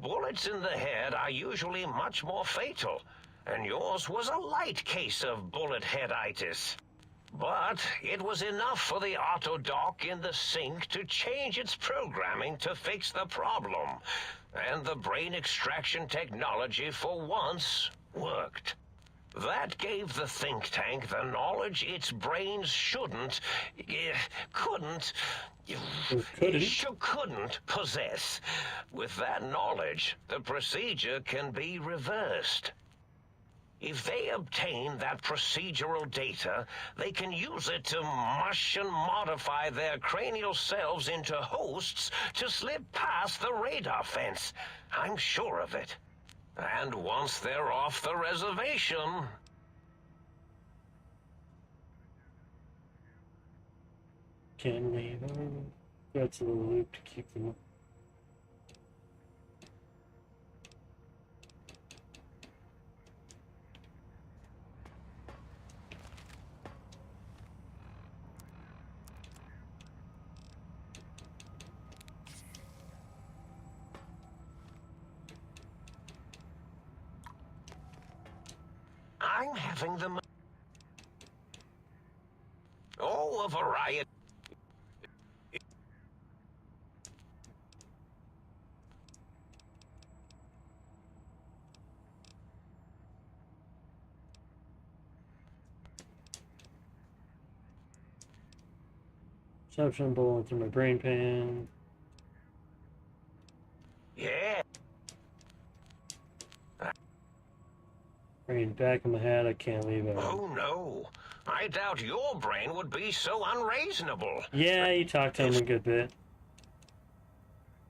bullets in the head are usually much more fatal, and yours was a light case of bullet headitis. But it was enough for the autodoc in the sink to change its programming to fix the problem. And the brain extraction technology for once worked. That gave the think tank the knowledge its brains couldn't possess. With that knowledge, the procedure can be reversed. If they obtain that procedural data, they can use it to mush and modify their cranial selves into hosts to slip past the radar fence. I'm sure of it. And once they're off the reservation... Can leave. That's a little loop to keep them up. I'm having them. Oh, a variety. Perception bullet through my brain pan. Yeah. Brain back in my head, I can't leave it. Oh no. I doubt your brain would be so unreasonable. Yeah, you talked to him a good bit.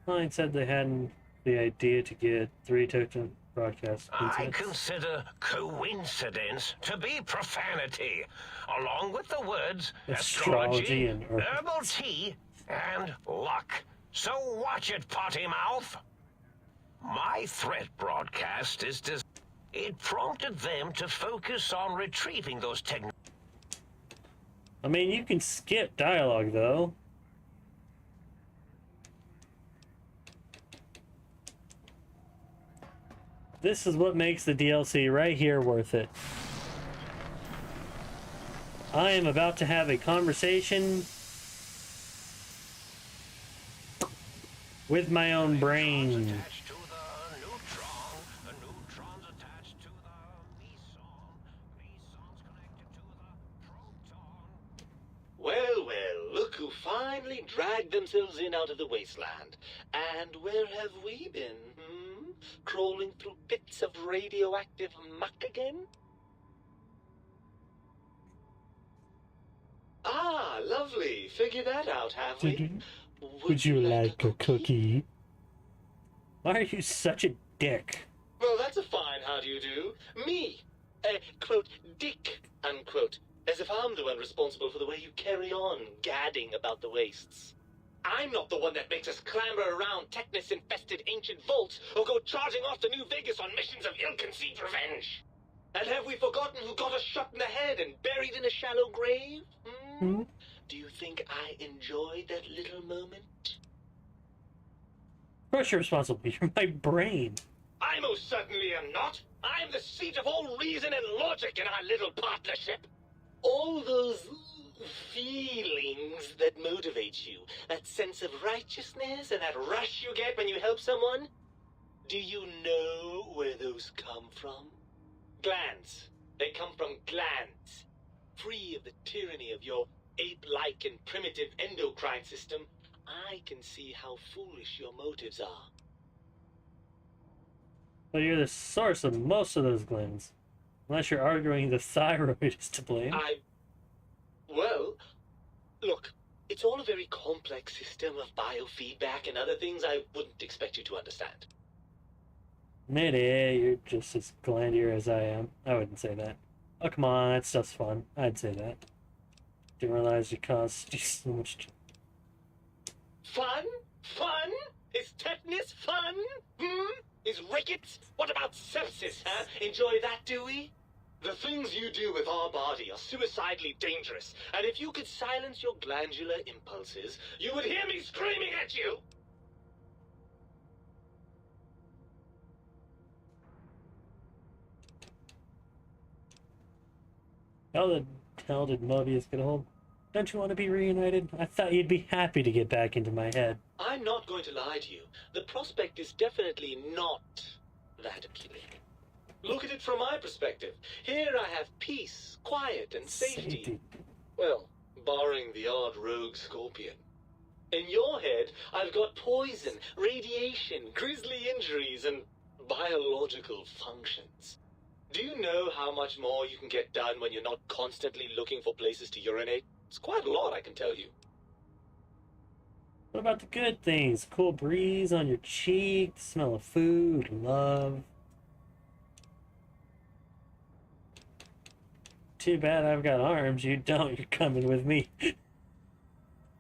Line said they hadn't the idea to get 3 token broadcast I incidents. consider coincidence to be profanity, along with the words Astrology astrology, and herbal tea, and luck. So watch it, potty mouth. My threat broadcast is it prompted them to focus on retrieving those I mean, you can skip dialogue, though. This is what makes the DLC right here worth it. I am about to have a conversation with my own brain. attached to the neutron. The neutron's attached to the meson. Meson's connected to the proton. Well, well, look who finally dragged themselves in out of the wasteland. And where have we been, Crawling through pits of radioactive muck again? Ah, lovely. Figured that out, have we? Would you like a cookie? Why are you such a dick? Well, that's a fine how do you do. Me, quote, dick, unquote. As if I'm the one responsible for the way you carry on gadding about the wastes. I'm not the one that makes us clamber around Technus-infested ancient vaults or go charging off to New Vegas on missions of ill-conceived revenge. And have we forgotten who got us shot in the head and buried in a shallow grave? Do you think I enjoyed that little moment? Of course you're responsible. You're my brain. I most certainly am not. I'm the seat of all reason and logic in our little partnership. All those feelings that motivate you, that sense of righteousness and that rush you get when you help someone, do you know where those come from? Glands. They come from glands. Free of the tyranny of your ape-like and primitive endocrine system, I can see how foolish your motives are. Well, you're the source of most of those glands. Unless you're arguing the thyroid is to blame. Well, look, it's all a very complex system of biofeedback and other things I wouldn't expect you to understand. Maybe you're just as glandier as I am. I wouldn't say that. Oh, come on, that stuff's fun. I'd say that. Didn't realize it cost you so much. Fun? Fun? Is tetanus fun? Is rickets? What about sepsis, huh? Enjoy that, do we? The things you do with our body are suicidally dangerous, and if you could silence your glandular impulses, you would hear me screaming at you! How the hell did Mobius get a hold? Don't you want to be reunited? I thought you'd be happy to get back into my head. I'm not going to lie to you. The prospect is definitely not that appealing. Look at it from my perspective. Here I have peace, quiet, and safety. Well, barring the odd rogue scorpion. In your head, I've got poison, radiation, grisly injuries, and biological functions. Do you know how much more you can get done when you're not constantly looking for places to urinate? It's quite a lot, I can tell you. What about the good things? Cool breeze on your cheek, the smell of food, love. Too bad I've got arms. You don't. You're coming with me.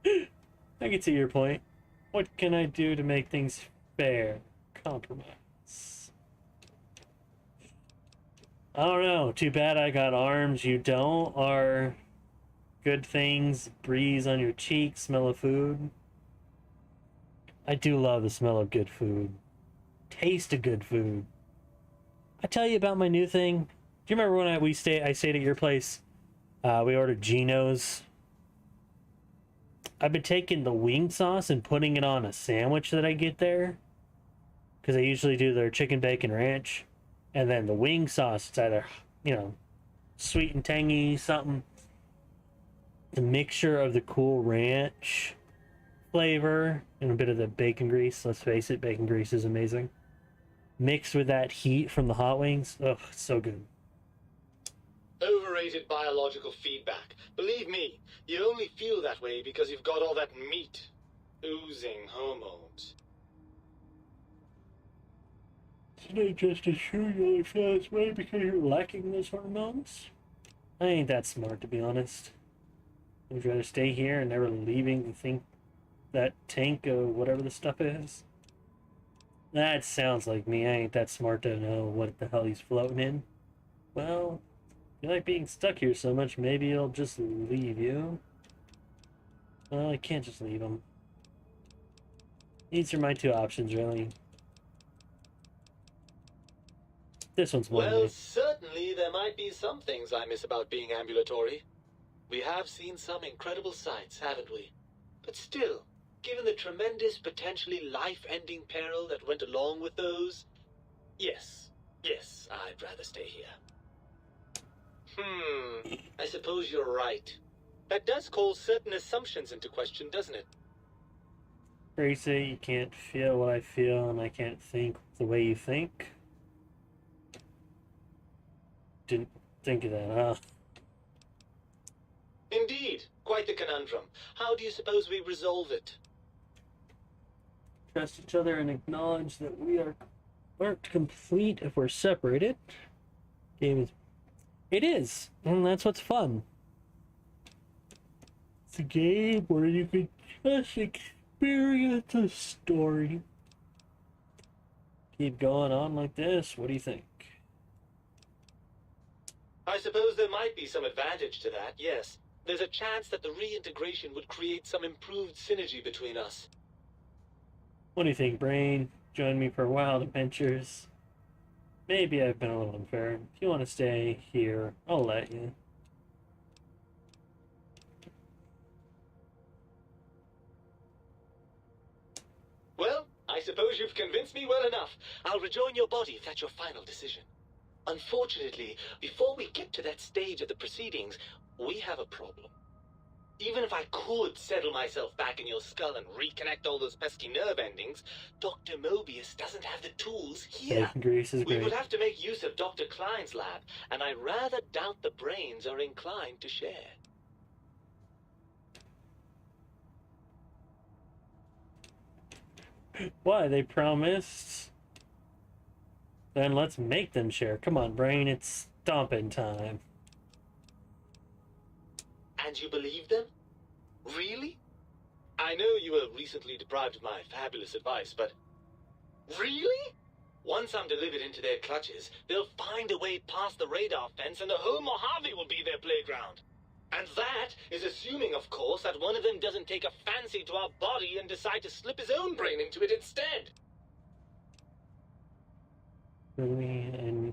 I can see your point. What can I do to make things fair? Compromise. I don't know. Too bad I got arms. You don't. Are good things. Breeze on your cheek. Smell of food. I do love the smell of good food. Taste of good food. I tell you about my new thing. you remember when I stayed at your place? We ordered Geno's. I've been taking the wing sauce and putting it on a sandwich that I get there. Because they usually do their chicken bacon ranch. And then the wing sauce, it's either, you know, sweet and tangy, something. The mixture of the Cool Ranch flavor and a bit of the bacon grease. Let's face it, bacon grease is amazing. Mixed with that heat from the hot wings. Ugh, it's so good. Overrated biological feedback. Believe me, you only feel that way because you've got all that meat oozing hormones. Isn't it just as true you only feel this way because you're lacking those hormones? I ain't that smart, to be honest. I'd rather stay here and never leaving the thing, that tank of whatever the stuff is. That sounds like me. I ain't that smart to know what the hell he's floating in. Well, you like being stuck here so much, maybe I'll just leave you. Well, I can't just leave him. These are my two options, really. This one's more Well, certainly there might be some things I miss about being ambulatory. We have seen some incredible sights, haven't we? But still, given the tremendous, potentially life-ending peril that went along with those, yes, I'd rather stay here. I suppose you're right. That does call certain assumptions into question, doesn't it? Crazy, you can't feel what I feel, and I can't think the way you think. Didn't think of that, huh? Indeed, quite the conundrum. How do you suppose we resolve it? Trust each other and acknowledge that we aren't complete if we're separated. Game is... It is, and that's what's fun. It's a game where you can just experience a story. Keep going on like this. What do you think? I suppose there might be some advantage to that, yes. There's a chance that the reintegration would create some improved synergy between us. What do you think, Brain? Join me for wild adventures. Maybe I've been a little unfair. If you want to stay here, I'll let you. Well, I suppose you've convinced me well enough. I'll rejoin your body if that's your final decision. Unfortunately, before we get to that stage of the proceedings, we have a problem. Even if I could settle myself back in your skull and reconnect all those pesky nerve endings, Dr. Mobius doesn't have the tools here. Bacon grease is We great. would have to make use of Dr. Klein's lab, and I rather doubt the brains are inclined to share. Why? They promised? Then let's make them share. Come on, Brain, it's stomping time. And you believe them? Really? I know you were recently deprived of my fabulous advice, but... Really? Once I'm delivered into their clutches, they'll find a way past the radar fence and the whole Mojave will be their playground. And that is assuming, of course, that one of them doesn't take a fancy to our body and decide to slip his own brain into it instead. Me, and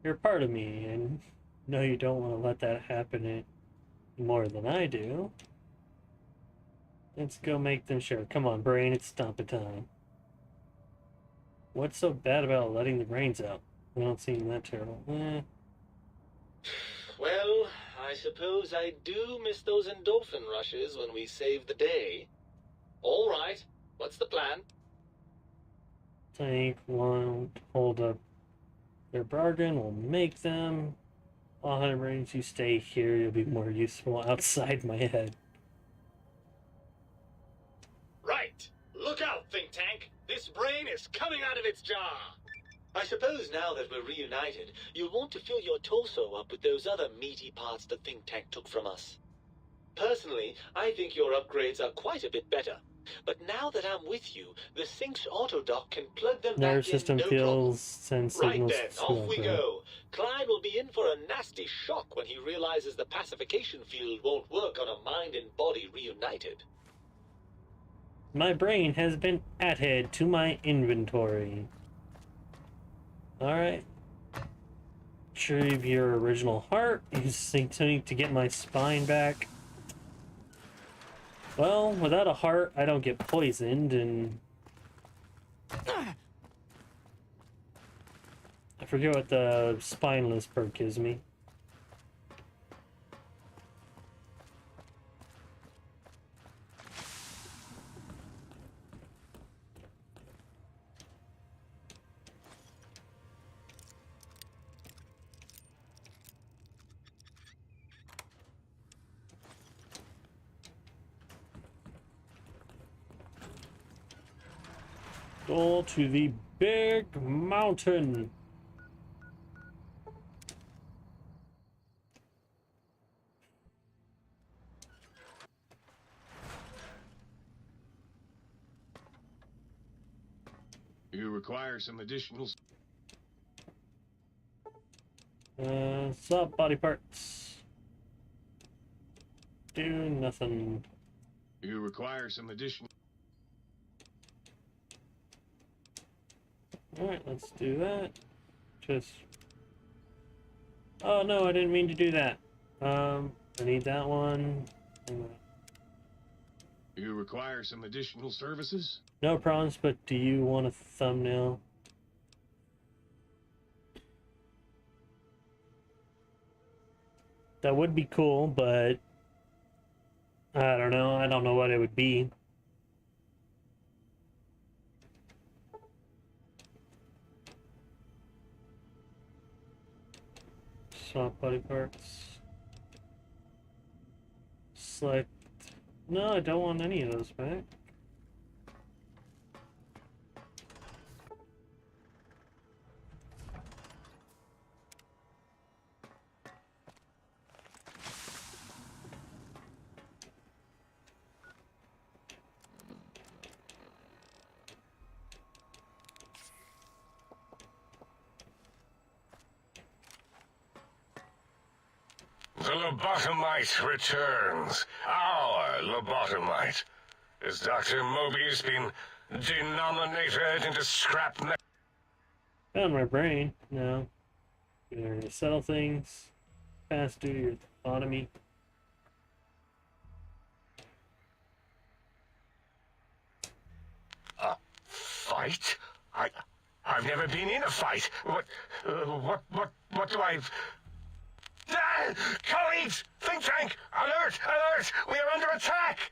you're part of me, and no, you don't want to let that happen any more than I do. Let's go make them share. Come on, Brain, it's stomping time. What's so bad about letting the brains out? They don't seem that terrible. Well, I suppose I do miss those endorphin rushes when we save the day. All right, what's the plan? Tank won't hold up their bargain. We'll make them. 100 brains, you stay here. You'll be more useful outside my head. Right. Look out, Think Tank. This brain is coming out of its jar. I suppose now that we're reunited, you'll want to fill your torso up with those other meaty parts the Think Tank took from us. Personally, I think your upgrades are quite a bit better. But now that I'm with you, the Sync's autodock can plug them Nerve back system in, no feels, sends problem. signals. Right then, off we go. Klein will be in for a nasty shock when he realizes the pacification field won't work on a mind and body reunited. My brain has been added to my inventory. Alright. Retrieve your original heart. Use Synctonic to get my spine back. Well, without a heart, I don't get poisoned, and I forget what the spineless perk gives me. Go to the big mountain. You require some additional... What's up, body parts? Do nothing. You require some additional... Alright, let's do that. Just... Oh no, I didn't mean to do that. I need that one. You require some additional services? No problems, but do you want a thumbnail? That would be cool, but I don't know. I don't know what it would be. Swap body parts. Select. No, I don't want any of those back. The lobotomite returns. Our lobotomite. Has Dr. Mobius been denominated into scrap metal? Found my brain. No. You're gonna settle things. Pass due to your lobotomy. A fight? I've never been in a fight. What do I... Ah! Colleagues! Think tank! Alert! Alert! We are under attack!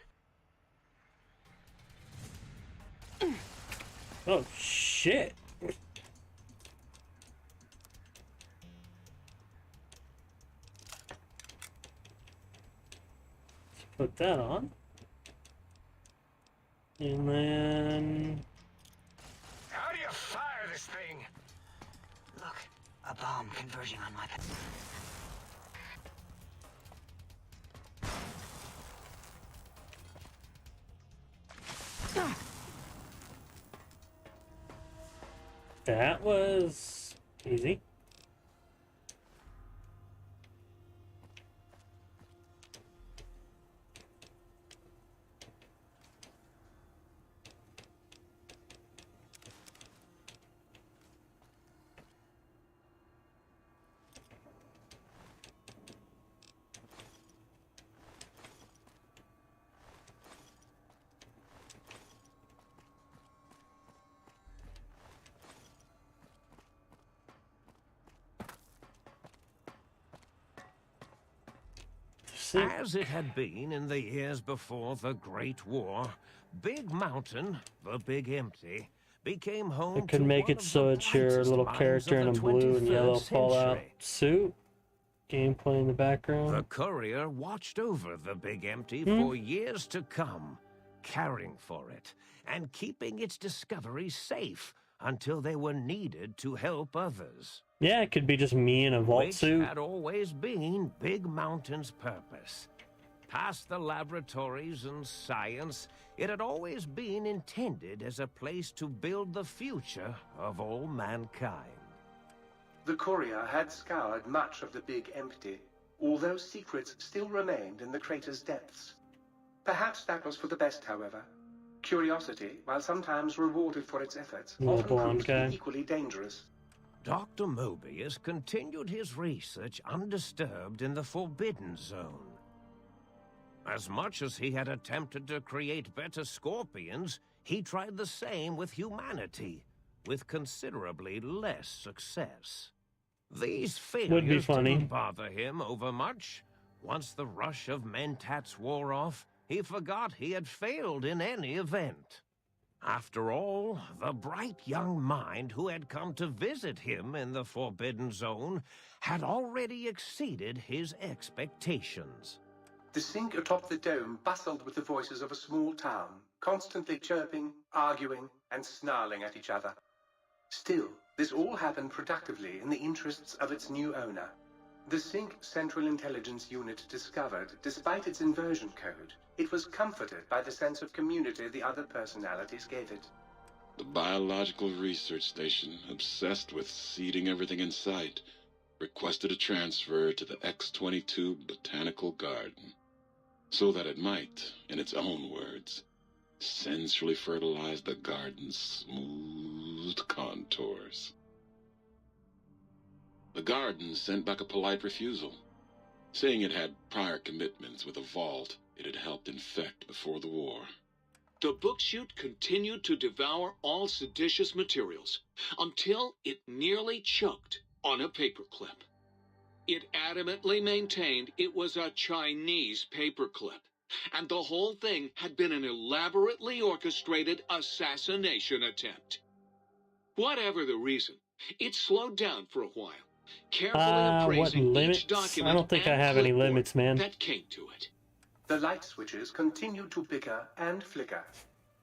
Oh, shit. Let's put that on. And then... How do you fire this thing? Look, a bomb converging on my... That was easy. As it had been in the years before the Great War, Big Mountain, the Big Empty, became home I could to make one it of so the it's your brightest little minds character in of a the blue and yellow 21st Fallout century. suit. Gameplay in the background. The courier watched over the Big Empty for years to come, caring for it and keeping its discoveries safe until they were needed to help others. Yeah, it could be just me in a vault Which suit. had always been Big Mountain's purpose. Past the laboratories and science, it had always been intended as a place to build the future of all mankind. The courier had scoured much of the Big Empty, although secrets still remained in the crater's depths. Perhaps that was for the best, however. Curiosity, while sometimes rewarded for its efforts, Little often blonde proved to guy. be equally dangerous. Dr. Mobius continued his research undisturbed in the Forbidden Zone. As much as he had attempted to create better scorpions, he tried the same with humanity, with considerably less success. These failures didn't bother him overmuch. Once the rush of mentats wore off, he forgot he had failed in any event. After all, the bright young mind who had come to visit him in the Forbidden Zone had already exceeded his expectations. The sink atop the dome bustled with the voices of a small town, constantly chirping, arguing, and snarling at each other. Still, this all happened productively in the interests of its new owner. The Sync Central Intelligence Unit discovered, despite its inversion code, it was comforted by the sense of community the other personalities gave it. The Biological Research Station, obsessed with seeding everything in sight, requested a transfer to the X-22 Botanical Garden, so that it might, in its own words, sensually fertilize the garden's smooth contours. The garden sent back a polite refusal, saying it had prior commitments with a vault it had helped infect before the war. The book chute continued to devour all seditious materials until it nearly choked on a paperclip. It adamantly maintained it was a Chinese paperclip, and the whole thing had been an elaborately orchestrated assassination attempt. Whatever the reason, it slowed down for a while, carefully appraising each document I don't think I have any limits, man. that came to it. The light switches continued to bicker and flicker.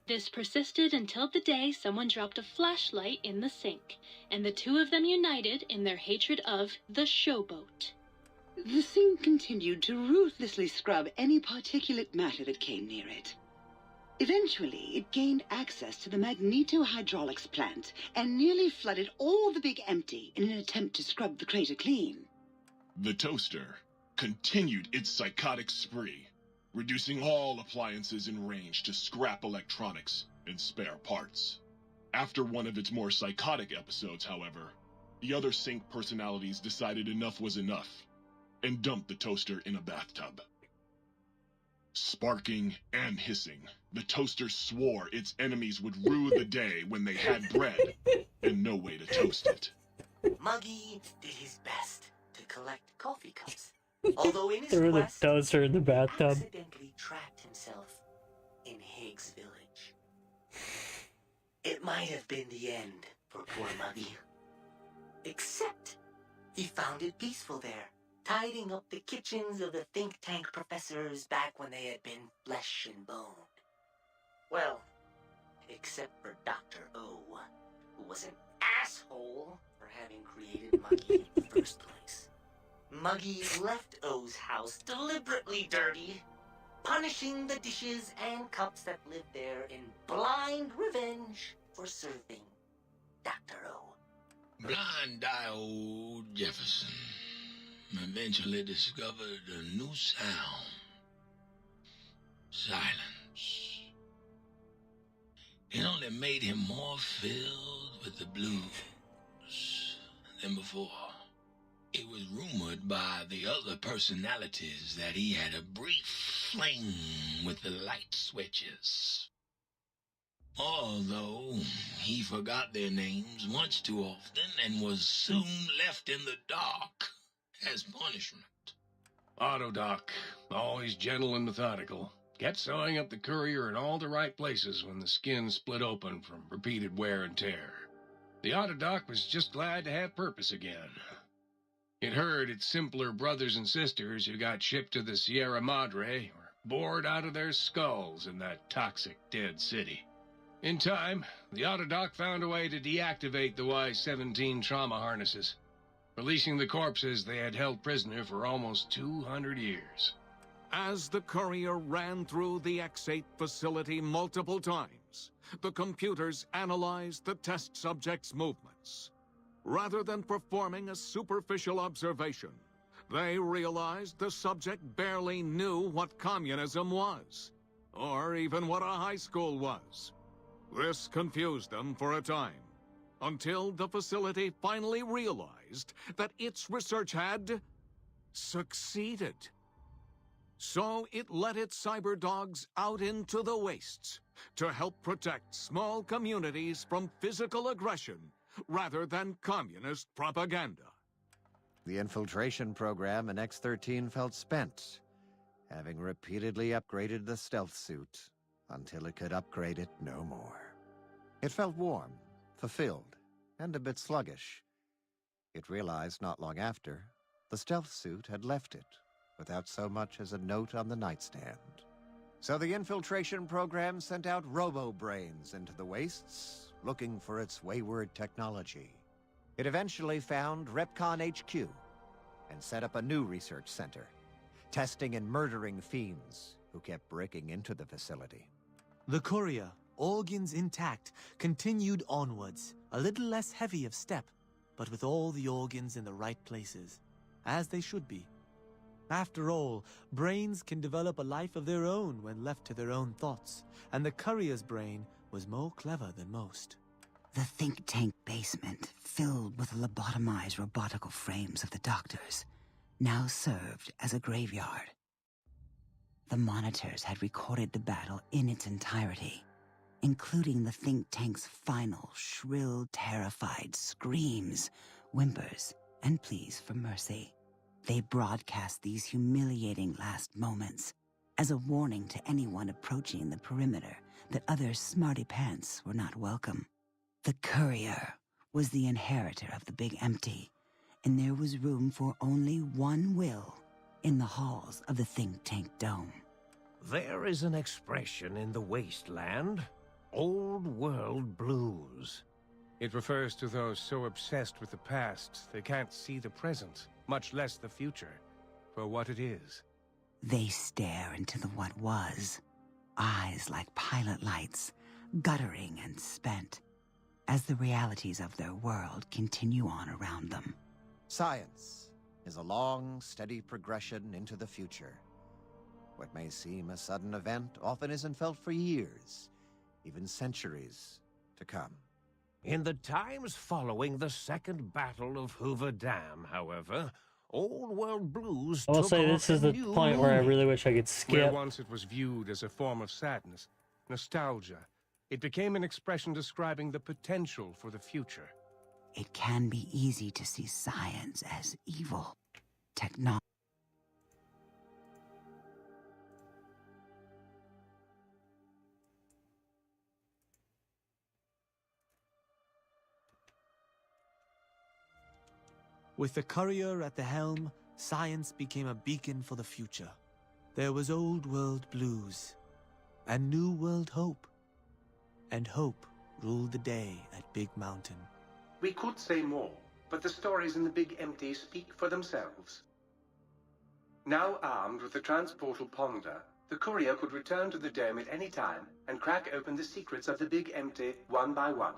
This persisted until the day someone dropped a flashlight in the sink, and the two of them united in their hatred of the showboat. The sink continued to ruthlessly scrub any particulate matter that came near it. Eventually, it gained access to the magnetohydraulics plant and nearly flooded all the Big Empty in an attempt to scrub the crater clean. The toaster continued its psychotic spree, reducing all appliances in range to scrap electronics and spare parts. After one of its more psychotic episodes, however, the other Sync personalities decided enough was enough and dumped the toaster in a bathtub. Sparking and hissing, the toaster swore its enemies would rue the day when they had bread and no way to toast it. Muggy did his best to collect coffee cups, although in his Threw the quest, toaster in the bathtub. accidentally trapped himself in Higgs Village. It might have been the end for poor Muggy. Except he found it peaceful there, tidying up the kitchens of the think tank professors back when they had been flesh and bone. Well, except for Dr. O, who was an asshole for having created Muggy in the first place. Muggy left O's house deliberately dirty, punishing the dishes and cups that lived there in blind revenge for serving Dr. O. Blind-eye old Jefferson eventually discovered a new sound. Silence. It only made him more filled with the blues than before. It was rumored by the other personalities that he had a brief fling with the light switches. Although he forgot their names much too often and was soon left in the dark as punishment. Autodoc, always gentle and methodical, kept sewing up the courier in all the right places when the skin split open from repeated wear and tear. The Autodoc was just glad to have purpose again. It heard its simpler brothers and sisters who got shipped to the Sierra Madre were bored out of their skulls in that toxic dead city. In time, the Autodoc found a way to deactivate the Y-17 trauma harnesses, releasing the corpses they had held prisoner for almost 200 years. As the courier ran through the X-8 facility multiple times, the computers analyzed the test subject's movements. Rather than performing a superficial observation, they realized the subject barely knew what communism was, or even what a high school was. This confused them for a time, until the facility finally realized that its research had succeeded. So it let its cyber dogs out into the wastes to help protect small communities from physical aggression rather than communist propaganda. The infiltration program in X-13 felt spent, having repeatedly upgraded the stealth suit until it could upgrade it no more. It felt warm, fulfilled, and a bit sluggish. It realized not long after, the stealth suit had left it without so much as a note on the nightstand. So the infiltration program sent out robo-brains into the wastes, looking for its wayward technology. It eventually found Repcon HQ and set up a new research center, testing and murdering fiends who kept breaking into the facility. The courier, organs intact, continued onwards, a little less heavy of step, but with all the organs in the right places, as they should be. After all, brains can develop a life of their own when left to their own thoughts, and the courier's brain was more clever than most. The think tank basement, filled with the lobotomized robotical frames of the doctors, now served as a graveyard. The monitors had recorded the battle in its entirety, including the think tank's final, shrill, terrified screams, whimpers, and pleas for mercy. They broadcast these humiliating last moments as a warning to anyone approaching the perimeter that other smarty pants were not welcome. The courier was the inheritor of the Big Empty, and there was room for only one will in the halls of the think tank dome. There is an expression in the wasteland, old world blues. It refers to those so obsessed with the past they can't see the present, much less the future, for what it is. They stare into the what was, eyes like pilot lights, guttering and spent, as the realities of their world continue on around them. Science is a long, steady progression into the future. What may seem a sudden event often isn't felt for years, even centuries to come. In the times following the Second Battle of Hoover Dam, however, Old World Blues I will took say on this a is the new point where I meaning. really wish I could Where skip. once it was viewed as a form of sadness, nostalgia, it became an expression describing the potential for the future. It can be easy to see science as evil. Technology. With the courier at the helm, science became a beacon for the future. There was old world blues, and new world hope. And hope ruled the day at Big Mountain. We could say more, but the stories in the Big Empty speak for themselves. Now armed with the transportal Ponder, the courier could return to the dome at any time and crack open the secrets of the Big Empty one by one.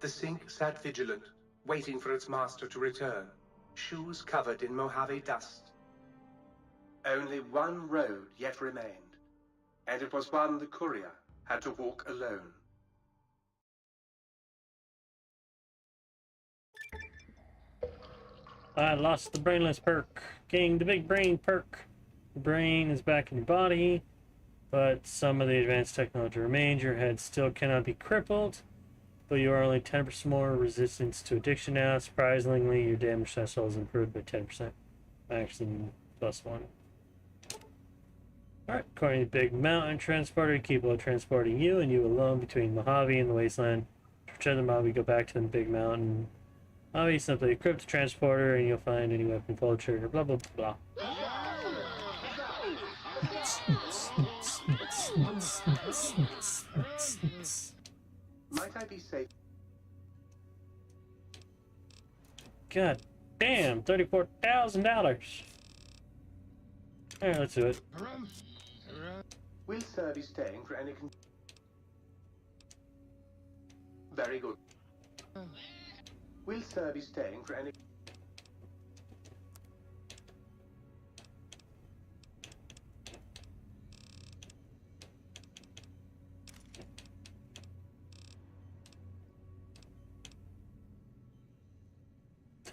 The Sync sat vigilant, waiting for its master to return, shoes covered in Mojave dust. Only one road yet remained, and it was one the courier had to walk alone. I lost the brainless perk. Getting the big brain perk. The brain is back in your body, but some of the advanced technology remains. Your head still cannot be crippled, but you are only 10% more resistance to addiction now. Surprisingly, your damage threshold is improved by 10%. Actually, +1. Alright, according to the Big Mountain Transporter, keep on transporting you and you alone between Mojave and the Wasteland. To return to Mojave, go back to the Big Mountain. Mojave, simply equip the transporter and you'll find any weapon, pull the trigger, blah blah blah. Might I be safe? God damn, $34,000. Alright, let's do it. Will Sir be staying for any Very good. Will Sir be staying for any...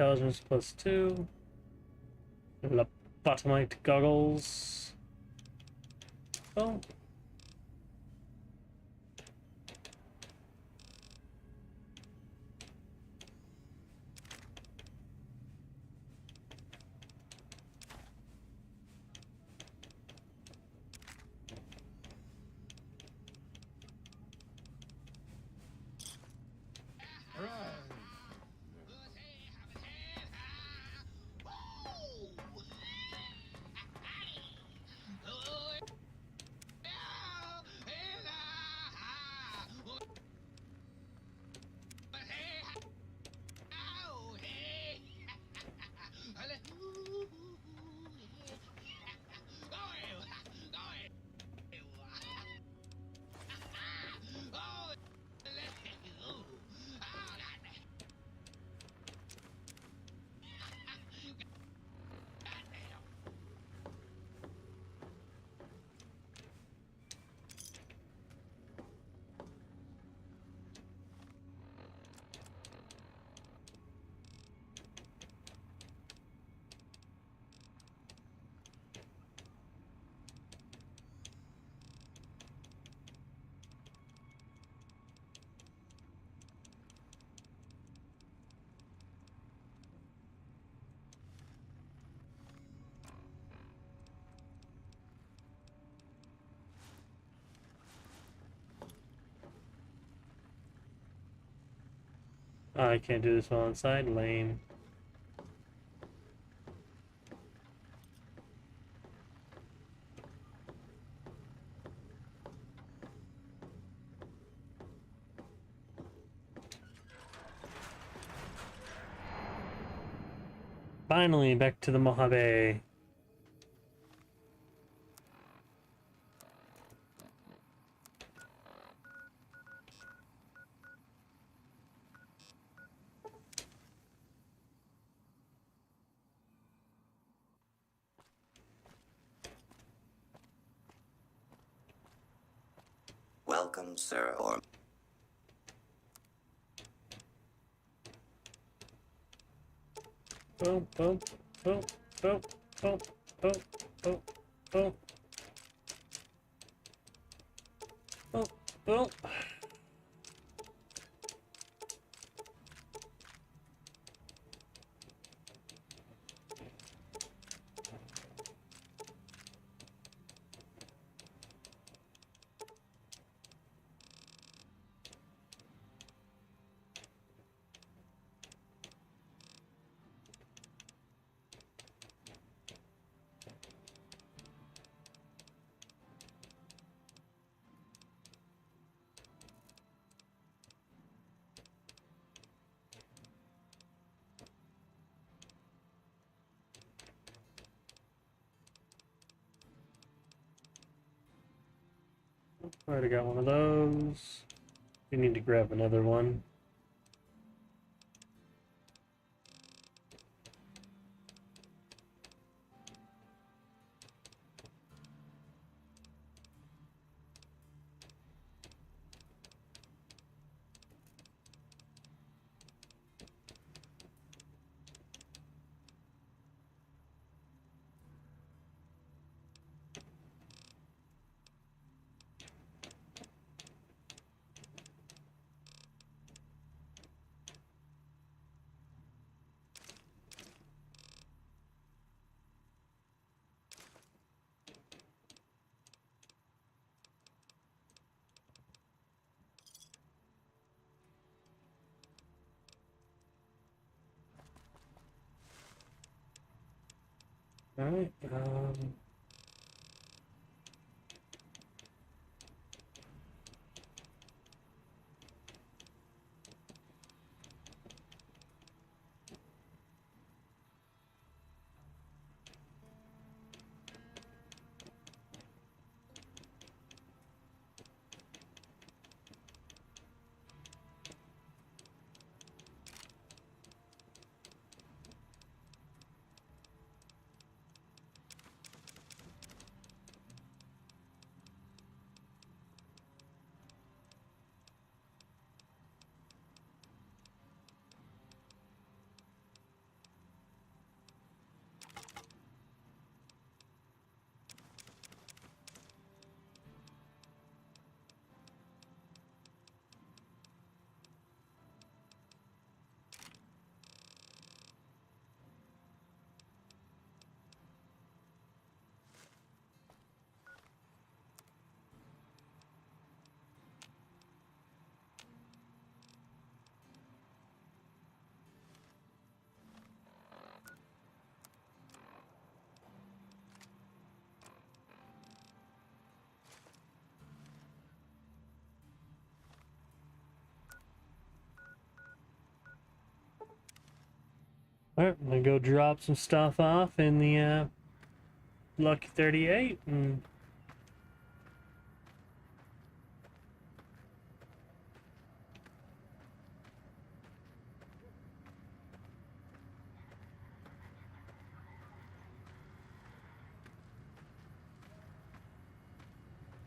intelligence +2. Lobotomite goggles. Oh. I can't do this while inside. Lame. Finally, back to the Mojave. Welcome, Sir Orm. Boom, boom, boom, boom, boom, boom, boom, boom. Boom, boom. Already got one of those. We need to grab another one. Alright, Alright, I'm gonna go drop some stuff off in the Lucky 38 and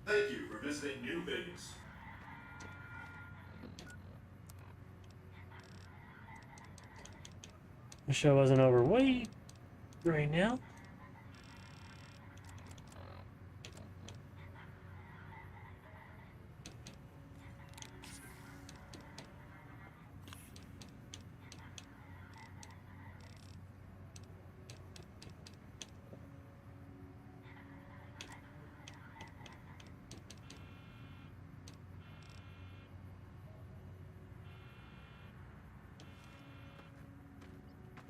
Thank you for visiting New Vegas. wish I wasn't overweight right now.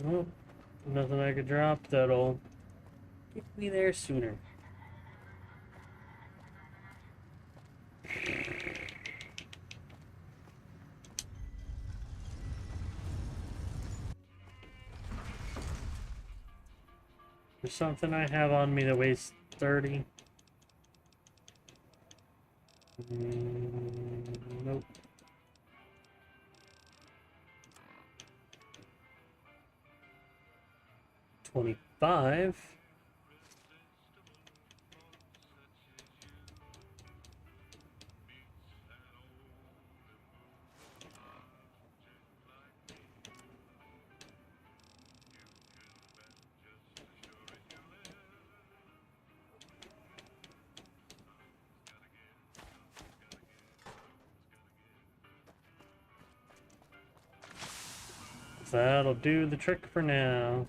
Well, nothing I could drop that'll get me there sooner. There's something I have on me that weighs 30. Nope. $25. That'll do the trick for now.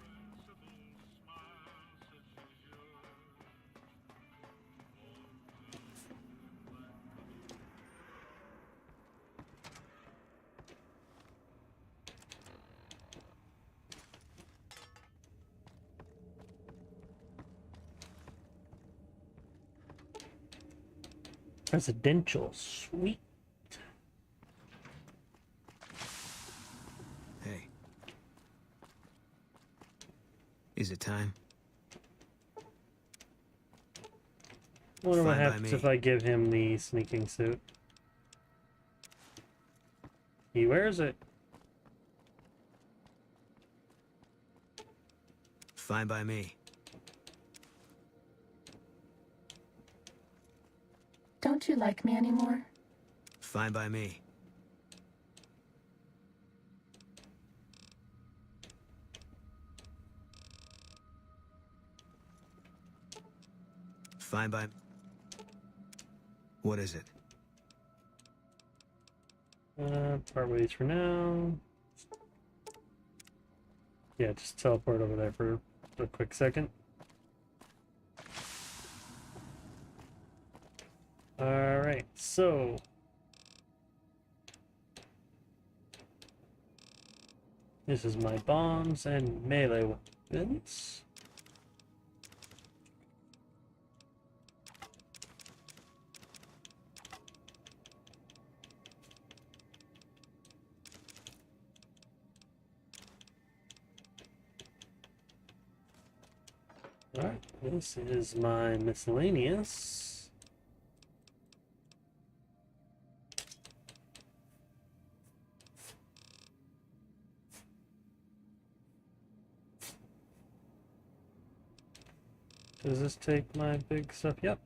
Presidential suite. Hey. Is it time? Wonder what Fine by happens me. if I give him the sneaking suit. He wears it. Fine by me. Don't you like me anymore? Fine by me. Fine by... What is it? Part ways for now. Yeah, just teleport over there for a quick second. Alright, so... This is my bombs and melee weapons. Alright, this is my miscellaneous. Does this take my big stuff? Yep.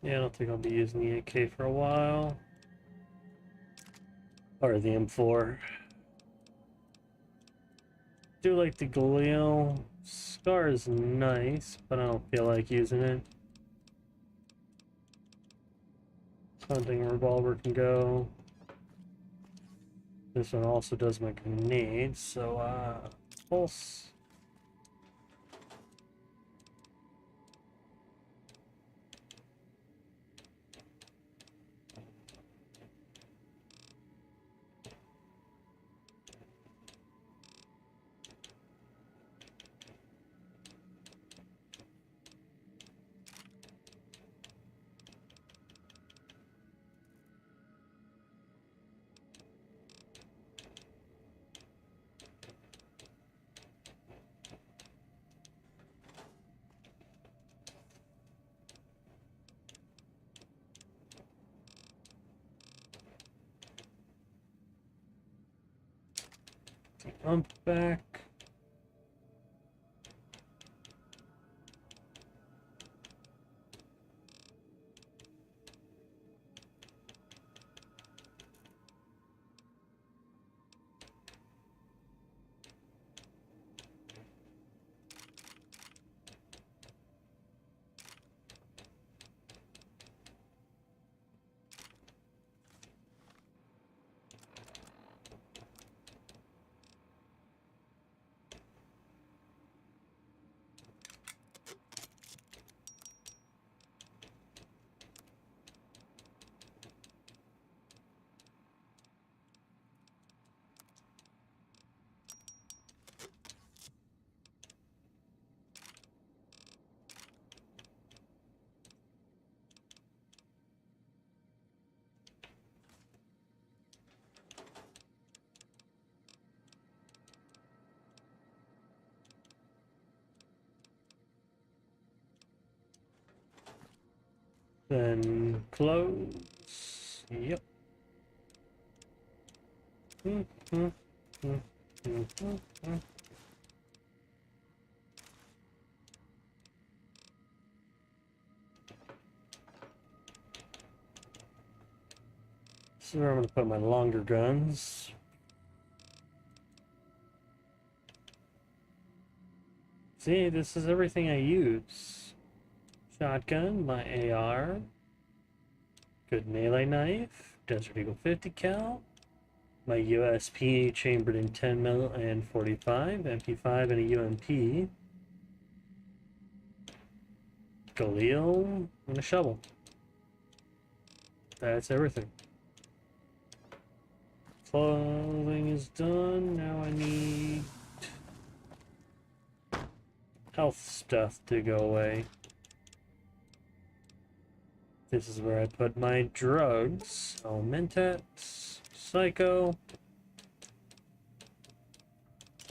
Yeah, I don't think I'll be using the AK for a while. Or the M4. Do like the Galil. Scar is nice, but I don't feel like using it. Hunting revolver can go. This one also does my grenades, so pulse. Jump back. Then close. Yep. This is where I'm going to put my longer guns. See, this is everything I use. Shotgun, my AR, good melee knife, Desert Eagle 50 cal, my USP chambered in 10mm and 45, MP5 and a UMP, Galil, and a shovel. That's everything. Clothing is done. Now I need health stuff to go away. This is where I put my drugs. Mentats, Psycho,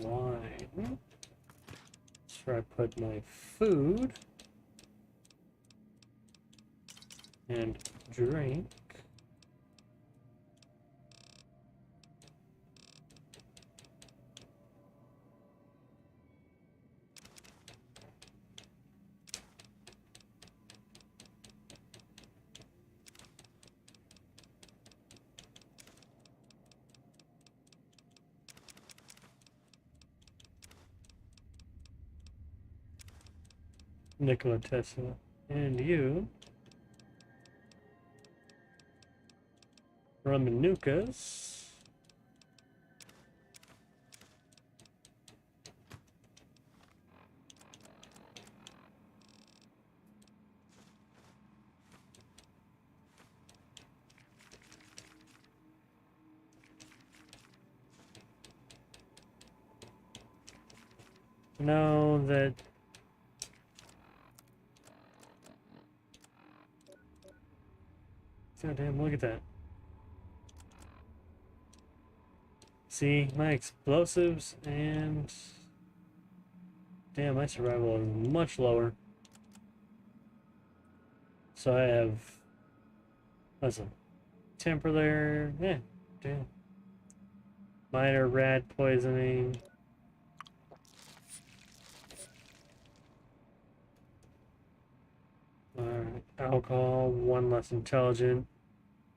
wine. That's where I put my food and drink. Nikola Tesla, and you, Ramanukas, know that God damn, look at that. See, my explosives and... Damn, my survival is much lower. So I have... Listen. Temper there. Yeah, damn. Minor rat poisoning. Alright, alcohol, 1 less intelligent.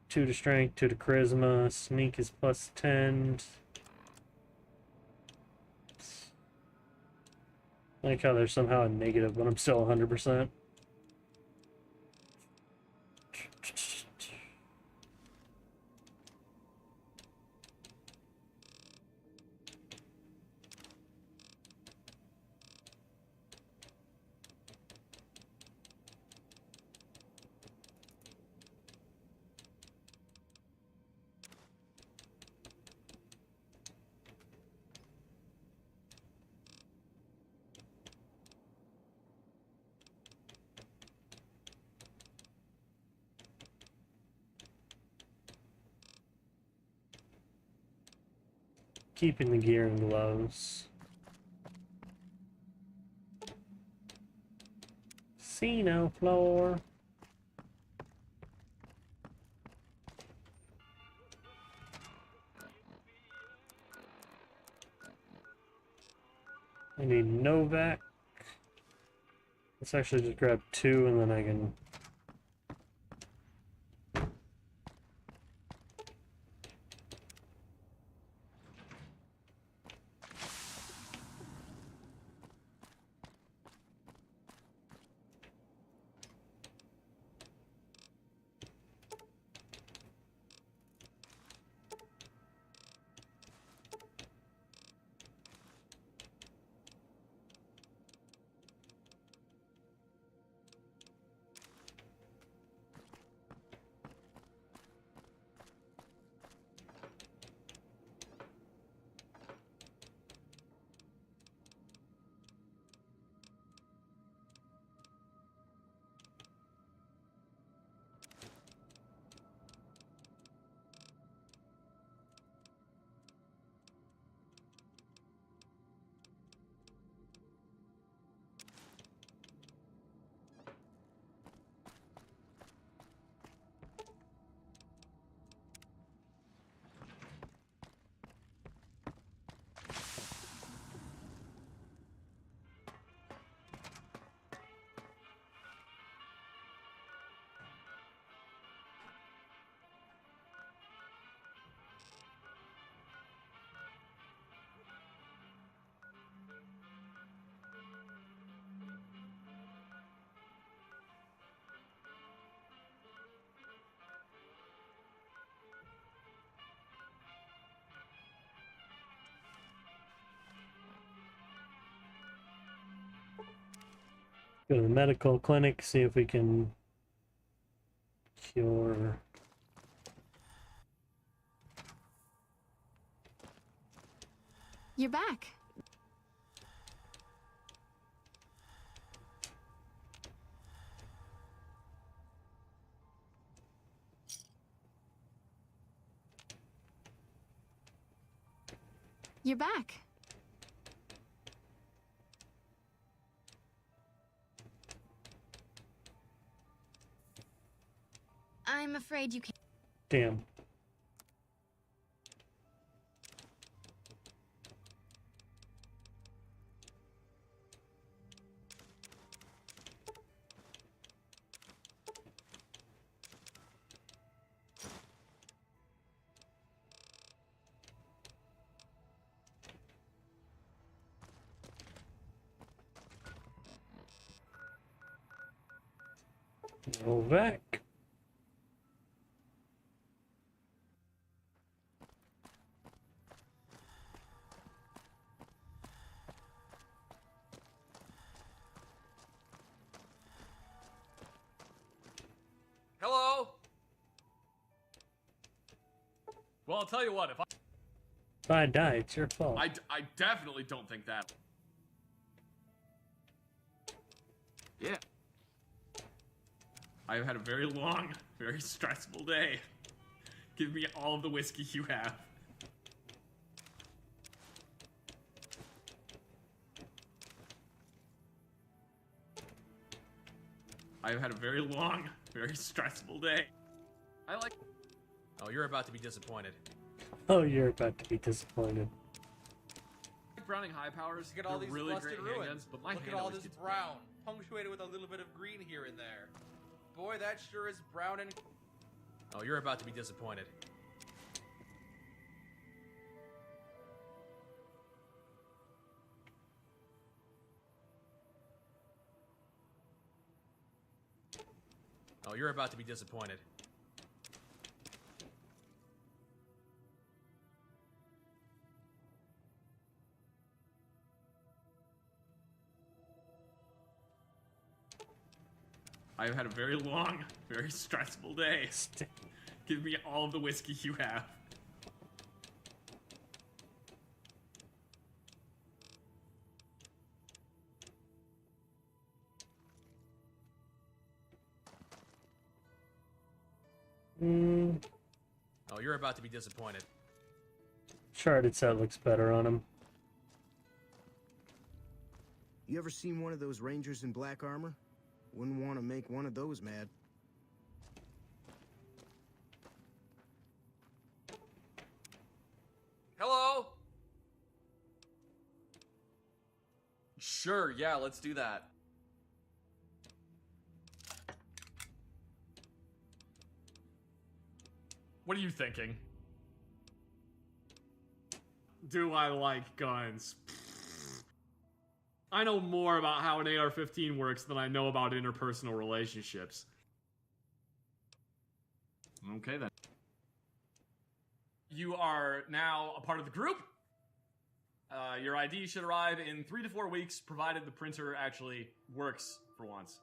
2 to strength, 2 to charisma, sneak is plus 10. I like how there's somehow a negative, but I'm still 100%. Keeping the gear and gloves. Casino floor. I need Novak. Let's actually just grab 2 and then I can... Go to the medical clinic, see if we can cure... You're back. You're back. I'm afraid you can't. Damn. Novak. Hello? Well, I'll tell you what, If I die, it's your fault. I definitely don't think that. Yeah. I've had a very long, very stressful day. Give me all of the whiskey you have. I've had a very long, very stressful day. I like... Oh, you're about to be disappointed. Oh, you're about to be disappointed. Browning high powers, Look at all these really busted great ruins. handguns, but my Look hand at all always this gets brown, punctuated with a little bit of green here and there. Boy, that sure is brown and... Oh, you're about to be disappointed. Oh, you're about to be disappointed. I've had a very long, very stressful day. Give me all of the whiskey you have. Oh, you're about to be disappointed. Sharded set looks better on him. You ever seen one of those rangers in black armor? Wouldn't want to make one of those mad. Hello? Sure, yeah, let's do that. What are you thinking? Do I like guns? I know more about how an AR-15 works than I know about interpersonal relationships. Okay, then. You are now a part of the group. Your ID should arrive in 3 to 4 weeks, provided the printer actually works for once.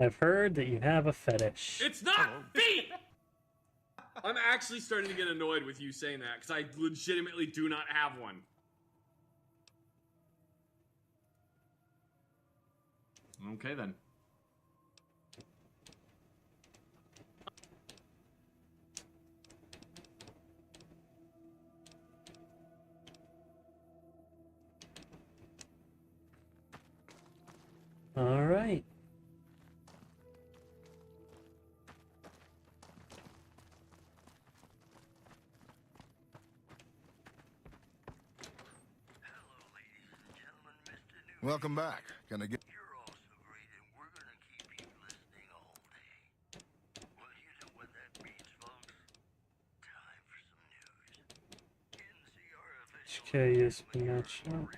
I've heard that you have a fetish. It's not feet! I'm actually starting to get annoyed with you saying that, because I legitimately do not have one. Okay, then. All right. Welcome back. Can I get... Curious, but not sure.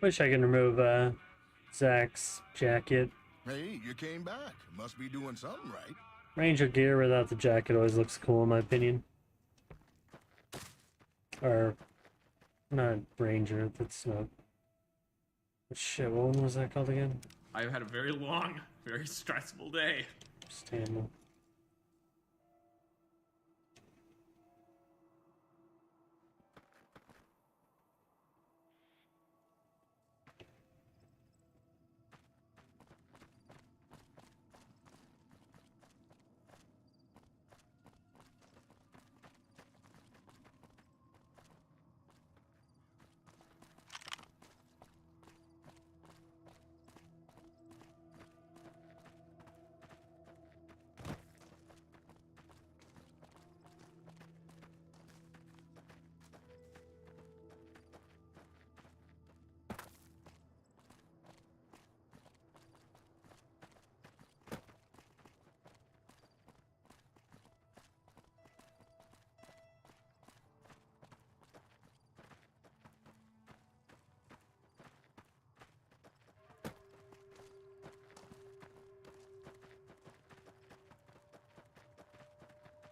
Wish I could remove Zach's jacket. Hey, you came back. Must be doing something right. Ranger gear without the jacket always looks cool in my opinion. Or not Ranger, that's not. Shit, what one was that called again? I've had a very long, very stressful day. Stanley.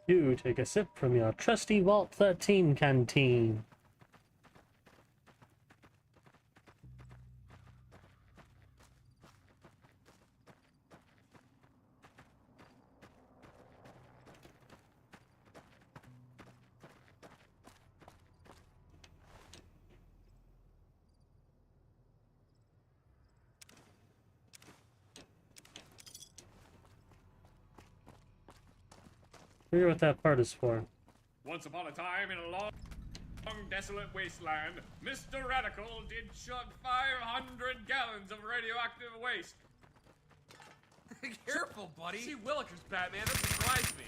You take a sip from your trusty Vault 13 canteen. I wonder what that part is for. Once upon a time in a long, desolate wasteland, Mr. Radical did chug 500 gallons of radioactive waste. Careful, buddy. See Willikers, Batman. That surprised me.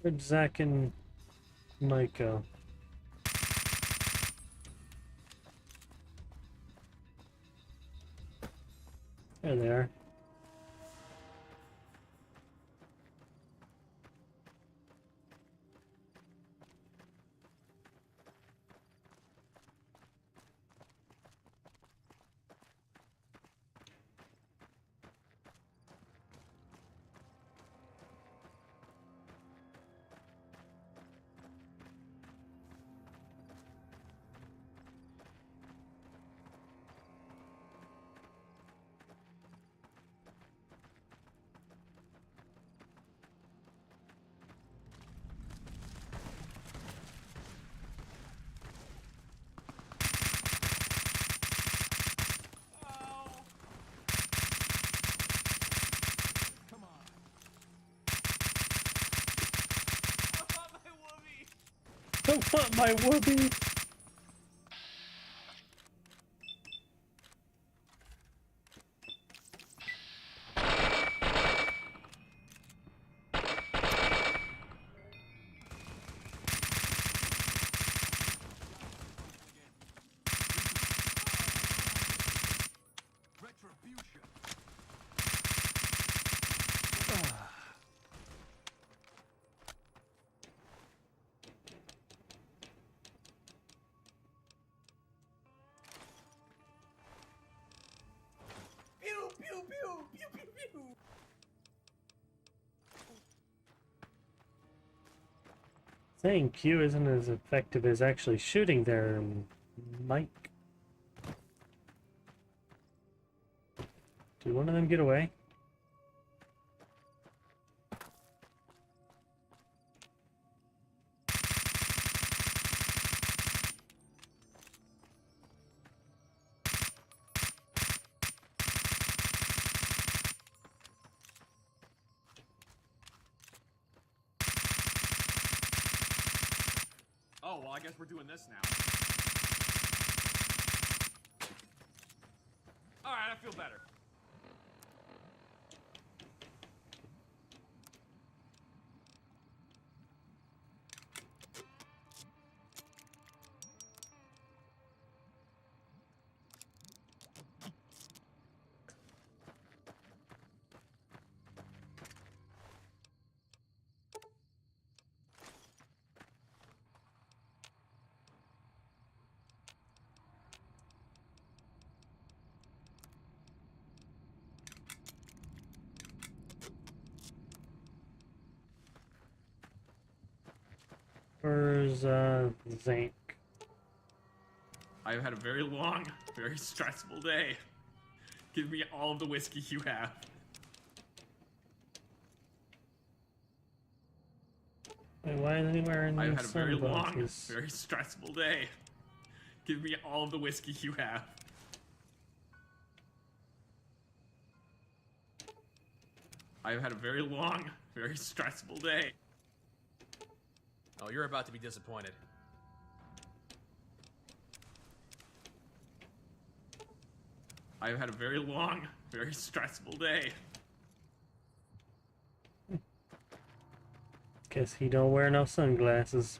Where'd Zach and Mike go? There they are. I want my whoopee. Saying Q isn't as effective as actually shooting there, Mike. Did one of them get away? Oh, well, I guess we're doing this now. Alright, I feel better. Where's Zank? I've had a very long, very stressful day. Give me all of the whiskey you have. Wait, why isn't he wearing I've had a very long, sunglasses? very stressful day. Give me all of the whiskey you have. I've had a very long, very stressful day. Oh, you're about to be disappointed. I've had a very long, very stressful day. Guess he don't wear no sunglasses.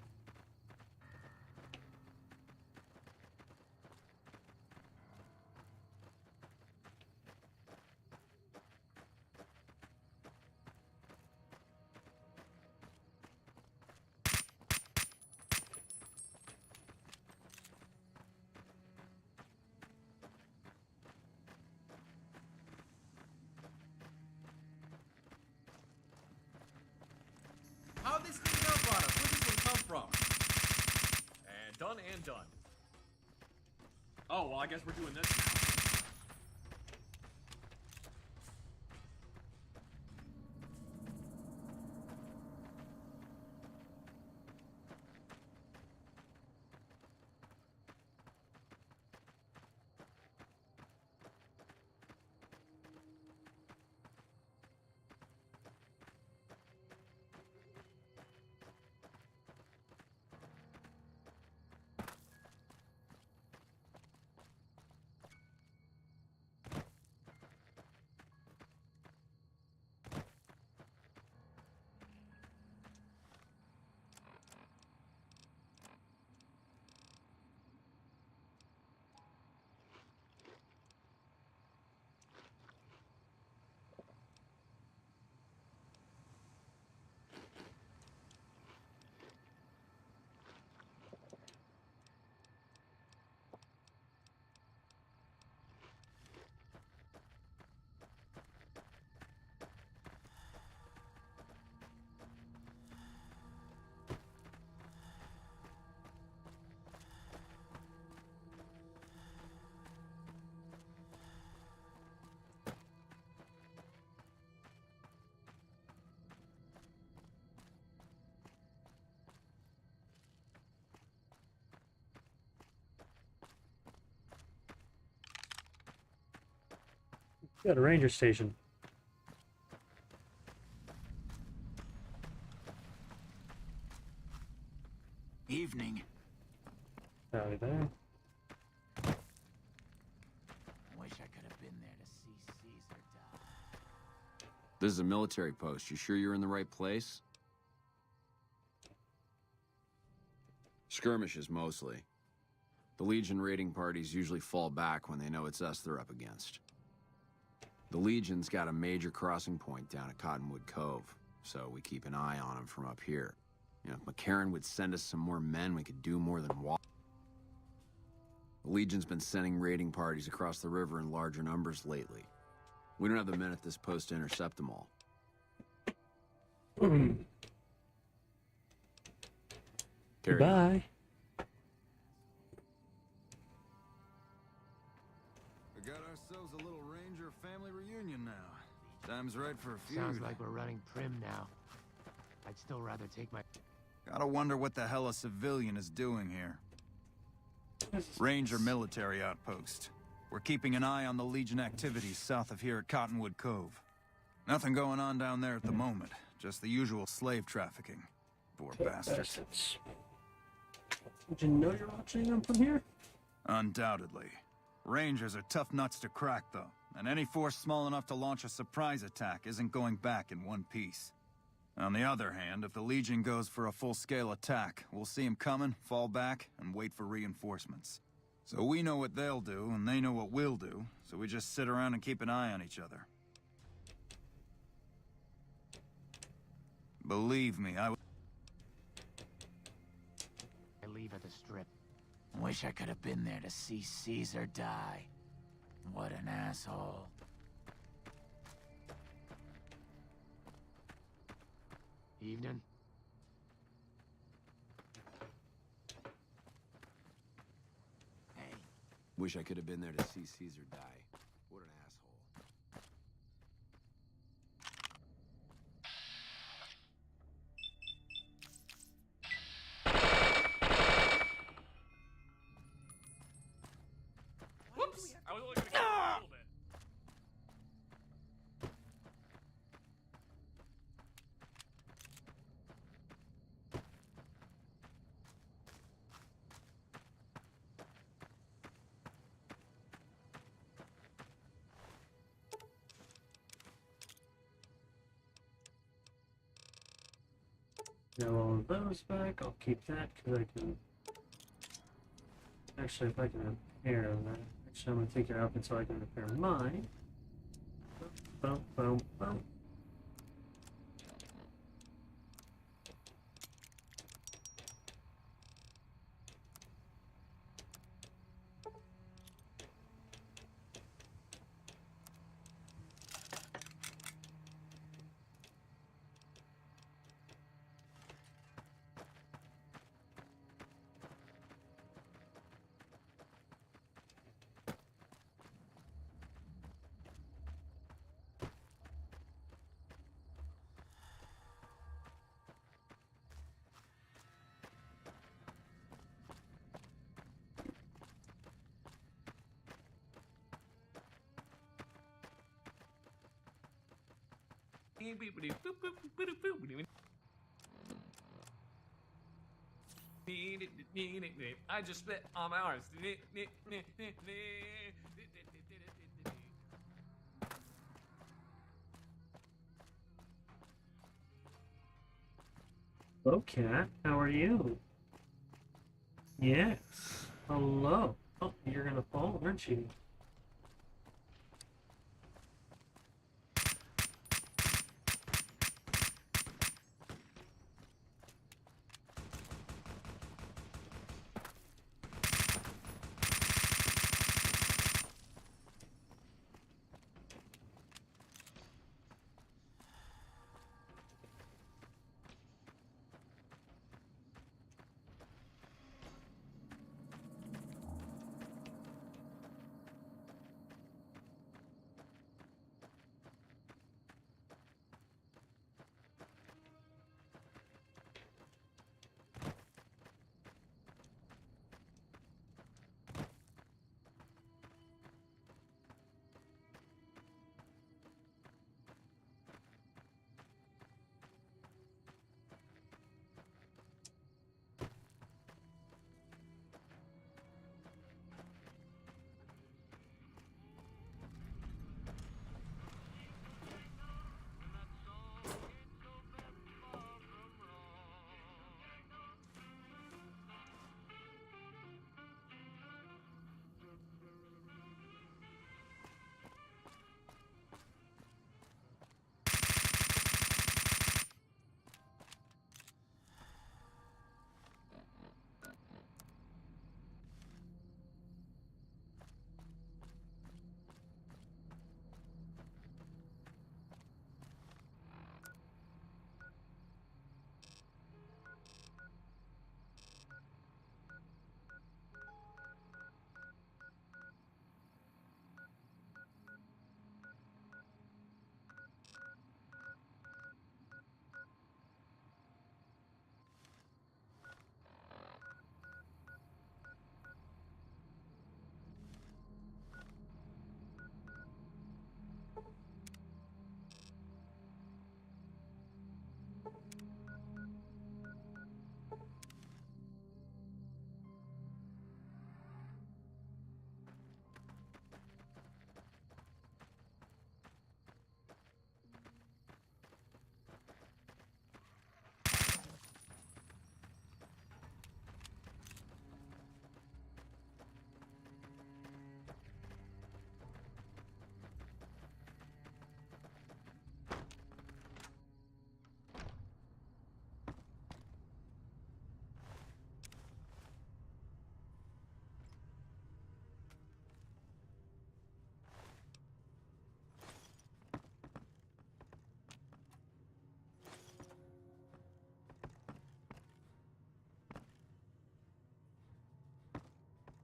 How'd they sneak up on us? Where'd this one come from? And done and done. Oh, well, I guess we're doing this now. Got a ranger station. Evening. Howdy there. Wish I could have been there to see Caesar die. This is a military post. You sure you're in the right place? Skirmishes, mostly. The Legion raiding parties usually fall back when they know it's us they're up against. The Legion's got a major crossing point down at Cottonwood Cove, so we keep an eye on them from up here. You know, if McCarran would send us some more men, we could do more than walk. The Legion's been sending raiding parties across the river in larger numbers lately. We don't have the men at this post to intercept them all. Goodbye. We got ourselves a little Ranger family reunion now. Time's right for a feud. Sounds like we're running prim now. I'd still rather take my... Gotta wonder what the hell a civilian is doing here. Ranger military outpost. We're keeping an eye on the Legion activities south of here at Cottonwood Cove. Nothing going on down there at the moment. Just the usual slave trafficking. Poor bastards. Did you know you're watching them from here? Undoubtedly. Rangers are tough nuts to crack, though. And any force small enough to launch a surprise attack isn't going back in one piece. On the other hand, if the Legion goes for a full-scale attack, we'll see them coming, fall back, and wait for reinforcements. So we know what they'll do, and they know what we'll do, so we just sit around and keep an eye on each other. Believe me, I leave at the strip. Wish I could have been there to see Caesar die. What an asshole. Evening. Hey. Wish I could have been there to see Caesar die. What an asshole. Whoops! I was only gonna get a little bit. Now all of those back, I'll keep that because I can... Actually, if I can repair that... Actually, I'm going to take your outfit so I can repair mine. Boom, boom, boom. I just spit on my arms. Hello, cat. How are you? Yes. Hello. Oh, you're gonna fall, aren't you?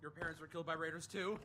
your parents were killed by raiders too?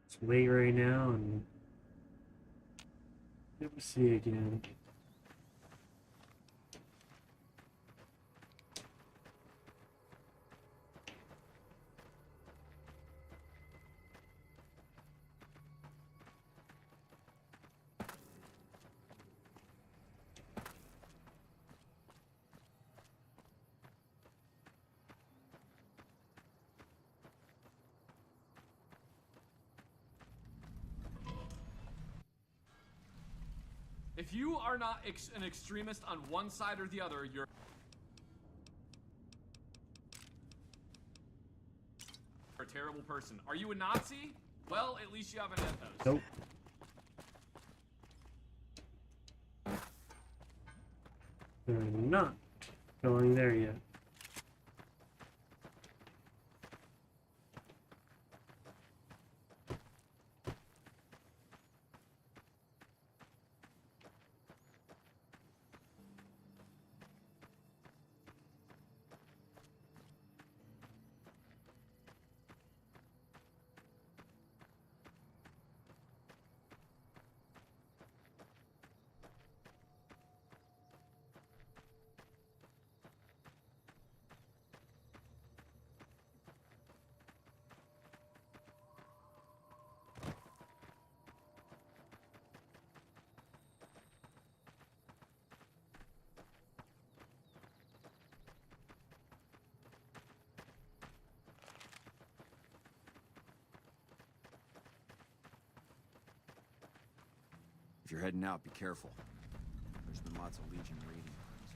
It's late right now, and never see you again. If you are not an extremist on one side or the other, you're a terrible person. Are you a Nazi? Well, at least you have an ethos. Nope. We're not going there yet. If you're heading out, be careful. There's been lots of Legion raiding parties.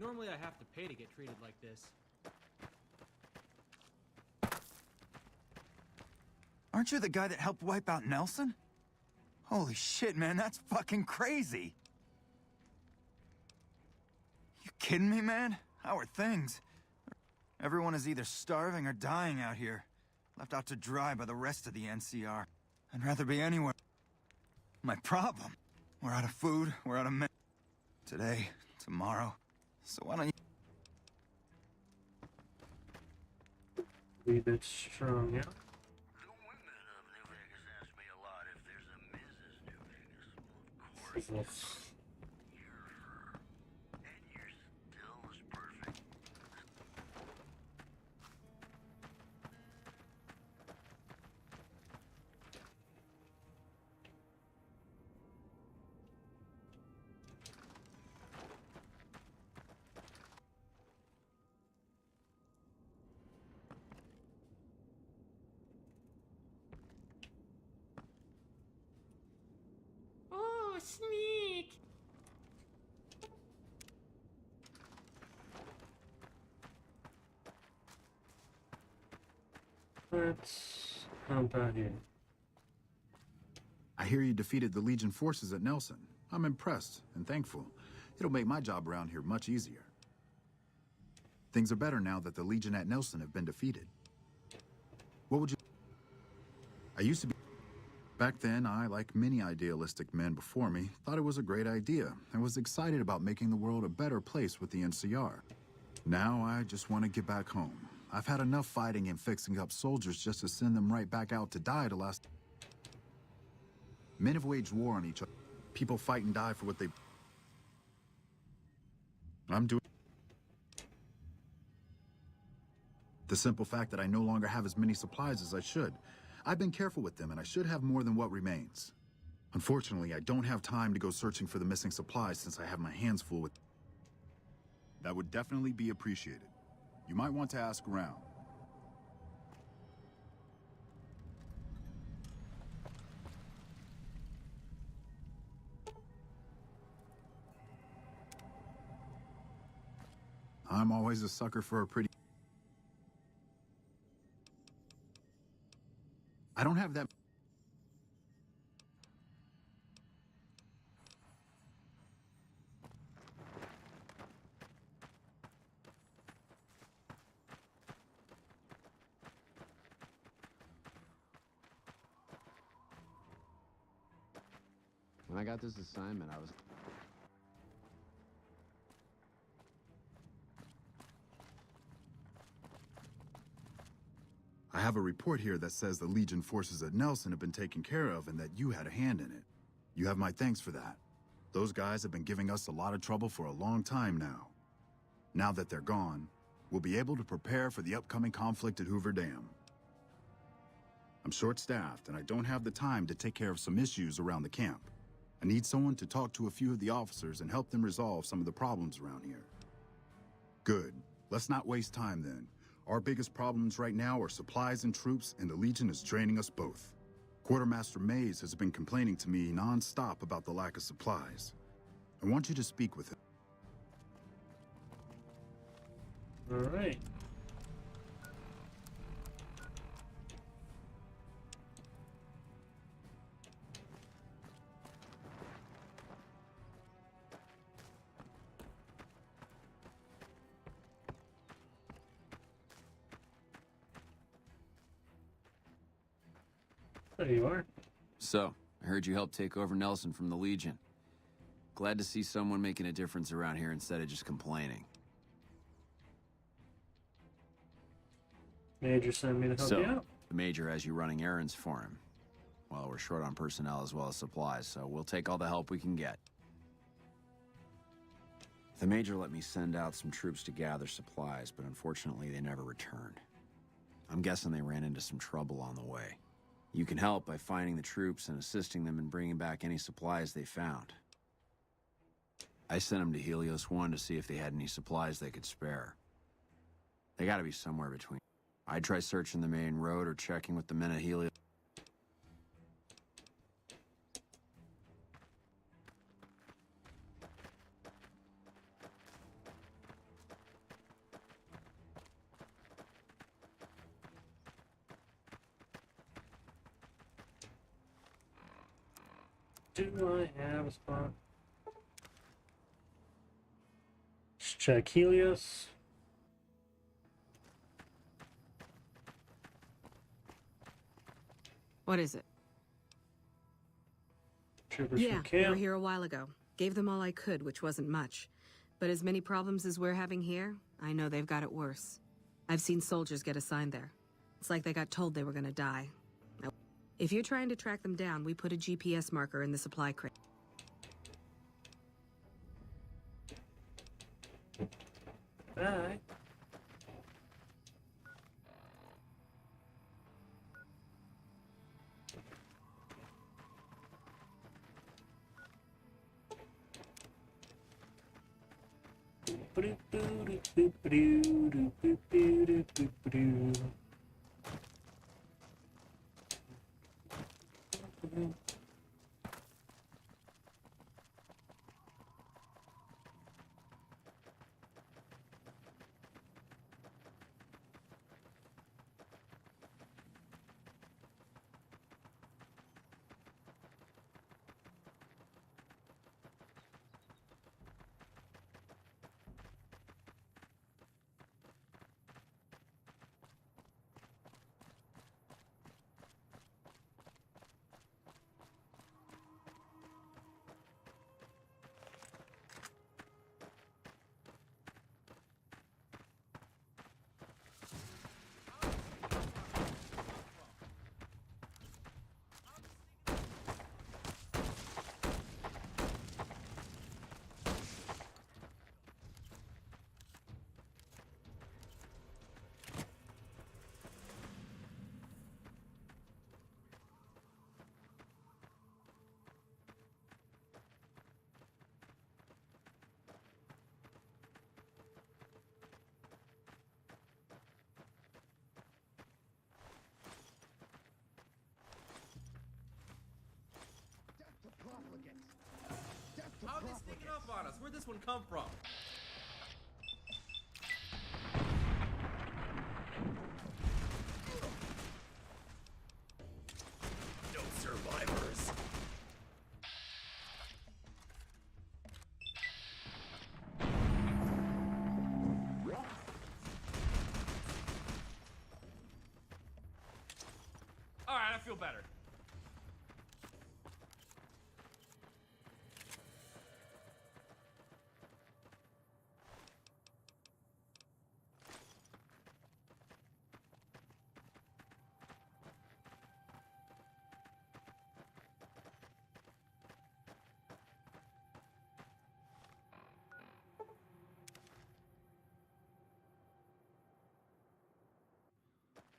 Normally I have to pay to get treated like this. Aren't you the guy that helped wipe out Nelson? Holy shit, man, that's fucking crazy! You kidding me, man? How are things? Everyone is either starving or dying out here, left out to dry by the rest of the NCR. I'd rather be anywhere. My problem? We're out of food, we're out of men. Today, tomorrow. So why don't you... Be a bit strong, yeah? Yes. Oh, sneak! Let's hump out here. I hear you defeated the Legion forces at Nelson. I'm impressed and thankful. It'll make my job around here much easier. Things are better now that the Legion at Nelson have been defeated. What would you... I used to be... Back then, I, like many idealistic men before me, thought it was a great idea and was excited about making the world a better place with the NCR. Now, I just want to get back home. I've had enough fighting and fixing up soldiers just to send them right back out to die to last... Men have waged war on each other. People fight and die for what they... I'm doing... The simple fact that I no longer have as many supplies as I should. I've been careful with them, and I should have more than what remains. Unfortunately, I don't have time to go searching for the missing supplies since I have my hands full with... That would definitely be appreciated. You might want to ask around. I'm always a sucker for a pretty... I don't have that... When I got this assignment, I was... I have a report here that says the Legion forces at Nelson have been taken care of and that you had a hand in it. You have my thanks for that. Those guys have been giving us a lot of trouble for a long time now. Now that they're gone, we'll be able to prepare for the upcoming conflict at Hoover Dam. I'm short-staffed and I don't have the time to take care of some issues around the camp. I need someone to talk to a few of the officers and help them resolve some of the problems around here. Good. Let's not waste time then. Our biggest problems right now are supplies and troops, and the Legion is draining us both. Quartermaster Mays has been complaining to me non-stop about the lack of supplies. I want you to speak with him. All right. There you are. So, I heard you helped take over Nelson from the Legion. Glad to see someone making a difference around here instead of just complaining. Major sent me to help you out. The Major has you running errands for him. Well, we're short on personnel as well as supplies, so we'll take all the help we can get. The Major let me send out some troops to gather supplies, but unfortunately they never returned. I'm guessing they ran into some trouble on the way. You can help by finding the troops and assisting them in bringing back any supplies they found. I sent them to Helios 1 to see if they had any supplies they could spare. They gotta be somewhere between. I'd try searching the main road or checking with the men at Helios. Do I have a spot? Let's check Helios. What is it? Troopers Yeah, from they were camp. here a while ago. Gave them all I could, which wasn't much. But as many problems as we're having here, I know they've got it worse. I've seen soldiers get assigned there. It's like they got told they were gonna die. Now, if you're trying to track them down, we put a GPS marker in the supply crate. Bye. Where'd this one come from? No survivors. Alright, I feel better.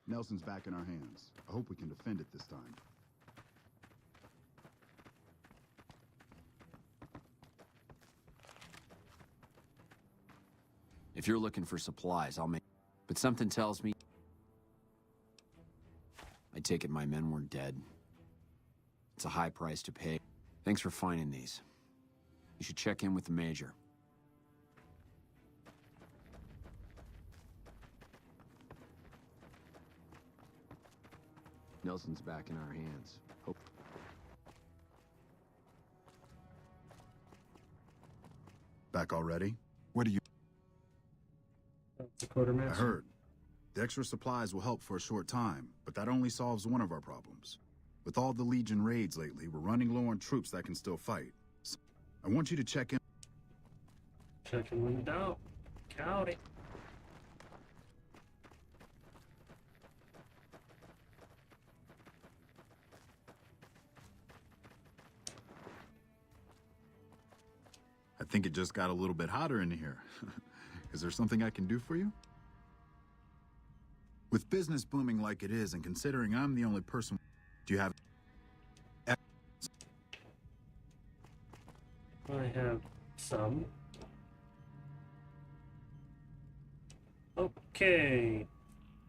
Nelson's back in our hands. I hope we can defend it this time. If you're looking for supplies, I'll make... But something tells me... I take it my men were dead. It's a high price to pay. Thanks for finding these. You should check in with the Major. Nelson's back in our hands. Hope. Back already? What do you... The quartermaster. I heard. The extra supplies will help for a short time, but that only solves one of our problems. With all the Legion raids lately, we're running low on troops that can still fight. So I want you to check in. Checking in doubt. Howdy. I think it just got a little bit hotter in here. Is there something I can do for you? With business booming like it is, and considering I'm the only person, do you have... I have some. Okay.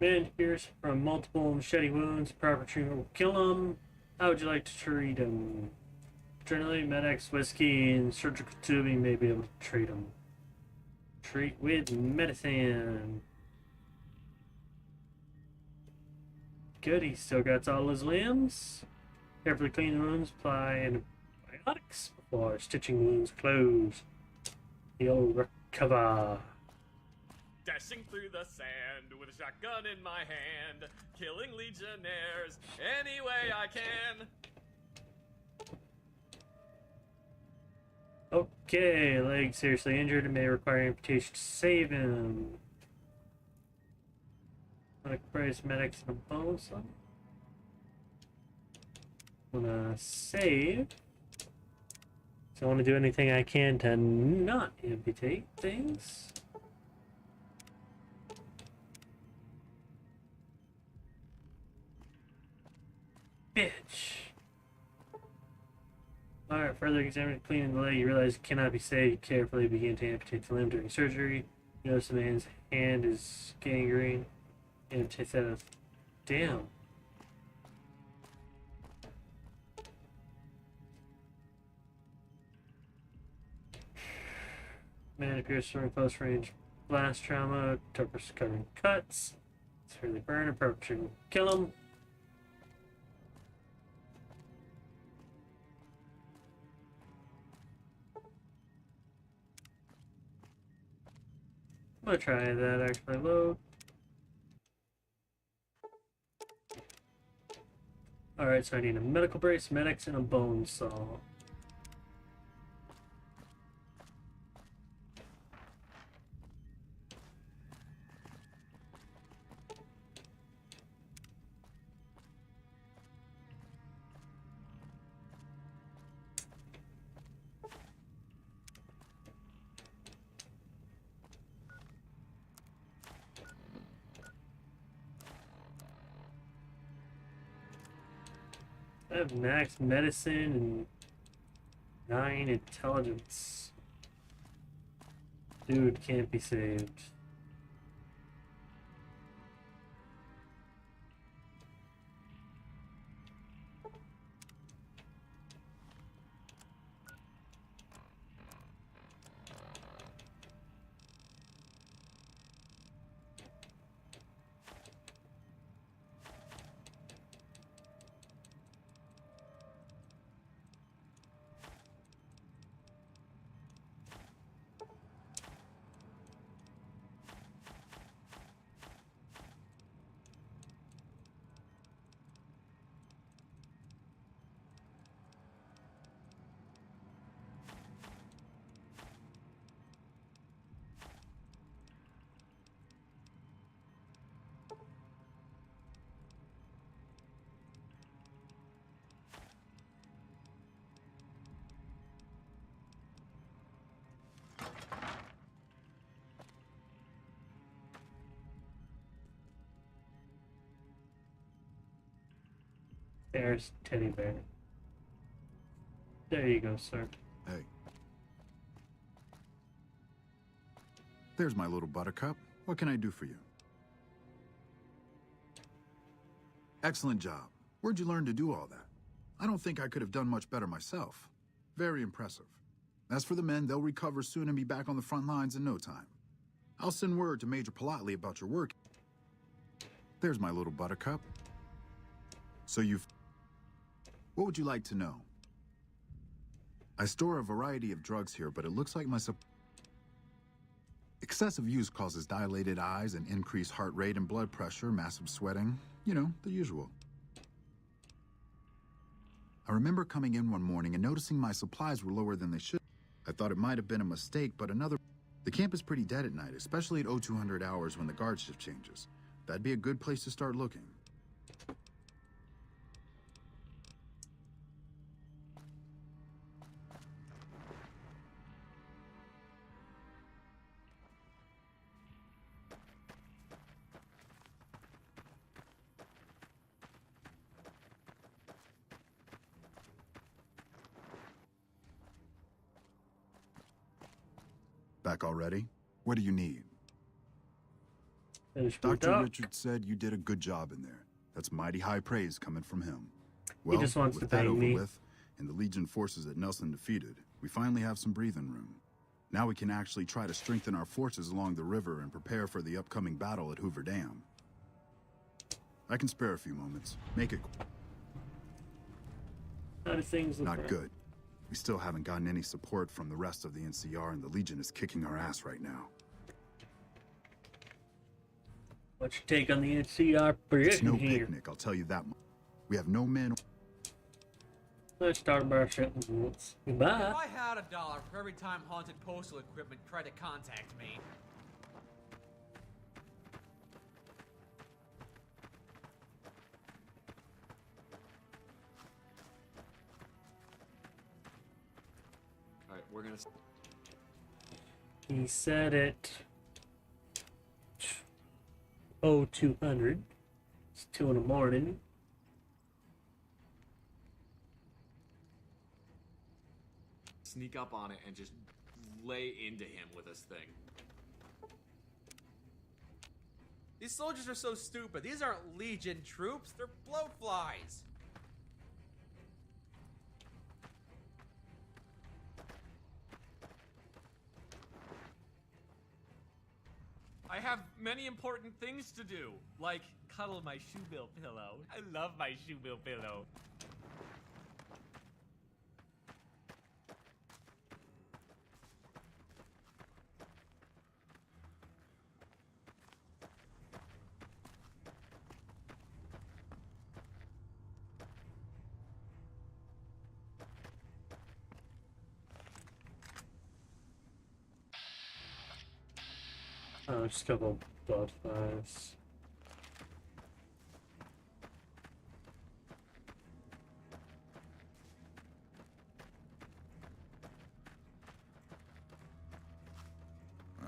Man hears from multiple machete wounds. Proper treatment will kill him. How would you like to treat him? Adrenaline, medics, whiskey, and surgical tubing may be able to treat him. Treat with medicine. Good, he still got all his limbs. Carefully clean the wounds, apply antibiotics before stitching wounds closed. He'll recover. Dashing through the sand with a shotgun in my hand, killing legionnaires any way I can. Okay, leg seriously injured and may require amputation to save him. Like price medics and a bone saw. I'm gonna save. So I want to do anything I can to not amputate things. Bitch. Alright, further examining cleaning the leg, you realize it cannot be saved. You carefully begin to amputate the limb during surgery. You notice the man's hand is gangrene. Amputate that of... Damn. Man appears from close range blast trauma, Tucker's covering cuts. Severely burn and perpetrating kill him. I'm gonna try that actually load. Alright, so I need a medical brace, medics, and a bone saw. I have max medicine and 9 intelligence. Dude can't be saved. There's teddy bear. There you go, sir. Hey. There's my little buttercup. What can I do for you? Excellent job. Where'd you learn to do all that? I don't think I could have done much better myself. Very impressive. As for the men, they'll recover soon and be back on the front lines in no time. I'll send word to Major Politely about your work. There's my little buttercup. So what would you like to know? I store a variety of drugs here, but it looks like excessive use causes dilated eyes and increased heart rate and blood pressure, massive sweating. You know, the usual. I remember coming in one morning and noticing my supplies were lower than they should. I thought it might have been a mistake, but the camp is pretty dead at night, especially at 0200 hours when the guard shift changes. That'd be a good place to start looking. Back already? What do you need? Dr. Richard said you did a good job in there. That's mighty high praise coming from him. Well, he just wants with to that bang over me. with, and the Legion forces at Nelson defeated, we finally have some breathing room. Now we can actually try to strengthen our forces along the river and prepare for the upcoming battle at Hoover Dam. I can spare a few moments. Make it How do things look? not good. We still haven't gotten any support from the rest of the NCR, and the Legion is kicking our ass right now. What's your take on the NCR It's no position here? picnic, I'll tell you that much. We have no men. Let's start by shutting. Goodbye. If I had $1 for every time Haunted Postal Equipment tried to contact me. Alright, we're gonna... He said it. 0200. It's 2 in the morning. Sneak up on it and just lay into him with this thing. These soldiers are so stupid. These aren't Legion troops. They're blowflies. I have many important things to do, like cuddle my shoebill pillow. I love my shoebill pillow. Oh, just a couple butterflies.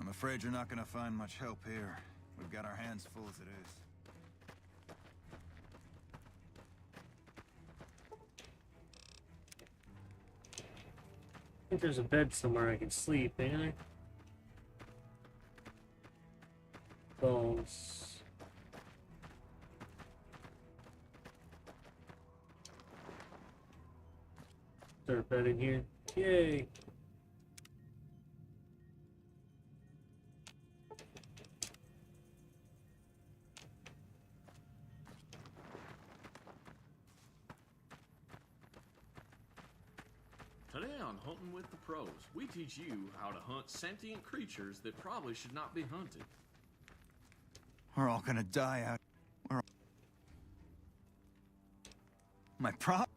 I'm afraid you're not gonna find much help here. We've got our hands full as it is. I think there's a bed somewhere I can sleep, ain't I? Balls. Is there a bed in here? Yay! Today on Hunting with the Pros, we teach you how to hunt sentient creatures that probably should not be hunted. We're all gonna die out. My prop?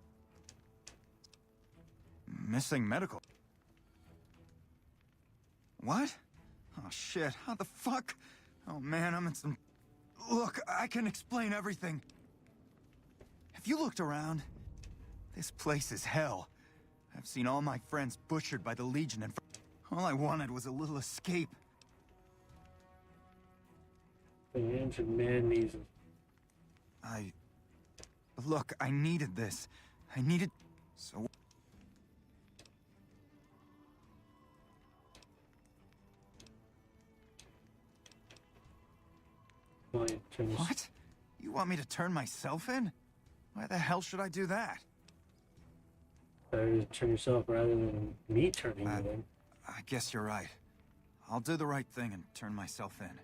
Missing medical. What? Oh shit, how the fuck? Oh man, I'm in some... Look, I can explain everything. Have you looked around? This place is hell. I've seen all my friends butchered by the Legion, and all I wanted was a little escape. The injured man needs a... I Look, I needed this. I needed... So... What? You want me to turn myself in? Why the hell should I do that? Better to turn yourself rather than me turning you in. I guess you're right. I'll do the right thing and turn myself in.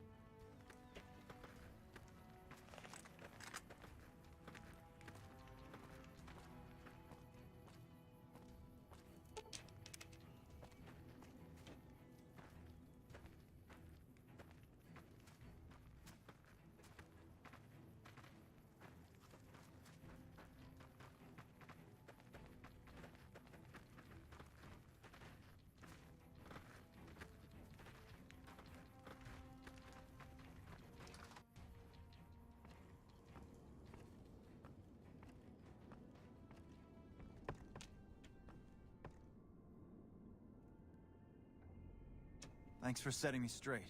Thanks for setting me straight.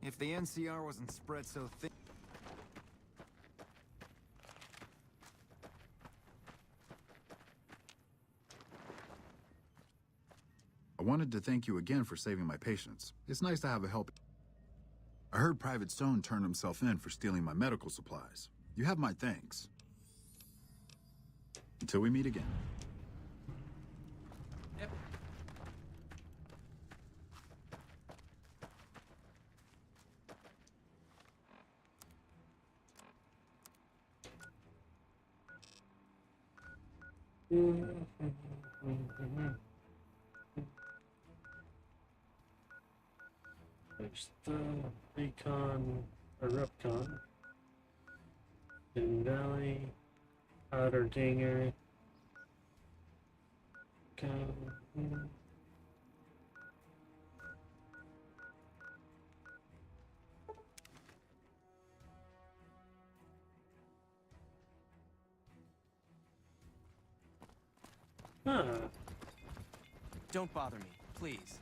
If the NCR wasn't spread so thin... I wanted to thank you again for saving my patients. It's nice to have a help. I heard Private Stone turned himself in for stealing my medical supplies. You have my thanks. Until we meet again. Yep. There's the Recon or Rupcon. Hidden Valley. Outer Dinger. Don't bother me, please.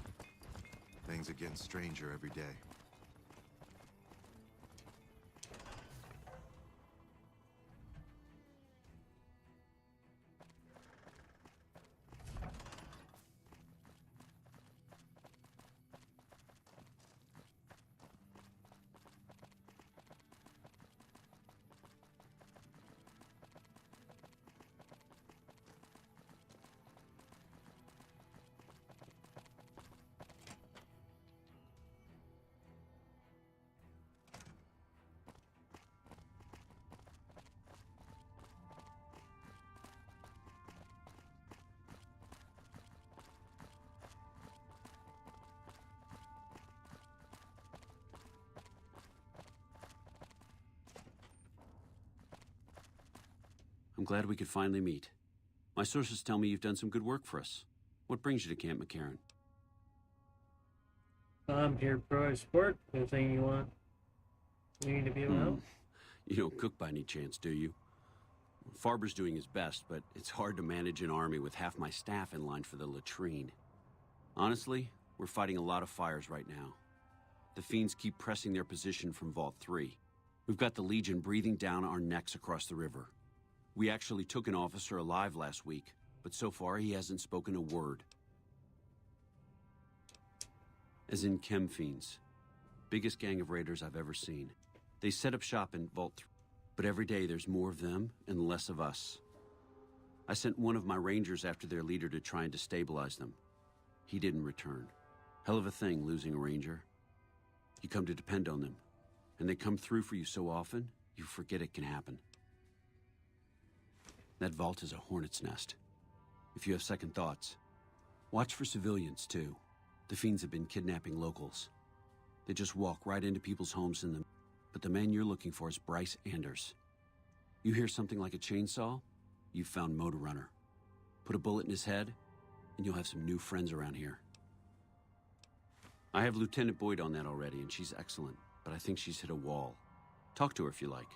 Things are getting stranger every day. I'm glad we could finally meet. My sources tell me you've done some good work for us. What brings you to Camp McCarran? I'm here to provide support. Anything you want? You need to be able to help? You don't cook by any chance, do you? Farber's doing his best, but it's hard to manage an army with half my staff in line for the latrine. Honestly, we're fighting a lot of fires right now. The Fiends keep pressing their position from Vault 3. We've got the Legion breathing down our necks across the river. We actually took an officer alive last week, but so far he hasn't spoken a word. As in Chem Fiends. Biggest gang of raiders I've ever seen. They set up shop in Vault 3, but every day there's more of them and less of us. I sent one of my rangers after their leader to try and destabilize them. He didn't return. Hell of a thing, losing a ranger. You come to depend on them, and they come through for you so often, you forget it can happen. That vault is a hornet's nest. If you have second thoughts, watch for civilians, too. The Fiends have been kidnapping locals. They just walk right into people's homes but the man you're looking for is Bryce Anders. You hear something like a chainsaw, you've found Motor Runner. Put a bullet in his head, and you'll have some new friends around here. I have Lieutenant Boyd on that already, and she's excellent, but I think she's hit a wall. Talk to her if you like.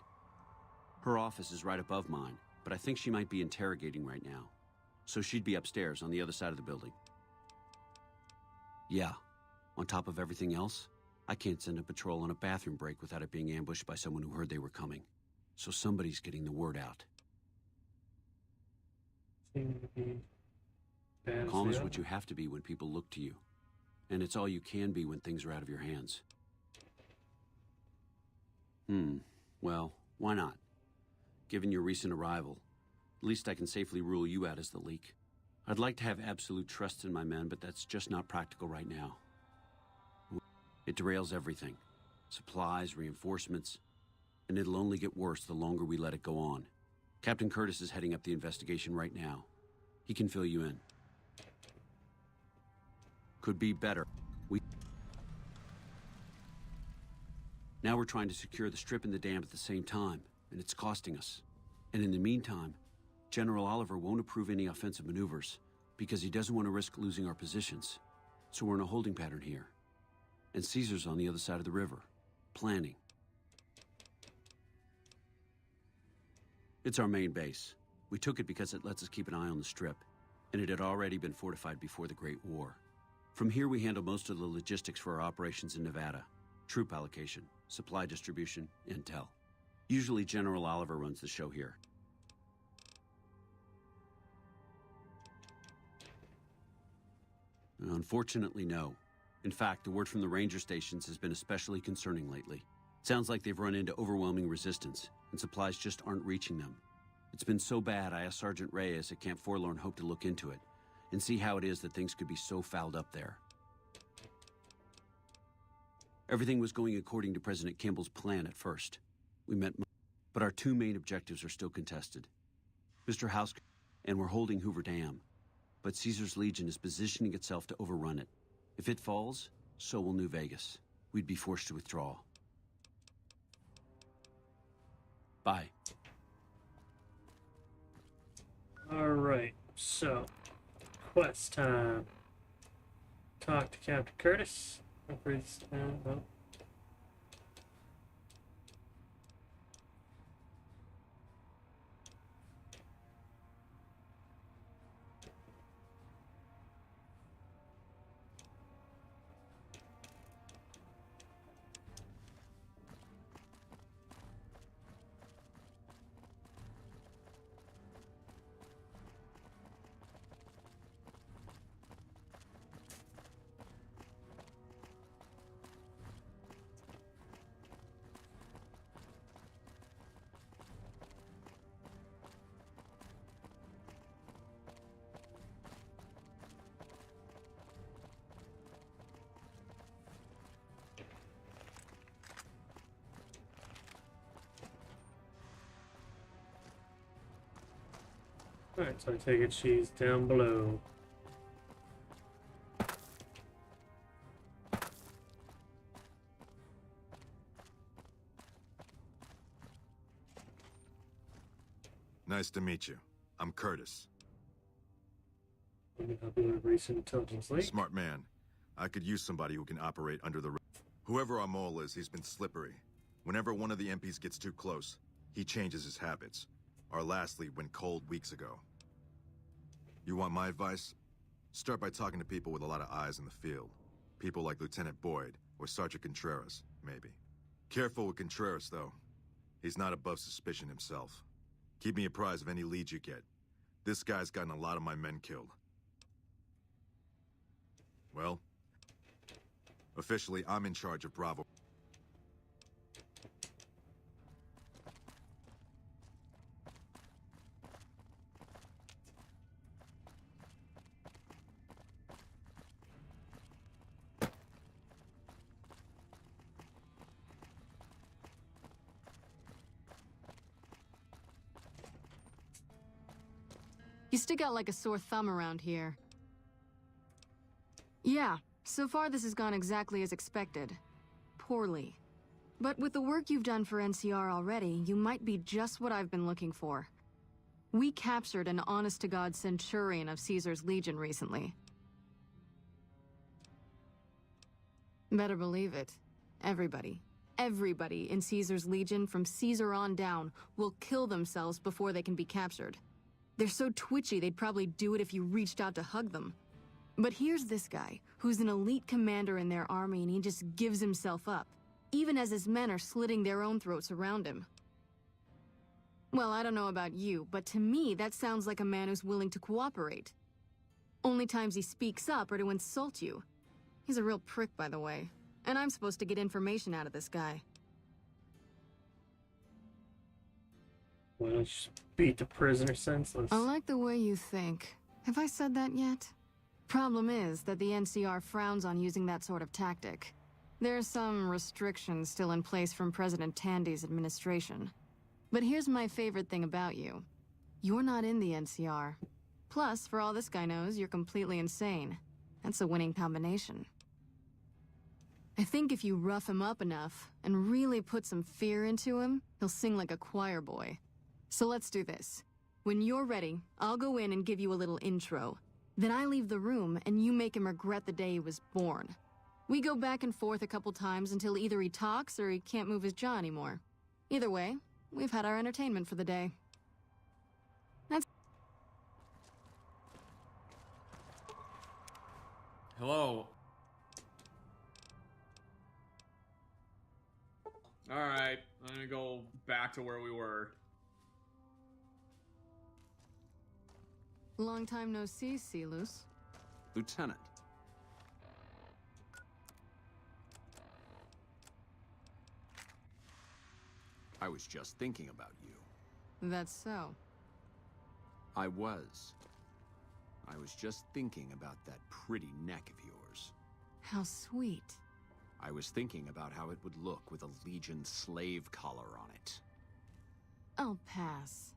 Her office is right above mine, but I think she might be interrogating right now. So she'd be upstairs on the other side of the building. Yeah, on top of everything else, I can't send a patrol on a bathroom break without it being ambushed by someone who heard they were coming. So somebody's getting the word out. seem to be bad. Calm as is they what you have to be when people look to you. And it's all you can be when things are out of your hands. Well, why not? Given your recent arrival, at least I can safely rule you out as the leak. I'd like to have absolute trust in my men, but that's just not practical right now. It derails everything. Supplies, reinforcements, and it'll only get worse the longer we let it go on. Captain Curtis is heading up the investigation right now. He can fill you in. Could be better. Now we're trying to secure the strip and the dam at the same time, and it's costing us. And in the meantime, General Oliver won't approve any offensive maneuvers because he doesn't want to risk losing our positions. So we're in a holding pattern here. And Caesar's on the other side of the river, planning. It's our main base. We took it because it lets us keep an eye on the strip, and it had already been fortified before the Great War. From here we handle most of the logistics for our operations in Nevada. Troop allocation, supply distribution, intel. Usually General Oliver runs the show here. Unfortunately, no. In fact, the word from the ranger stations has been especially concerning lately. Sounds like they've run into overwhelming resistance, and supplies just aren't reaching them. It's been so bad, I asked Sergeant Reyes at Camp Forlorn Hope to look into it, and see how it is that things could be so fouled up there. Everything was going according to President Kimball's plan at first. We met, but our two main objectives are still contested. Mr. House, and we're holding Hoover Dam. But Caesar's Legion is positioning itself to overrun it. If it falls, so will New Vegas. We'd be forced to withdraw. Bye. Alright, so quest time. Talk to Captain Curtis. Well, alright, so I take it she's down below. Nice to meet you. I'm Curtis. Let me help you with recent intelligence leak. Smart man. I could use somebody who can operate under the... Whoever our mole is, he's been slippery. Whenever one of the MPs gets too close, he changes his habits. Our last lead went cold weeks ago. You want my advice? Start by talking to people with a lot of eyes in the field. People like Lieutenant Boyd, or Sergeant Contreras, maybe. Careful with Contreras, though. He's not above suspicion himself. Keep me apprised of any leads you get. This guy's gotten a lot of my men killed. Well, officially, I'm in charge of Bravo. You stick out like a sore thumb around here. Yeah, so far this has gone exactly as expected. Poorly. But with the work you've done for NCR already, you might be just what I've been looking for. We captured an honest-to-God Centurion of Caesar's Legion recently. Better believe it. Everybody in Caesar's Legion from Caesar on down will kill themselves before they can be captured. They're so twitchy they'd probably do it if you reached out to hug them. But here's this guy, who's an elite commander in their army and he just gives himself up, even as his men are slitting their own throats around him. Well, I don't know about you, but to me, that sounds like a man who's willing to cooperate. Only times he speaks up are to insult you. He's a real prick, by the way. And I'm supposed to get information out of this guy. Why don't you just beat the prisoner senseless? I like the way you think. Have I said that yet? Problem is that the NCR frowns on using that sort of tactic. There are some restrictions still in place from President Tandy's administration. But here's my favorite thing about you. You're not in the NCR. Plus, for all this guy knows, you're completely insane. That's a winning combination. I think if you rough him up enough and really put some fear into him, he'll sing like a choir boy. So let's do this. When you're ready, I'll go in and give you a little intro. Then I leave the room and you make him regret the day he was born. We go back and forth a couple times until either he talks or he can't move his jaw anymore. Either way, we've had our entertainment for the day. That's... Hello. Alright, I'm gonna go back to where we were. Long time no see, Silus. Lieutenant. I was just thinking about you. That's so. I was just thinking about that pretty neck of yours. How sweet. I was thinking about how it would look with a Legion slave collar on it. I'll pass.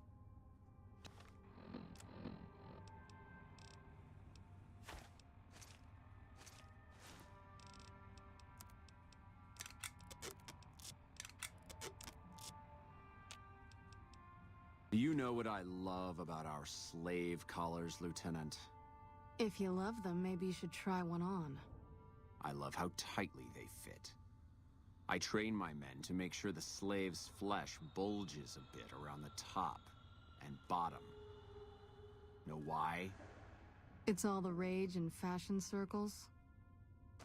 Do you know what I love about our slave collars, Lieutenant? If you love them, maybe you should try one on. I love how tightly they fit. I train my men to make sure the slave's flesh bulges a bit around the top and bottom. Know why? It's all the rage in fashion circles?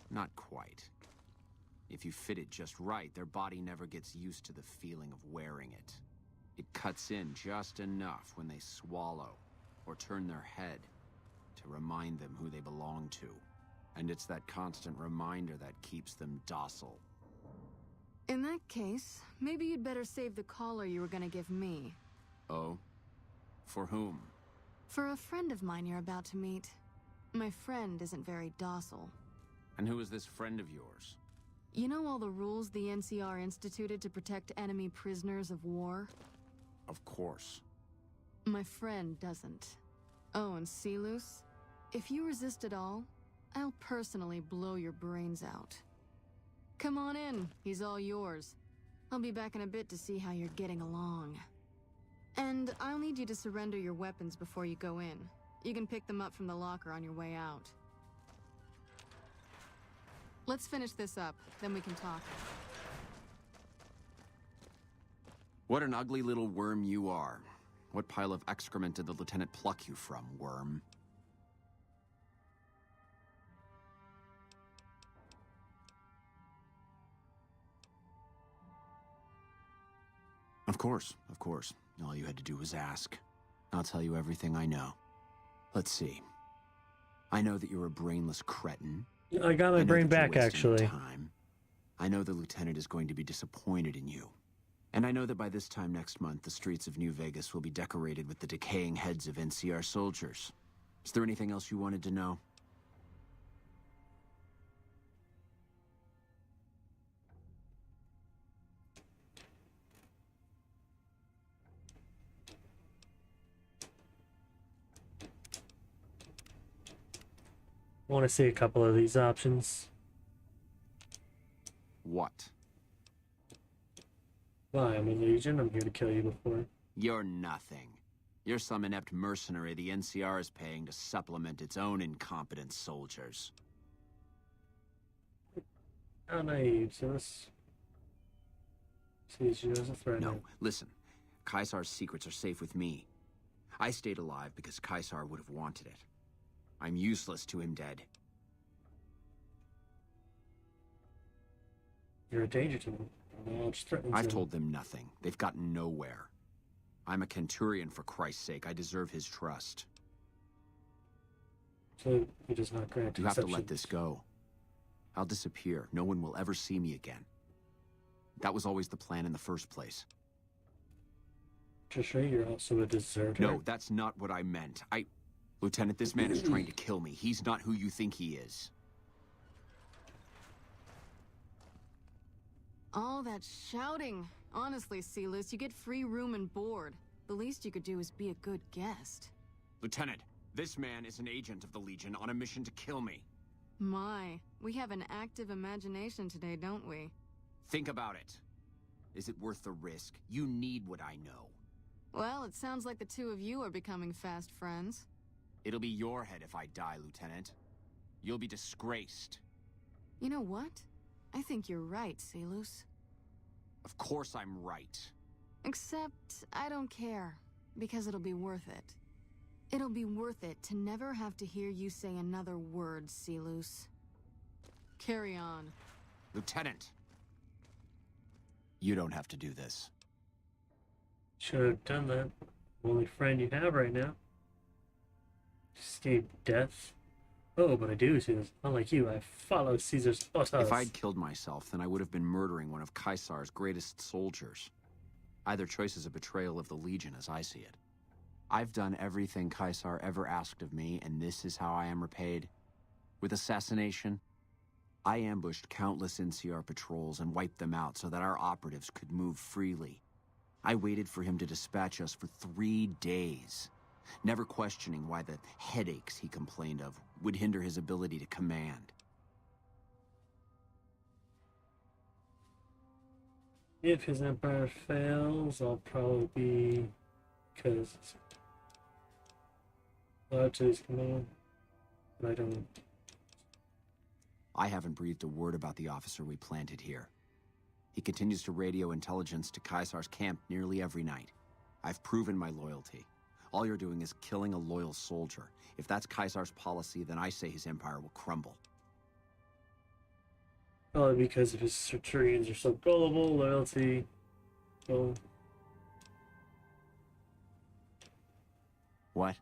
Not quite. If you fit it just right, their body never gets used to the feeling of wearing it. It cuts in just enough when they swallow or turn their head to remind them who they belong to. And it's that constant reminder that keeps them docile. In that case, maybe you'd better save the collar you were gonna give me. Oh? For whom? For a friend of mine you're about to meet. My friend isn't very docile. And who is this friend of yours? You know all the rules the NCR instituted to protect enemy prisoners of war? Of course. My friend doesn't. Oh, and Silus? If you resist at all, I'll personally blow your brains out. Come on in, he's all yours. I'll be back in a bit to see how you're getting along. And I'll need you to surrender your weapons before you go in. You can pick them up from the locker on your way out. Let's finish this up, then we can talk. What an ugly little worm you are. What pile of excrement did the lieutenant pluck you from, worm? Of course, of course. All you had to do was ask. I'll tell you everything I know. Let's see. I know that you're a brainless cretin. I got my brain back, actually. Time. I know the lieutenant is going to be disappointed in you. And I know that by this time next month, the streets of New Vegas will be decorated with the decaying heads of NCR soldiers. Is there anything else you wanted to know? I want to see a couple of these options. What? Well, I'm a Legion. I'm here to kill you before. You're nothing. You're some inept mercenary the NCR is paying to supplement its own incompetent soldiers. How naive, sis. See, she knows a threat. No, listen. Caesar's secrets are safe with me. I stayed alive because Caesar would have wanted it. I'm useless to him dead. You're a danger to them. Knowledge threatens I've them. told them nothing. They've gotten nowhere. I'm a Kenturian, for Christ's sake. I deserve his trust. So he does not grant You have to let exceptions. this go. I'll disappear. No one will ever see me again. That was always the plan in the first place. Just right, you're also a deserter. No, that's not what I meant. Lieutenant, this man is trying to kill me. He's not who you think he is. All that shouting. Honestly, Celus, you get free room and board. The least you could do is be a good guest. Lieutenant, this man is an agent of the Legion on a mission to kill me. My, we have an active imagination today, don't we? Think about it. Is it worth the risk? You need what I know. Well, it sounds like the two of you are becoming fast friends. It'll be your head if I die, Lieutenant. You'll be disgraced. You know what? I think you're right, Celus. Of course I'm right. Except, I don't care. Because it'll be worth it. It'll be worth it to never have to hear you say another word, Celus. Carry on. Lieutenant! You don't have to do this. Should have done that. Only friend you have right now. Escape death. Oh, but I do see this. Unlike you, I follow Caesar's orders. If I'd killed myself, then I would have been murdering one of Caesar's greatest soldiers. Either choice is a betrayal of the Legion, as I see it. I've done everything Caesar ever asked of me, and this is how I am repaid. With assassination, I ambushed countless NCR patrols and wiped them out so that our operatives could move freely. I waited for him to dispatch us for 3 days, never questioning why the headaches he complained of would hinder his ability to command. If his empire fails, I'll probably be... because it's allowed to his command. But I don't... I haven't breathed a word about the officer we planted here. He continues to radio intelligence to Caesar's camp nearly every night. I've proven my loyalty. All you're doing is killing a loyal soldier. If that's Caesar's policy, then I say his empire will crumble. Probably because of his Centurions are so gullible, loyalty. Well, What?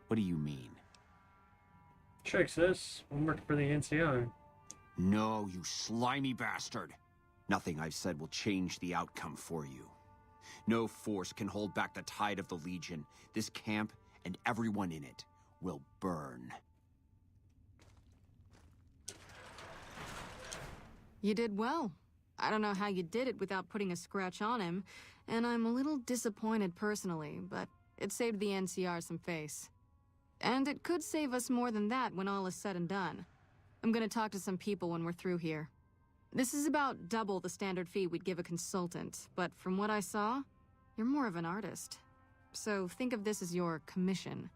What do you mean? trick, sis. I'm working for the NCR. No, you slimy bastard. Nothing I've said will change the outcome for you. No force can hold back the tide of the Legion. This camp and everyone in it will burn. You did well. I don't know how you did it without putting a scratch on him, and I'm a little disappointed personally, but it saved the NCR some face. And it could save us more than that when all is said and done. I'm gonna talk to some people when we're through here. This is about double the standard fee we'd give a consultant, but from what I saw, you're more of an artist. So think of this as your commission.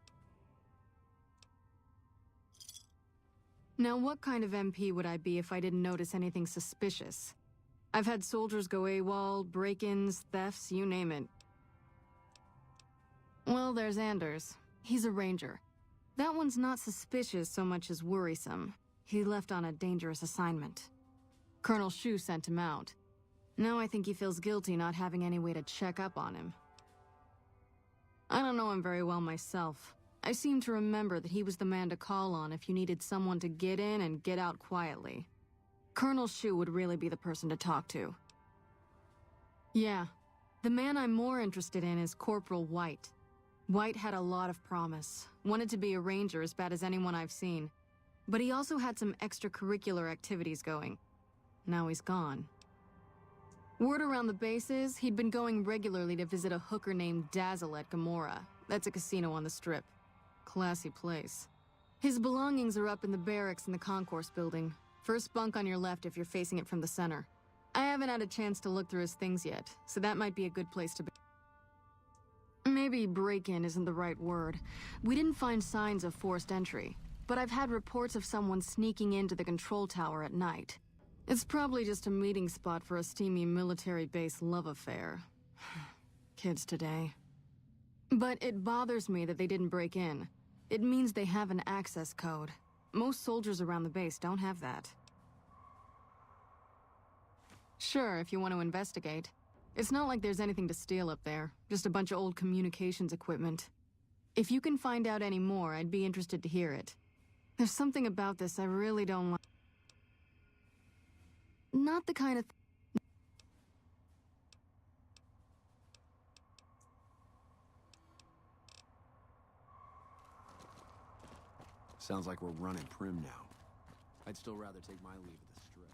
Now, what kind of MP would I be if I didn't notice anything suspicious? I've had soldiers go AWOL, break-ins, thefts, you name it. Well, there's Anders. He's a ranger. That one's not suspicious so much as worrisome. He left on a dangerous assignment. Colonel Shu sent him out. Now I think he feels guilty not having any way to check up on him. I don't know him very well myself. I seem to remember that he was the man to call on if you needed someone to get in and get out quietly. Colonel Shu would really be the person to talk to. Yeah, the man I'm more interested in is Corporal White. White had a lot of promise, wanted to be a ranger as bad as anyone I've seen. But he also had some extracurricular activities going. Now he's gone. Word around the base is he'd been going regularly to visit a hooker named Dazzle at Gamora. That's a casino on the Strip. Classy place. His belongings are up in the barracks in the concourse building. First bunk on your left if you're facing it from the center. I haven't had a chance to look through his things yet, so that might be a good place to be. Maybe break-in isn't the right word. We didn't find signs of forced entry, but I've had reports of someone sneaking into the control tower at night. It's probably just a meeting spot for a steamy military base love affair. Kids today. But it bothers me that they didn't break in. It means they have an access code. Most soldiers around the base don't have that. Sure, if you want to investigate. It's not like there's anything to steal up there, just a bunch of old communications equipment. If you can find out any more, I'd be interested to hear it. There's something about this I really don't like. Not the kind of Sounds like we're running prim now. I'd still rather take my leave of the strip.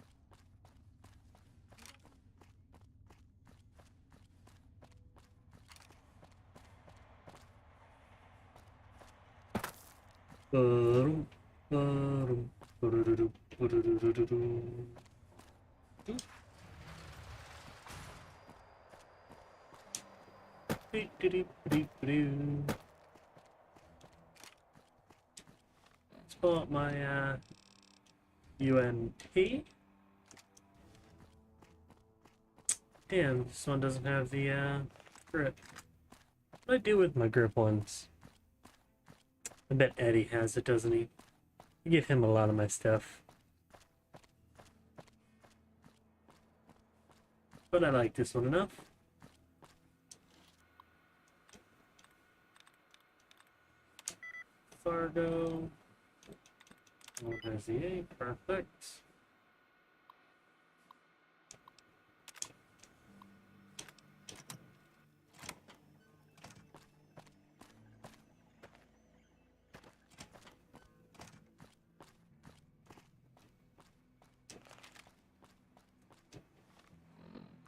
Let's pull up my UMP. Damn, this one doesn't have the grip. What do I do with my grip ones? I bet Eddie has it, doesn't he? I give him a lot of my stuff. But I like this one enough. Fargo. Oh, there's the A. Perfect.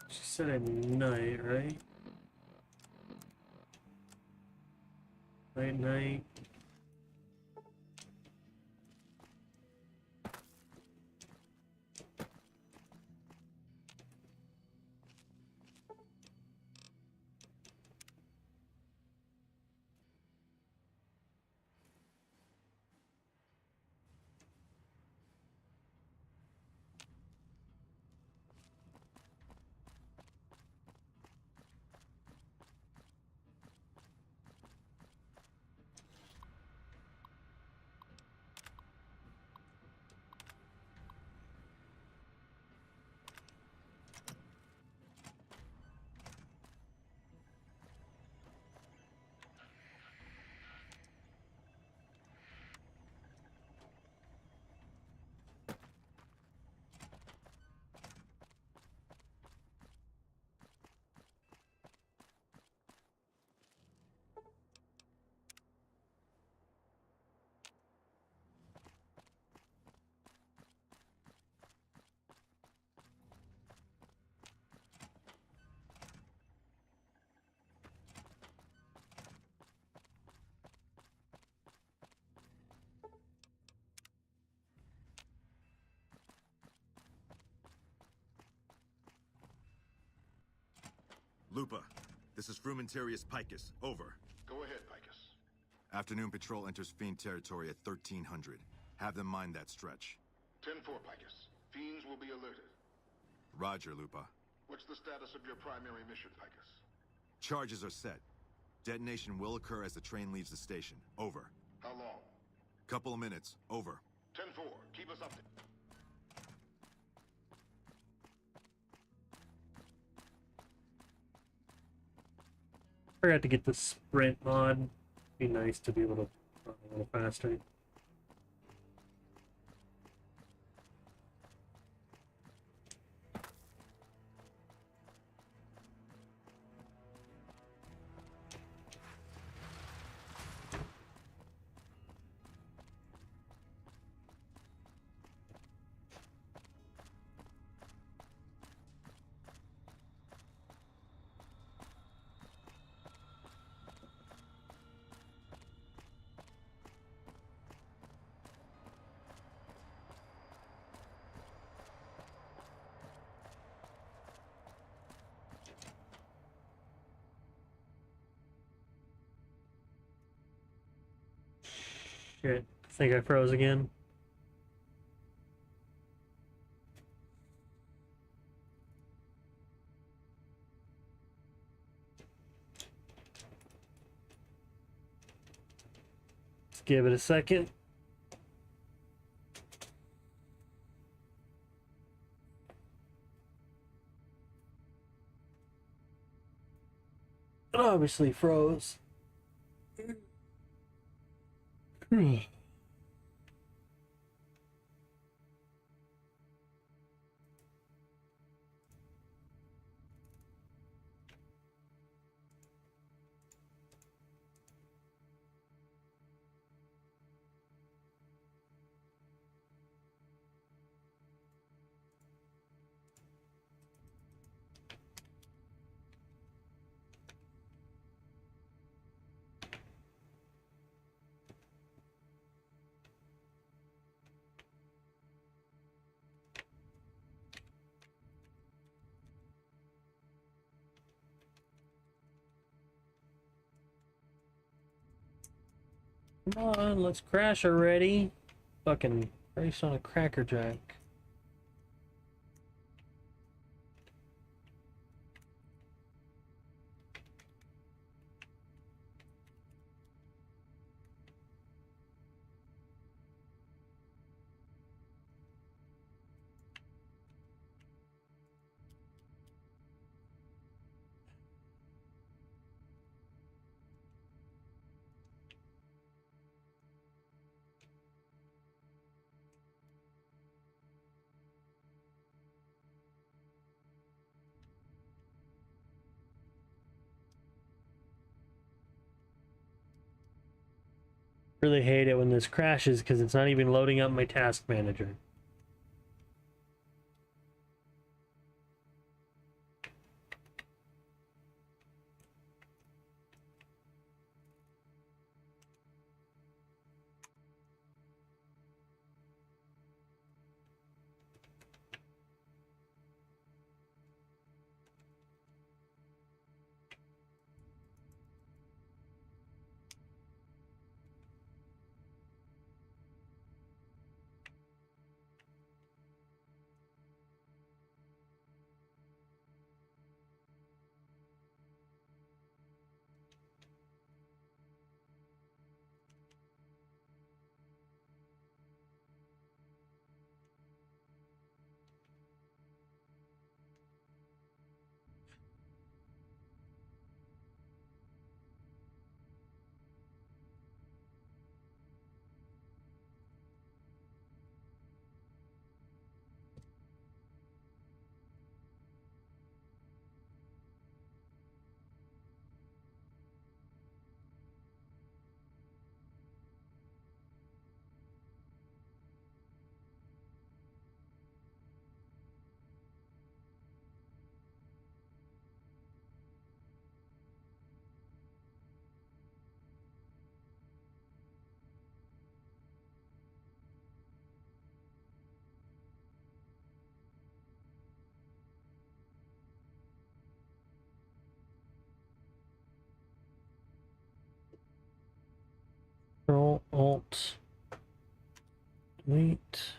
She said at night, right? Late night. Lupa, this is Frumentarius Picus. Over. Go ahead, Picus. Afternoon patrol enters Fiend territory at 1300. Have them mind that stretch. 10-4, Picus. Fiends will be alerted. Roger, Lupa. What's the status of your primary mission, Picus? Charges are set. Detonation will occur as the train leaves the station. Over. How long? Couple of minutes. Over. 10-4. Keep us updated. Forgot to get the sprint mod. Be nice to be able to run a little faster. Shit, I think I froze again. Let's give it a second. obviously froze. Come on, let's crash already. Fucking race on a cracker jack. Really hate it when this crashes because it's not even loading up my task manager. Control Alt Delete.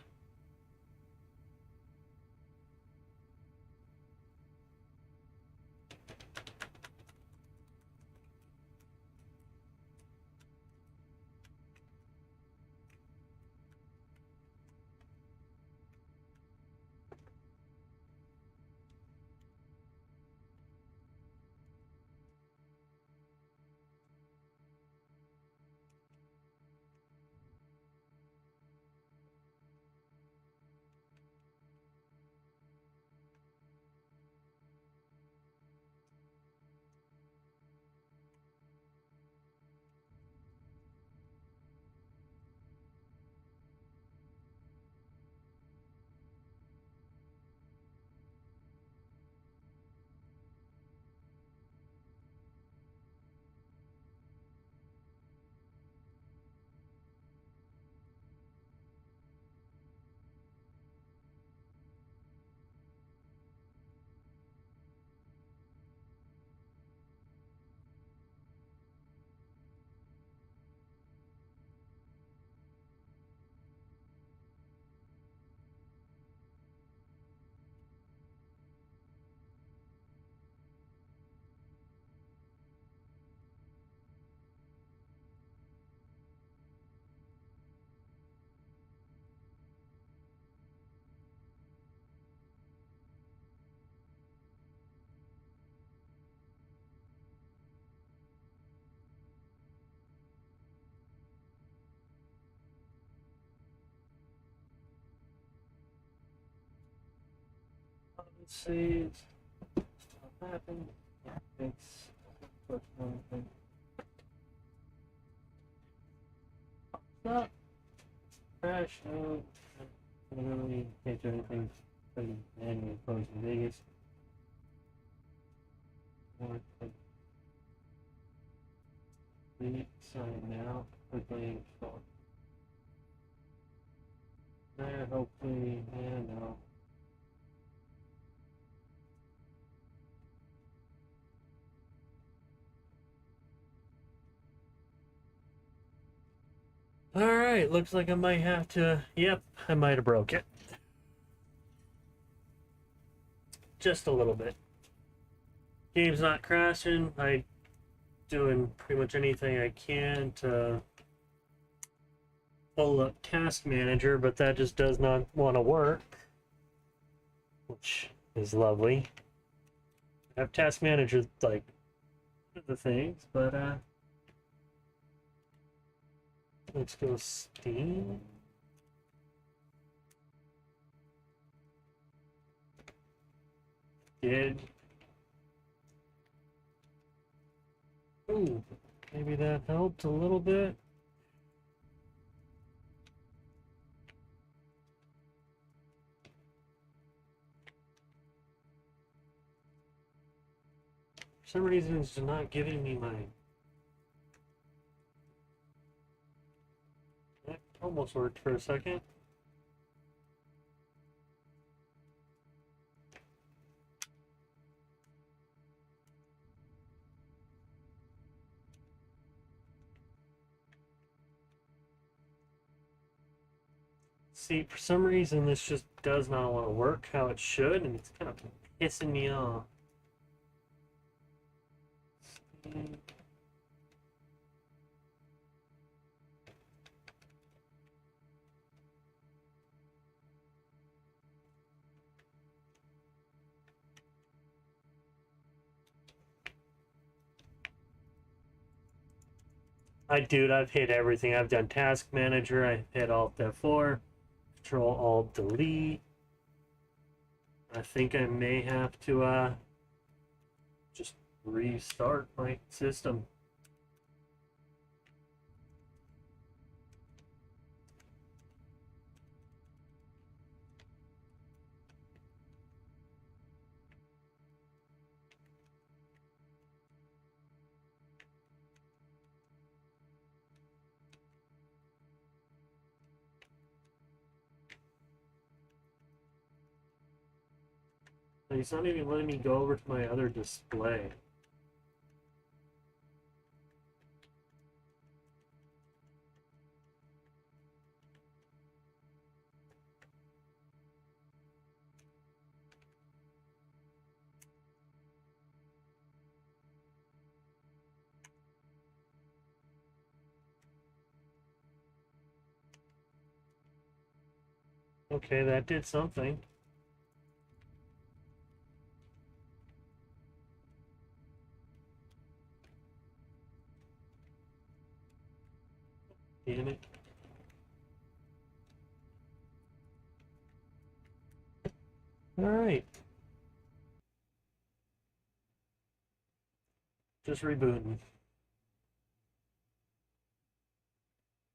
Let's see. What happened? It's not crash. No, literally can't do anything. Manually close in Vegas. Sign now. Quickly install. There, hopefully, and no. Alright, looks like I might have to. Yep, I might have broke it. Just a little bit. Game's not crashing. I doing pretty much anything I can to pull up Task Manager, but that just does not want to work, which is lovely. I have Task Manager like the things, but let's go Steam. Did. Ooh, maybe that helped a little bit. For some reason, it's not giving me my. That almost worked for a second. See, for some reason, this just does not want to work how it should, and it's kind of pissing me off. Dude, I've hit everything. I've done Task Manager, I hit Alt F4, Control Alt Delete. I think I may have to just restart my system. It's not even letting me go over to my other display. Okay, that did something. Damn it. All right. Just rebooting.